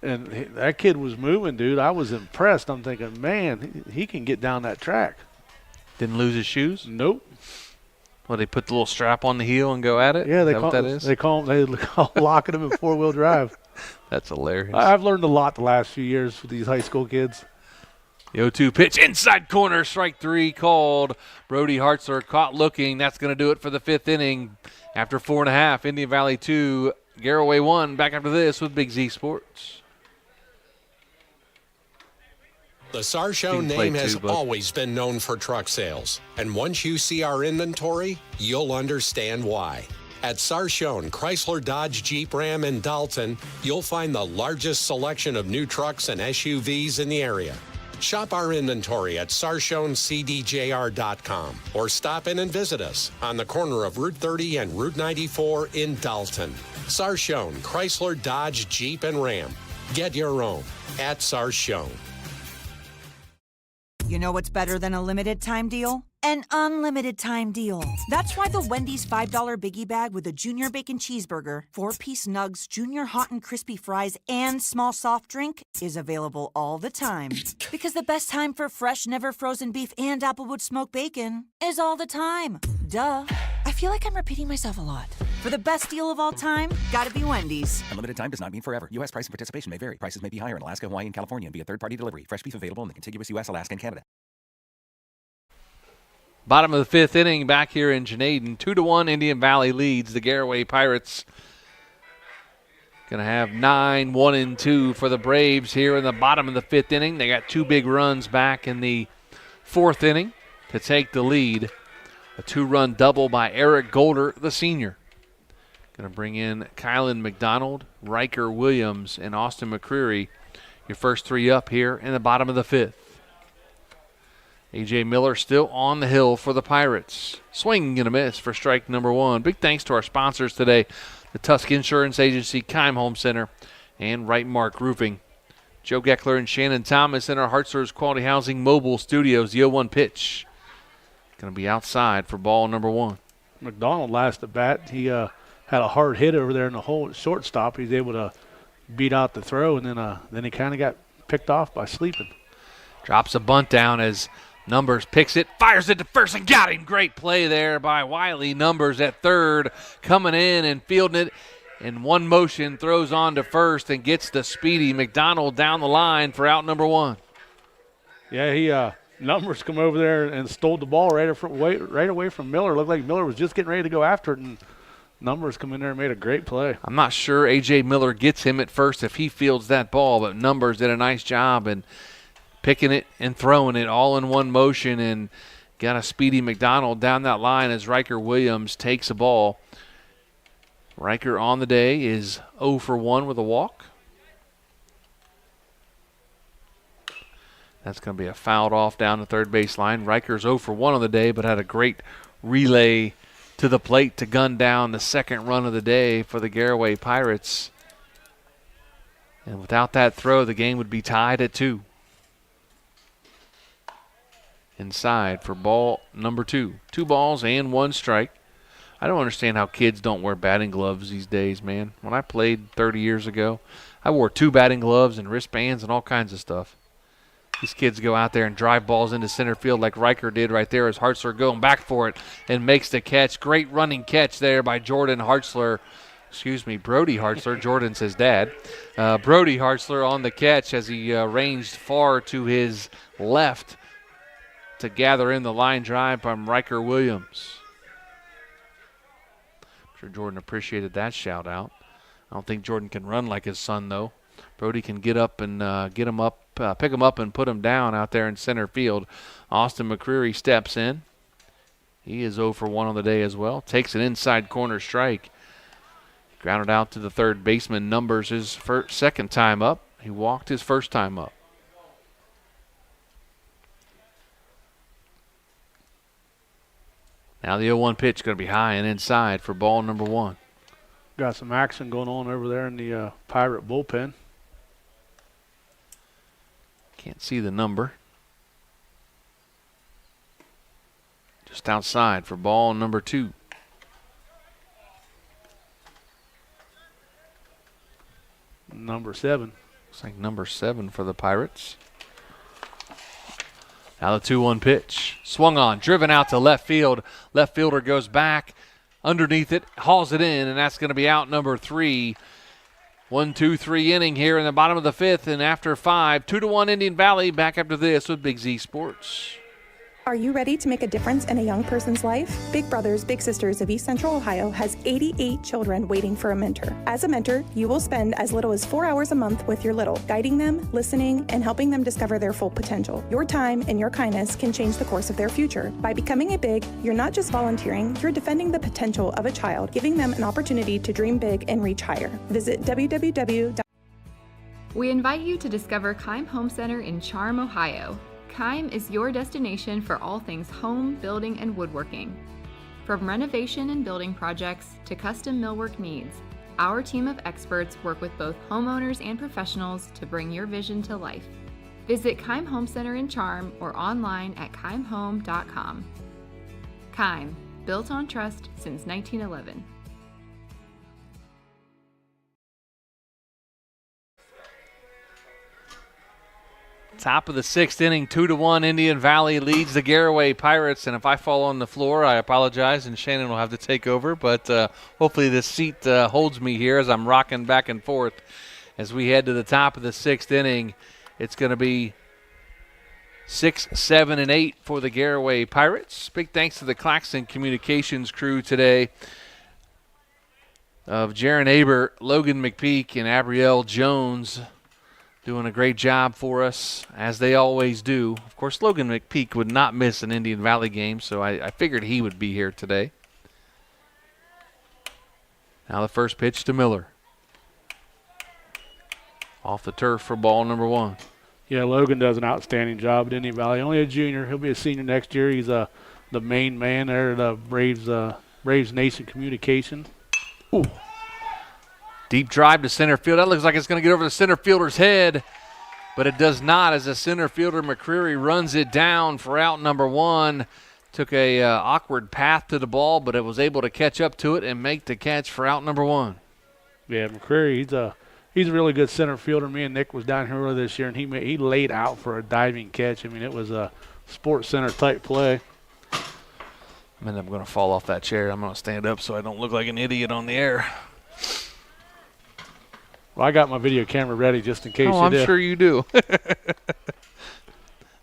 And that kid was moving, dude. I was impressed. I'm thinking, man, he can get down that track. Didn't lose his shoes? Nope. Well, they put the little strap on the heel and go at it? Yeah, Is that what that is? They call locking them in 4-wheel drive. That's hilarious. I've learned a lot the last few years with these high school kids. The 0-2 pitch, inside corner, strike 3 called. Brody Hartzler caught looking. That's going to do it for the 5th inning. After 4.5, Indian Valley 2, Garaway 1. Back after this with Big Z Sports. The Sarshow name has always been known for truck sales. And once you see our inventory, you'll understand why. At Sarshown Chrysler Dodge Jeep Ram in Dalton, you'll find the largest selection of new trucks and SUVs in the area. Shop our inventory at SarshownCDJR.com or stop in and visit us on the corner of Route 30 and Route 94 in Dalton. Sarshown Chrysler Dodge Jeep and Ram. Get your own at Sarshown. You know what's better than a limited time deal? An unlimited time deal. That's why the Wendy's $5 Biggie Bag with a Junior Bacon Cheeseburger, 4-piece nugs, Junior Hot and Crispy Fries, and small soft drink is available all the time. Because the best time for fresh, never frozen beef and Applewood smoked bacon is all the time. Duh. I feel like I'm repeating myself a lot. For the best deal of all time, gotta be Wendy's. Unlimited time does not mean forever. U.S. price and participation may vary. Prices may be higher in Alaska, Hawaii, and California and via third-party delivery. Fresh beef available in the contiguous U.S., Alaska, and Canada. Bottom of the 5th inning back here in Janaden. 2-1 Indian Valley leads the Garaway Pirates. Going to have 9, 1 and 2 for the Braves here in the bottom of the 5th inning. They got 2 big runs back in the 4th inning to take the lead. A 2-run double by Eric Golder, the senior. Going to bring in Kylan McDonald, Riker Williams, and Austin McCreary. Your first 3 up here in the bottom of the 5th. A.J. Miller still on the hill for the Pirates. Swing and a miss for strike number 1. Big thanks to our sponsors today, the Tusk Insurance Agency, Keim Home Center, and Right Mark Roofing. Joe Geckler and Shannon Thomas in our Hartzler's Quality Housing Mobile Studios. The 0-1 pitch. Going to be outside for ball number 1. McDonald last at bat, he had a hard hit over there in the hole shortstop. He's able to beat out the throw, and then he kind of got picked off by sleeping. Drops a bunt down as Numbers picks it, fires it to first, and got him. Great play there by Wiley. Numbers at third, coming in and fielding it in one motion, throws on to first and gets the speedy McDonald down the line for out number 1. Yeah, Numbers come over there and stole the ball right away from Miller. Looked like Miller was just getting ready to go after it, and Numbers come in there and made a great play. I'm not sure A.J. Miller gets him at first if he fields that ball, but Numbers did a nice job and picking it and throwing it all in one motion, and got a speedy McDonald down that line as Riker Williams takes a ball. Riker on the day is 0 for 1 with a walk. That's going to be a fouled off down the third base line. Riker's 0 for 1 on the day, but had a great relay to the plate to gun down the second run of the day for the Garaway Pirates. And without that throw, the game would be tied at 2. Inside for ball number 2. 2 balls and 1 strike. I don't understand how kids don't wear batting gloves these days, man. When I played 30 years ago, I wore 2 batting gloves and wristbands and all kinds of stuff. These kids go out there and drive balls into center field like Riker did right there as Hartzler going back for it and makes the catch. Great running catch there by Brody Hartzler. Jordan's his dad. Brody Hartzler on the catch as he ranged far to his left to gather in the line drive from Riker Williams. I'm sure Jordan appreciated that shout out. I don't think Jordan can run like his son, though. Brody can get up and pick him up and put him down out there in center field. Austin McCreary steps in. He is 0 for 1 on the day as well. Takes an inside corner strike. Grounded out to the third baseman. Numbers his second time up. He walked his first time up. Now the 0-1 pitch going to be high and inside for ball number 1. Got some action going on over there in the Pirate bullpen. Can't see the number. Just outside for ball number 2. Number 7. Looks like number 7 for the Pirates. Now the 2-1 pitch. Swung on, driven out to left field. Left fielder goes back underneath it, hauls it in, and that's going to be out number 3. 1-2-3 inning here in the bottom of the 5th, and after 5, 2-1 Indian Valley. Back after this with Big Z Sports. Are you ready to make a difference in a young person's life? Big Brothers Big Sisters of East Central Ohio has 88 children waiting for a mentor. As a mentor, you will spend as little as 4 hours a month with your little, guiding them, listening, and helping them discover their full potential. Your time and your kindness can change the course of their future. By becoming a Big, you're not just volunteering, you're defending the potential of a child, giving them an opportunity to dream big and reach higher. Visit www. We invite you to discover Keim Home Center in Charm, Ohio. Keim is your destination for all things home, building, and woodworking. From renovation and building projects to custom millwork needs, our team of experts work with both homeowners and professionals to bring your vision to life. Visit Keim Home Center in Charm or online at keimhome.com. Keim, built on trust since 1911. Top of the 6th inning, 2-1. Indian Valley leads the Garaway Pirates. And if I fall on the floor, I apologize, and Shannon will have to take over. But hopefully this seat holds me here as I'm rocking back and forth. As we head to the top of the 6th inning, it's going to be 6, 7, and 8 for the Garaway Pirates. Big thanks to the Claxon Communications crew today of Jaron Aber, Logan McPeek, and Abrielle Jones. Doing a great job for us, as they always do. Of course, Logan McPeek would not miss an Indian Valley game, so I figured he would be here today. Now the first pitch to Miller. Off the turf for ball number 1. Yeah, Logan does an outstanding job at Indian Valley. Only a junior. He'll be a senior next year. He's the main man there at Braves Nation Communication. Ooh. Deep drive to center field. That looks like it's going to get over the center fielder's head, but it does not, as the center fielder McCreary runs it down for out number 1. Took a awkward path to the ball, but it was able to catch up to it and make the catch for out number 1. Yeah, McCreary, he's a really good center fielder. Me and Nick was down here earlier this year, and he laid out for a diving catch. I mean, it was a Sports Center type play. I'm going to fall off that chair. I'm going to stand up so I don't look like an idiot on the air. Well, I got my video camera ready just in case you I'm did. sure you do.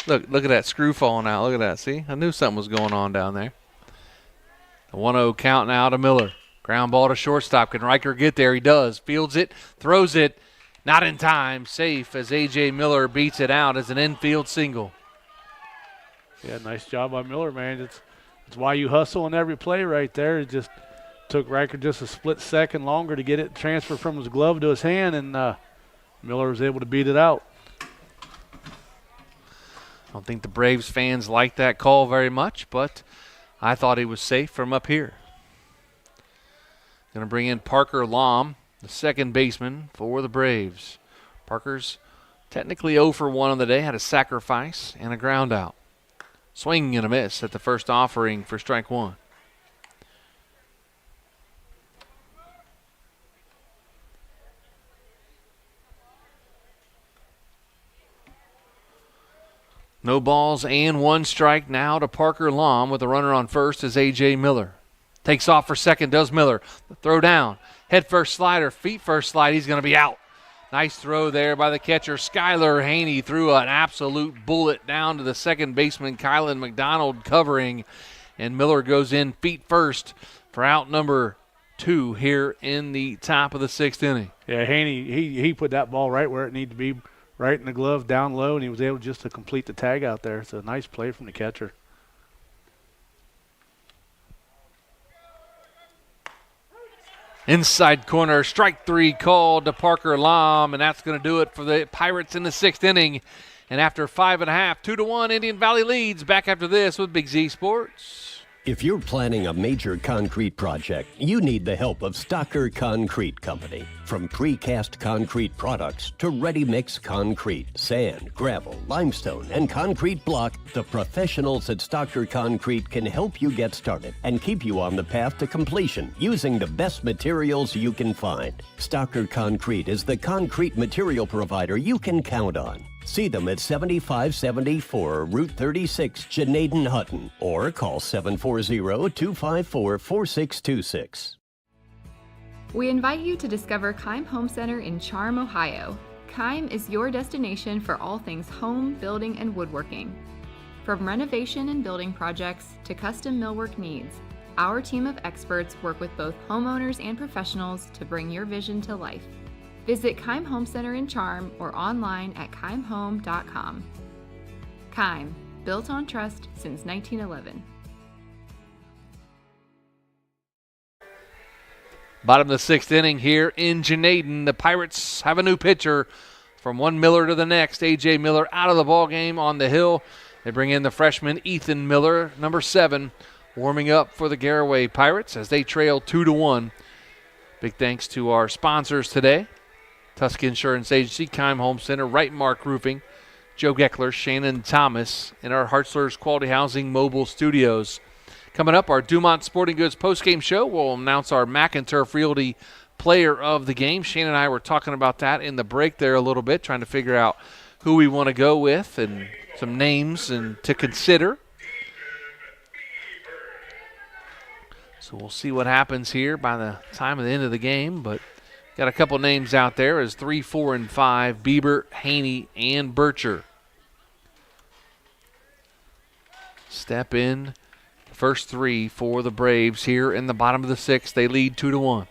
Look at that screw falling out. Look at that. See? I knew something was going on down there. The 1-0 count now to Miller. Ground ball to shortstop. Can Riker get there? He does. Fields it. Throws it. Not in time. Safe as A.J. Miller beats it out as an infield single. Yeah, nice job by Miller, man. It's why you hustle in every play right there. It just took Riker just a split second longer to get it transferred from his glove to his hand, and Miller was able to beat it out. I don't think the Braves fans like that call very much, but I thought he was safe from up here. Going to bring in Parker Lom, the second baseman for the Braves. Parker's technically 0 for 1 on the day, had a sacrifice and a ground out. Swing and a miss at the first offering for strike 1. No balls and 1 strike now to Parker Lom with a runner on first as A.J. Miller. Takes off for second, does Miller. The throw down. Head first slider, feet first slide. He's going to be out. Nice throw there by the catcher. Skylar Haney threw an absolute bullet down to the second baseman, Kylan McDonald, covering. And Miller goes in feet first for out number 2 here in the top of the 6th inning. Yeah, Haney, he put that ball right where it needed to be. Right in the glove, down low, and he was able just to complete the tag out there. It's a nice play from the catcher. Inside corner, strike 3 called to Parker Lom, and that's going to do it for the Pirates in the 6th inning. And after 5.5, 2-1, Indian Valley leads. Back after this with Big Z Sports. If you're planning a major concrete project, you need the help of Stocker Concrete Company. From precast concrete products to ready-mix concrete, sand, gravel, limestone, and concrete block, the professionals at Stocker Concrete can help you get started and keep you on the path to completion using the best materials you can find. Stocker Concrete is the concrete material provider you can count on. See them at 7574 Route 36, Janaden-Hutton, or call 740-254-4626. We invite you to discover Keim Home Center in Charm, Ohio. Keim is your destination for all things home, building, and woodworking. From renovation and building projects to custom millwork needs, our team of experts work with both homeowners and professionals to bring your vision to life. Visit Keim Home Center in Charm or online at keimhome.com. Keim, built on trust since 1911. Bottom of the sixth inning here in Janaden. The Pirates have a new pitcher from one Miller to the next. A.J. Miller out of the ball game on the hill. They bring in the freshman Ethan Miller, number 7, warming up for the Garaway Pirates as they trail 2-1. Big thanks to our sponsors today. Tusk Insurance Agency, Keim Home Center, Right Mark Roofing, Joe Geckler, Shannon Thomas, and our Hartzler's Quality Housing Mobile Studios. Coming up, our Dumont Sporting Goods postgame show. We'll announce our McInturf Realty player of the game. Shannon and I were talking about that in the break there a little bit, trying to figure out who we want to go with and some names and to consider. So we'll see what happens here by the time of the end of the game, but got a couple names out there as 3, 4, and 5, Bieber, Haney, and Bircher. Step in, first 3 for the Braves here in the bottom of the sixth. They lead 2-1.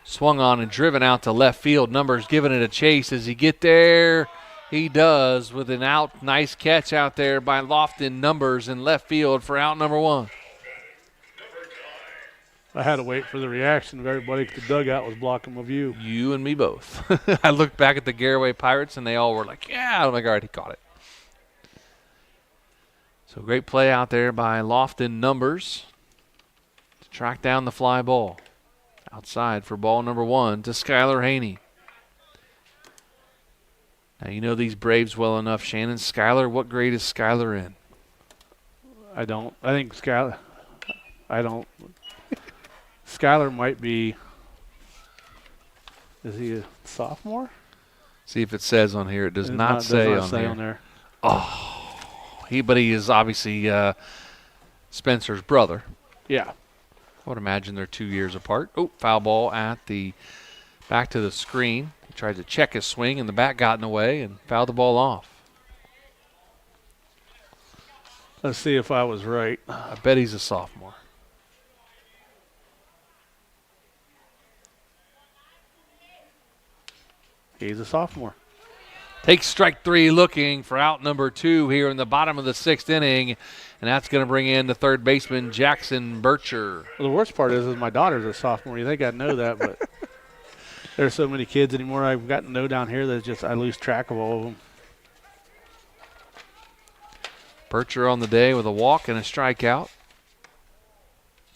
Swung on and driven out to left field. Numbers giving it a chase. Does he get there? He does with an out. Nice catch out there by Lofton. Numbers in left field for out number 1. I had to wait for the reaction of everybody because the dugout was blocking my view. You and me both. I looked back at the Garaway Pirates, and they all were like, yeah. I'm like, all right, he caught it. So great play out there by Lofton. Numbers to track down the fly ball. Outside for ball number 1 to Skylar Haney. Now you know these Braves well enough, Shannon. Skylar, what grade is Skylar in? I don't. I think Skylar. I don't. Skylar might be. Is he a sophomore? See if it says on here. It does not say on there. Oh, but he is obviously Spencer's brother. Yeah. I would imagine they're 2 years apart. Oh, foul ball at the back to the screen. He tried to check his swing, and the bat got in the way and fouled the ball off. Let's see if I was right. I bet he's a sophomore. He's a sophomore. Takes strike 3 looking for out number 2 here in the bottom of the sixth inning, and that's going to bring in the third baseman, Jackson Bircher. Well, the worst part is my daughter's a sophomore. You think I'd know that, but there's so many kids anymore I've gotten to know down here that just I lose track of all of them. Bircher on the day with a walk and a strikeout.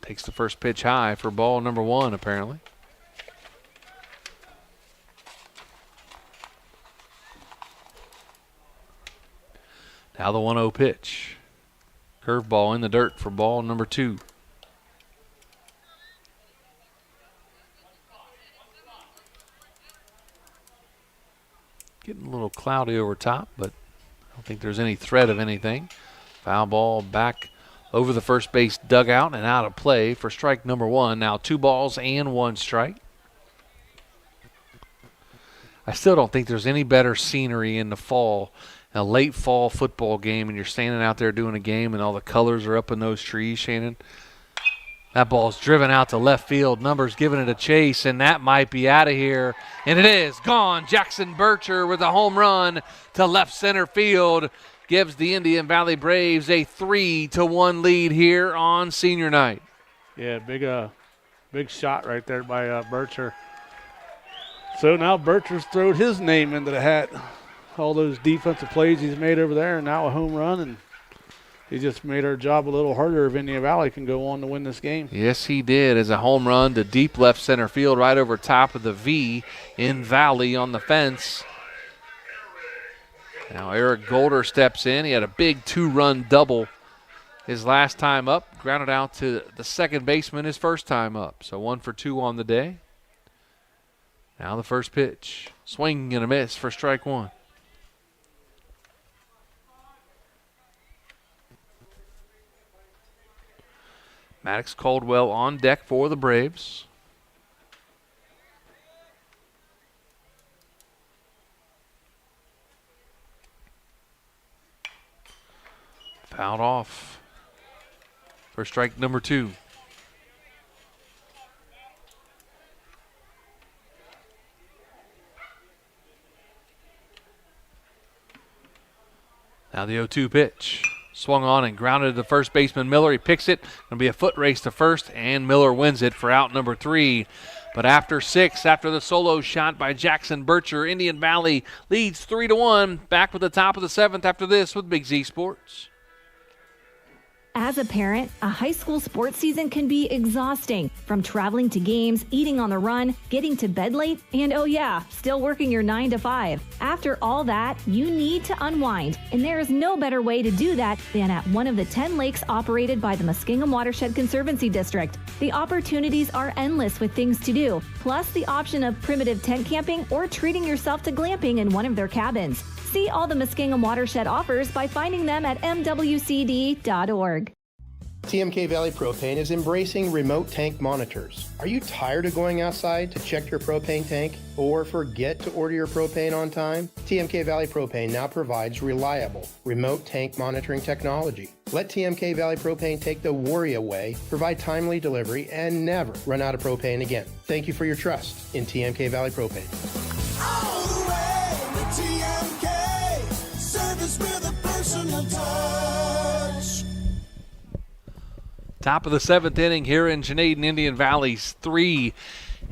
Takes the first pitch high for ball number 1, apparently. Now the 1-0 pitch. Curveball in the dirt for ball number 2. Getting a little cloudy over top, but I don't think there's any threat of anything. Foul ball back over the first base dugout and out of play for strike number 1. Now 2 balls and 1 strike. I still don't think there's any better scenery in the fall. A late fall football game, and you're standing out there doing a game, and all the colors are up in those trees, Shannon. That ball's driven out to left field. Numbers giving it a chase, and that might be out of here. And it is gone. Jackson Bircher with a home run to left center field gives the Indian Valley Braves a 3-1 lead here on senior night. Yeah, big shot right there by Bircher. So now Bircher's thrown his name into the hat. All those defensive plays he's made over there, and now a home run, and He just made our job a little harder if Indian Valley can go on to win this game. Yes, he did, as a home run to deep left center field right over top of the V in Valley on the fence. Now Eric Golder steps in. He had a big 2-run double his last time up. Grounded out to the second baseman his first time up. So 1 for 2 on the day. Now the first pitch. Swing and a miss for strike one. Maddox Caldwell on deck for the Braves. Fouled off for strike number 2. Now the 0-2 pitch. Swung on and grounded to the first baseman Miller. He picks it. Going to be a foot race to first, and Miller wins it for out number 3. But after 6, after the solo shot by Jackson Bircher, Indian Valley leads 3-1. Back with the top of the 7th after this with Big Z Sports. As a parent, a high school sports season can be exhausting. From traveling to games, eating on the run, getting to bed late, and oh yeah, still working your 9 to 5. After all that, you need to unwind, and there is no better way to do that than at one of the 10 lakes operated by the Muskingum Watershed Conservancy District. The opportunities are endless with things to do, plus the option of primitive tent camping or treating yourself to glamping in one of their cabins. See all the Muskingum Watershed offers by finding them at mwcd.org. TMK Valley Propane is embracing remote tank monitors. Are you tired of going outside to check your propane tank or forget to order your propane on time? TMK Valley Propane now provides reliable remote tank monitoring technology. Let TMK Valley Propane take the worry away, provide timely delivery, and never run out of propane again. Thank you for your trust in TMK Valley Propane. All the way with TMK, service with a personal touch. Top of the 7th inning here in Janaden Indian Valley's 3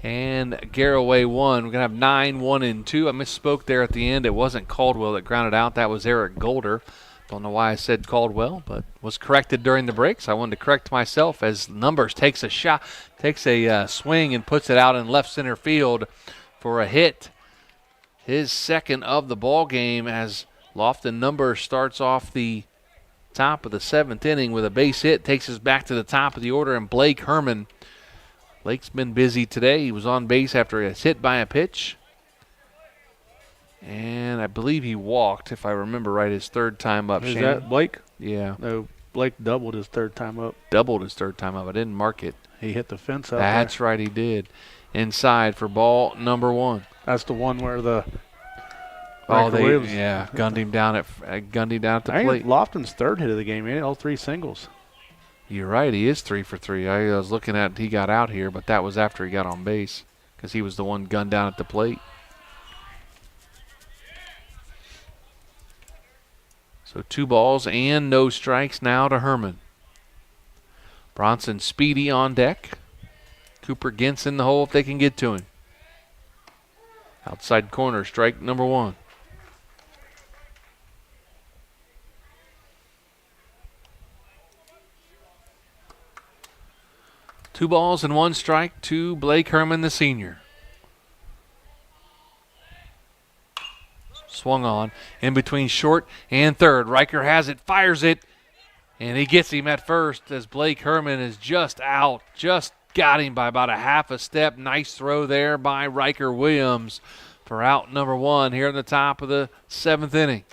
and Garaway 1. We're going to have 9, 1, and 2. I misspoke there at the end. It wasn't Caldwell that grounded out. That was Eric Golder. Don't know why I said Caldwell, but was corrected during the break, so I wanted to correct myself as Numbers takes a swing and puts it out in left center field for a hit. His second of the ball game as Lofton Numbers starts off the top of the 7th inning with a base hit, takes us back to the top of the order, and Blake Herman. Blake's been busy today. He was on base after a hit by a pitch. And I believe he walked, if I remember right, his 3rd time up. Is Shannon? that Blake? Yeah. No, Blake doubled his 3rd time up. Doubled his 3rd time up. I didn't mark it. He hit the fence out That's there. right, he did. Inside for ball number 1. That's the one where the gunned him down at the plate. Lofton's 3rd hit of the game. He had all 3 singles. You're right. He is 3 for 3. I was looking at he got out here, but that was after he got on base because he was the one gunned down at the plate. So 2 balls and no strikes now to Herman. Bronson Speedy on deck. Cooper Gintz in the hole if they can get to him. Outside corner, strike number 1. Two balls and 1 strike to Blake Herman, the senior. Swung on in between short and third. Riker has it, fires it, and he gets him at first as Blake Herman is just out. Just got him by about a half a step. Nice throw there by Riker Williams for out number 1 here in the top of the 7th inning.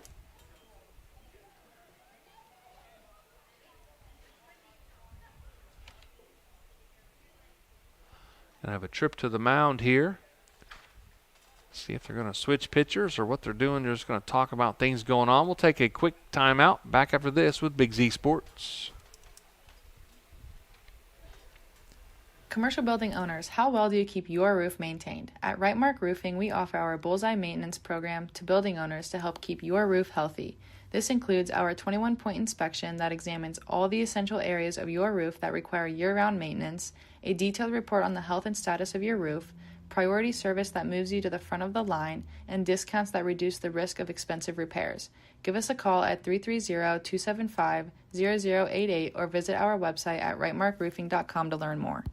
Gonna have a trip to the mound here. See if they're going to switch pitchers or what they're doing. They're just going to talk about things going on. We'll take a quick timeout. Back after this with Big Z Sports. Commercial building owners, how well do you keep your roof maintained? At Rightmark Roofing, we offer our Bullseye Maintenance Program to building owners to help keep your roof healthy. This includes our 21-point inspection that examines all the essential areas of your roof that require year-round maintenance, a detailed report on the health and status of your roof, priority service that moves you to the front of the line, and discounts that reduce the risk of expensive repairs. Give us a call at 330-275-0088 or visit our website at rightmarkroofing.com to learn more.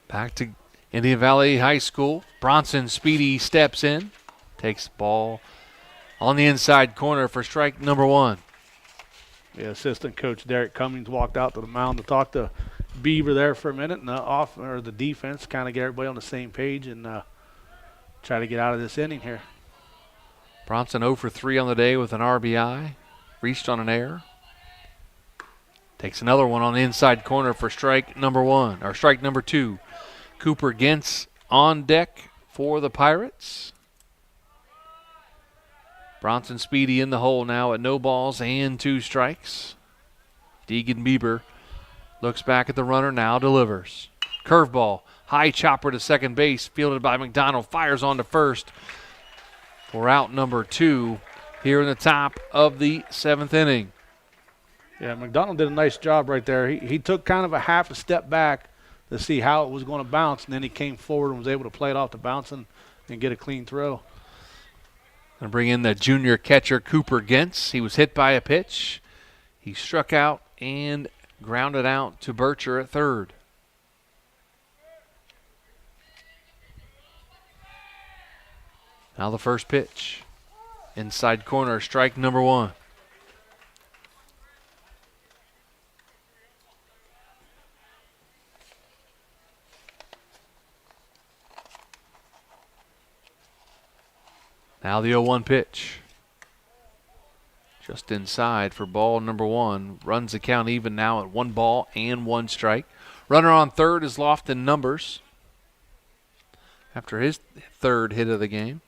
Back to Indian Valley High School. Bronson Speedy steps in, takes the ball on the inside corner for strike number 1. Yeah, assistant coach Derek Cummings walked out to the mound to talk to Beaver there for a minute, and the defense kind of get everybody on the same page and try to get out of this inning here. Bronson 0 for 3 on the day with an RBI, reached on an error. Takes another one on the inside corner for strike number 2. Cooper Gentz on deck for the Pirates. Bronson Speedy in the hole now at no balls and 2 strikes. Deegan Bieber looks back at the runner, now delivers. Curveball, high chopper to second base, fielded by McDonald, fires on to first for out number 2 here in the top of the 7th inning. Yeah, McDonald did a nice job right there. He took kind of a half a step back to see how it was going to bounce, and then he came forward and was able to play it off the bounce and get a clean throw. Going to bring in the junior catcher Cooper Gentz. He was hit by a pitch. He struck out and grounded out to Bircher at third. Now the first pitch. Inside corner, strike number 1. Now the 0-1 pitch. Just inside for ball number 1. Runs the count even now at 1 ball and 1 strike. Runner on third is Lofton Numbers after his third hit of the game.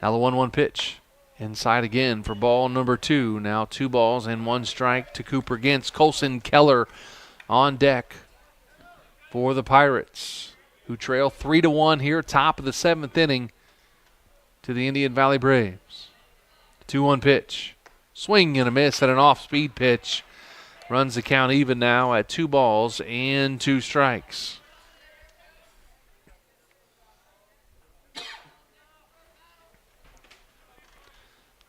Now the 1-1 pitch. Inside again for ball number 2. Now 2 balls and 1 strike to Cooper Gentz. Colson Keller on deck for the Pirates, who trail 3-1 here, top of the 7th inning, to the Indian Valley Braves. 2-1 pitch. Swing and a miss at an off-speed pitch. Runs the count even now at 2 balls and 2 strikes.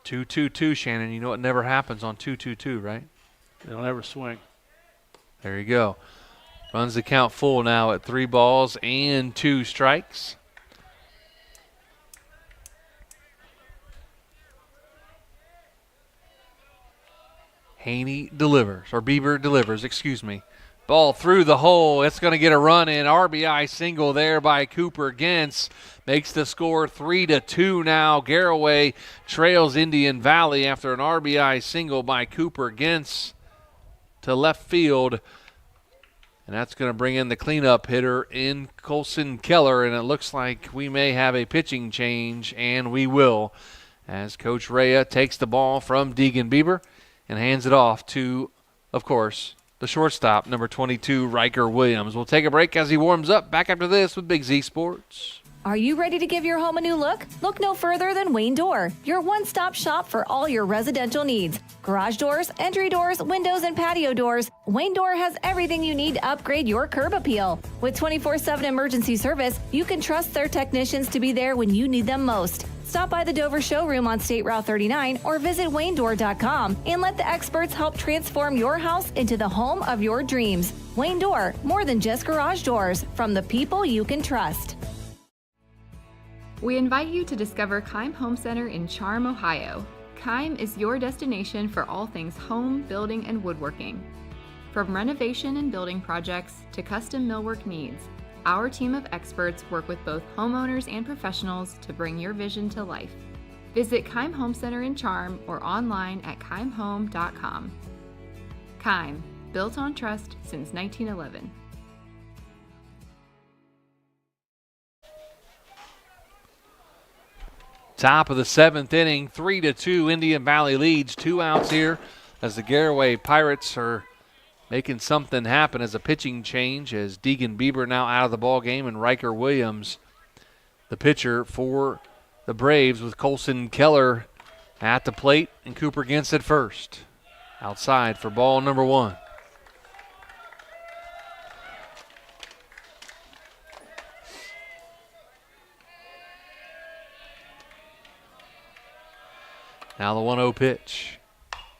Two, Shannon. You know it never happens on 2-2-2, right? They don't ever swing. There you go. Runs the count full now at 3 balls and 2 strikes. Bieber delivers, excuse me. Ball through the hole. It's going to get a run in. RBI single there by Cooper Gentz. Makes the score 3-2 now. Garaway trails Indian Valley after an RBI single by Cooper Gentz to left field. And that's going to bring in the cleanup hitter in Colson Keller. And it looks like we may have a pitching change, and we will, as Coach Rhea takes the ball from Deegan Bieber and hands it off to, of course, the shortstop, number 22, Riker Williams. We'll take a break as he warms up. Back after this with Big Z Sports. Are you ready to give your home a new look? Look no further than Wayne Door, your one-stop shop for all your residential needs. Garage doors, entry doors, windows, and patio doors. Wayne Door has everything you need to upgrade your curb appeal. With 24/7 emergency service, you can trust their technicians to be there when you need them most. Stop by the Dover showroom on State Route 39 or visit WayneDoor.com and let the experts help transform your house into the home of your dreams. Wayne Door, more than just garage doors, from the people you can trust. We invite you to discover Keim Home Center in Charm, Ohio. Keim is your destination for all things home, building, and woodworking. From renovation and building projects to custom millwork needs, our team of experts work with both homeowners and professionals to bring your vision to life. Visit Keim Home Center in Charm or online at keimhome.com. Keim, built on trust since 1911. Top of the 7th inning, 3-2, Indian Valley leads. 2 outs here as the Garaway Pirates are making something happen as a pitching change, as Deegan Bieber now out of the ball game and Riker Williams, the pitcher for the Braves, with Colson Keller at the plate and Cooper Gentz at first. Outside for ball number 1. Now the 1-0 pitch.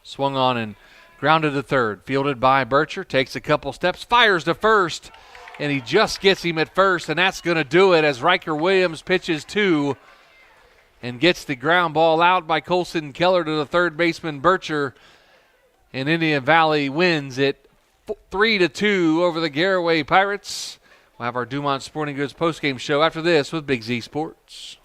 Swung on and grounded to third. Fielded by Bircher. Takes a couple steps. Fires to first. And he just gets him at first. And that's going to do it as Riker Williams pitches 2. And gets the ground ball out by Colson Keller to the third baseman Bircher. And Indian Valley wins it 3-2 over the Garaway Pirates. We'll have our Dumont Sporting Goods postgame show after this with Big Z Sports.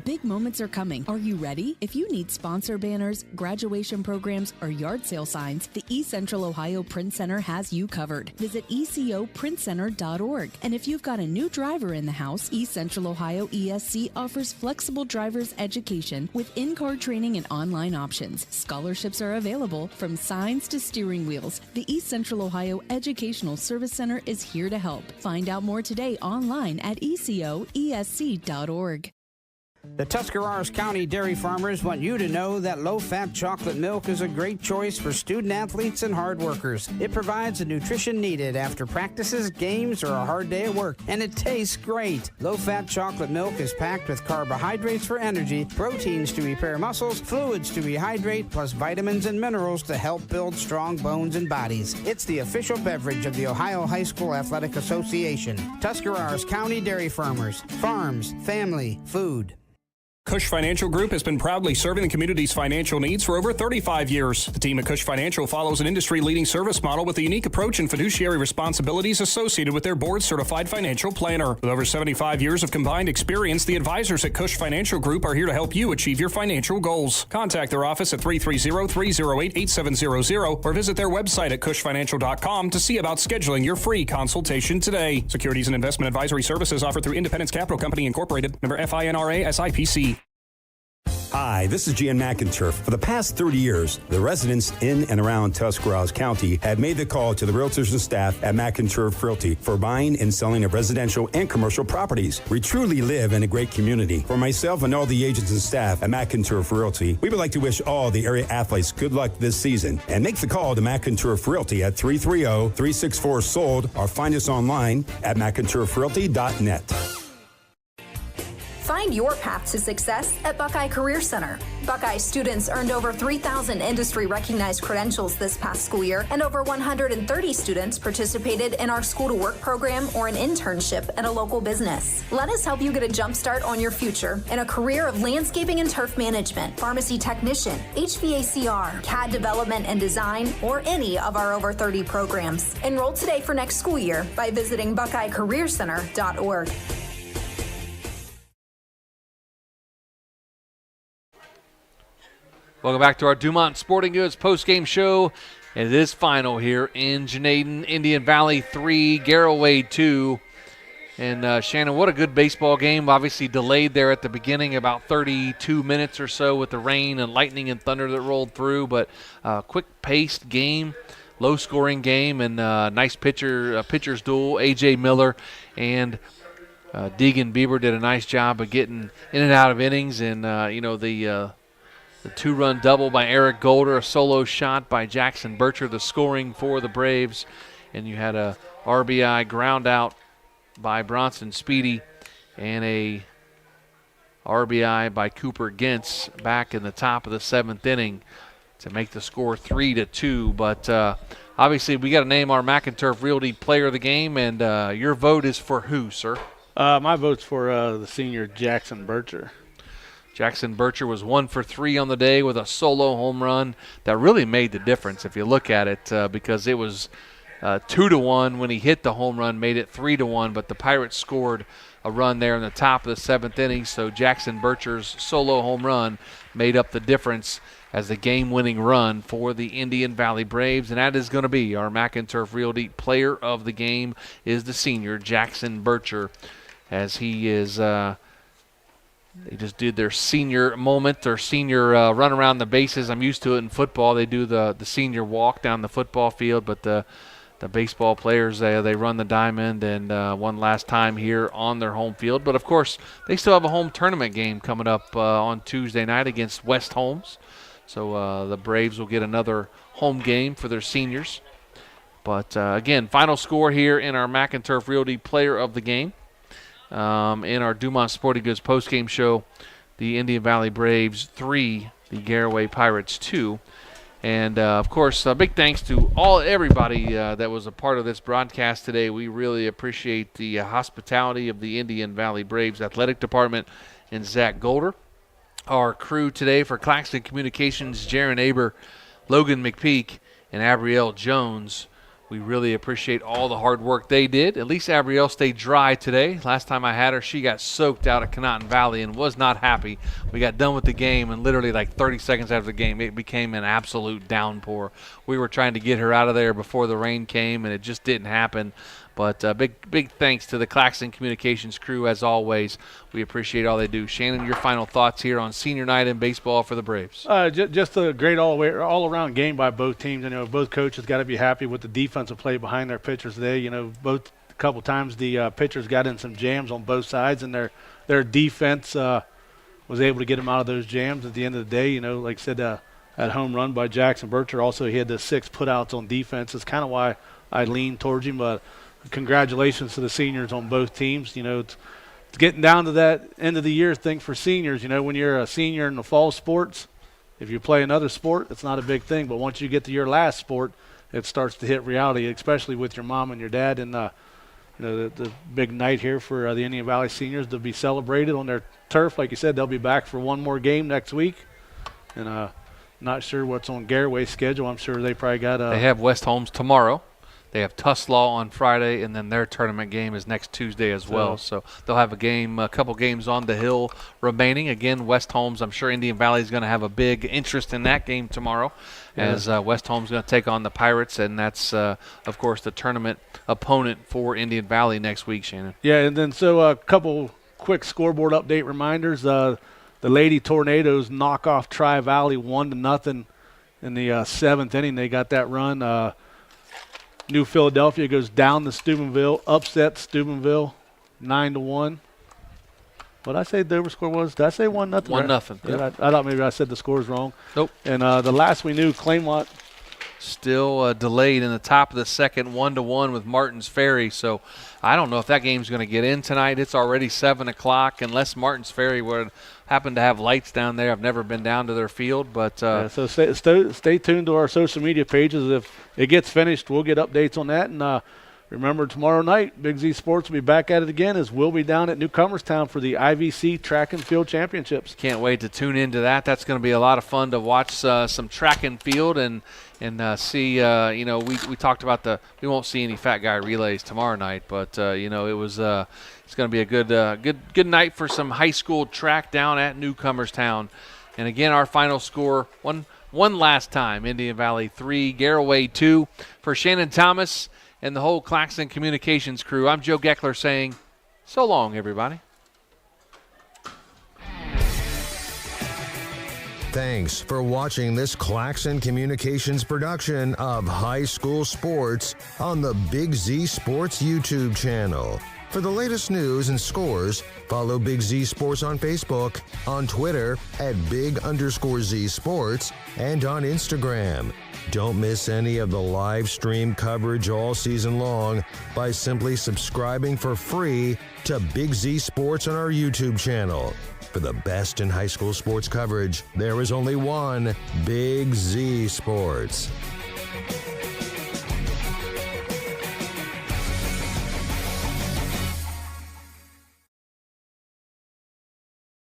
Big moments are coming. Are you ready? If you need sponsor banners, graduation programs, or yard sale signs, the East Central Ohio Print Center has you covered. Visit ecoprintcenter.org. And if you've got a new driver in the house, East Central Ohio ESC offers flexible driver's education with in-car training and online options. Scholarships are available from signs to steering wheels. The East Central Ohio Educational Service Center is here to help. Find out more today online at ecoesc.org. The Tuscarawas County dairy farmers want you to know that low-fat chocolate milk is a great choice for student athletes and hard workers. It provides the nutrition needed after practices, games, or a hard day at work, and it tastes great. Low-fat chocolate milk is packed with carbohydrates for energy, proteins to repair muscles, fluids to rehydrate, plus vitamins and minerals to help build strong bones and bodies. It's the official beverage of the Ohio High School Athletic Association. Tuscarawas County Dairy Farmers. Farms, family, food. Cush Financial Group has been proudly serving the community's financial needs for over 35 years. The team at Cush Financial follows an industry-leading service model with a unique approach and fiduciary responsibilities associated with their board-certified financial planner. With over 75 years of combined experience, the advisors at Cush Financial Group are here to help you achieve your financial goals. Contact their office at 330-308-8700 or visit their website at cushfinancial.com to see about scheduling your free consultation today. Securities and investment advisory services offered through Independence Capital Company Incorporated, member FINRA SIPC. Hi, this is Jan McInturf. For the past 30 years, the residents in and around Tuscarawas County have made the call to the realtors and staff at McInturf Realty for buying and selling of residential and commercial properties. We truly live in a great community. For myself and all the agents and staff at McInturf Realty, we would like to wish all the area athletes good luck this season and make the call to McInturf Realty at 330-364-SOLD or find us online at McInturfRealty.net. Find your path to success at Buckeye Career Center. Buckeye students earned over 3,000 industry-recognized credentials this past school year, and over 130 students participated in our school-to-work program or an internship at a local business. Let us help you get a jump start on your future in a career of landscaping and turf management, pharmacy technician, HVACR, CAD development and design, or any of our over 30 programs. Enroll today for next school year by visiting BuckeyeCareerCenter.org. Welcome back to our Dumont Sporting Goods postgame show. It is final here in Janaden. Indian Valley 3, Garaway 2. And Shannon, what a good baseball game. Obviously delayed there at the beginning, about 32 minutes or so with the rain and lightning and thunder that rolled through. But quick-paced game, low-scoring game, and nice pitcher's duel. A.J. Miller and Deegan Bieber did a nice job of getting in and out of innings. And, the two-run double by Eric Golder, a solo shot by Jackson Bircher, the scoring for the Braves. And you had a RBI ground out by Bronson Speedy and a RBI by Cooper Gintz back in the top of the 7th inning to make the score 3-2. But obviously we got to name our McInturf Realty player of the game, and your vote is for who, sir? My vote's for the senior Jackson Bircher. Jackson Bircher was 1 for 3 on the day with a solo home run that really made the difference if you look at it, because it was 2-1 when he hit the home run, made it 3-1, but the Pirates scored a run there in the top of the 7th inning, so Jackson Bircher's solo home run made up the difference as the game-winning run for the Indian Valley Braves, and that is going to be our McInturf Realty player of the game is the senior Jackson Bircher, as he is they just did their senior moment, their senior run around the bases. I'm used to it in football. They do the senior walk down the football field, but the baseball players, they run the diamond and one last time here on their home field. But, of course, they still have a home tournament game coming up on Tuesday night against West Holmes. So the Braves will get another home game for their seniors. But, again, final score here in our McInturf Realty player of the game. in our Dumont Sporting Goods postgame show. The Indian Valley Braves 3, the Garaway Pirates 2. And, of course, a big thanks to everybody that was a part of this broadcast today. We really appreciate the hospitality of the Indian Valley Braves Athletic Department and Zach Golder. Our crew today for Claxon Communications, Jaron Aber, Logan McPeek, and Abrielle Jones. We really appreciate all the hard work they did. At least Abrielle stayed dry today. Last time I had her, she got soaked out at Conotton Valley and was not happy. We got done with the game, and literally like 30 seconds after the game, it became an absolute downpour. We were trying to get her out of there before the rain came, and it just didn't happen. But big thanks to the Claxon Communications crew, as always. We appreciate all they do. Shannon, your final thoughts here on senior night in baseball for the Braves. Just a great all-around game by both teams. Both coaches got to be happy with the defensive play behind their pitchers today. A couple times the pitchers got in some jams on both sides, and their defense was able to get them out of those jams at the end of the day. Like I said, that home run by Jackson Bircher. Also, he had the 6 putouts on defense. That's kind of why I leaned towards him, but congratulations to the seniors on both teams. It's getting down to that end of the year thing for seniors. When you're a senior in the fall sports, if you play another sport, it's not a big thing. But once you get to your last sport, it starts to hit reality, especially with your mom and your dad. And the big night here for the Indian Valley seniors to be celebrated on their turf. Like you said, they'll be back for one more game next week. And not sure what's on Garaway's schedule. I'm sure they probably got They have West Holmes tomorrow. They have Tuslaw on Friday, and then their tournament game is next Tuesday as well. So they'll have a couple games on the hill remaining. Again, West Holmes, I'm sure Indian Valley is going to have a big interest in that game tomorrow, as West Holmes is going to take on the Pirates, and that's, of course, the tournament opponent for Indian Valley next week, Shannon. Yeah, and then a couple quick scoreboard update reminders. The Lady Tornadoes knock off Tri-Valley 1-0 in the 7th inning. They got that run. New Philadelphia goes down to Steubenville, upsets Steubenville 9-1. What did I say the over score was? Did I say 1-0? 1-0. Yeah, I thought maybe I said the scores wrong. Nope. And the last we knew, Claymont still delayed in the top of the second, 1-1 with Martins Ferry. So I don't know if that game's going to get in tonight. It's already 7 o'clock, unless Martins Ferry would happen to have lights down there. I've never been down to their field, but so stay tuned to our social media pages. If it gets finished, we'll get updates on that. And remember, tomorrow night, Big Z Sports will be back at it again, as we'll be down at Newcomerstown for the IVC Track and Field Championships. Can't wait to tune into that. That's going to be a lot of fun to watch some track and field and see. We talked about we won't see any fat guy relays tomorrow night, but it was. It's going to be a good night for some high school track down at Newcomerstown. And again, our final score, one last time, Indian Valley 3, Garaway 2. For Shannon Thomas and the whole Claxon Communications crew, I'm Joe Geckler saying so long, everybody. Thanks for watching this Claxon Communications production of High School Sports on the Big Z Sports YouTube channel. For the latest news and scores, follow Big Z Sports on Facebook, on Twitter at @Big_Z Sports, and on Instagram. Don't miss any of the live stream coverage all season long by simply subscribing for free to Big Z Sports on our YouTube channel. For the best in high school sports coverage, there is only one Big Z Sports.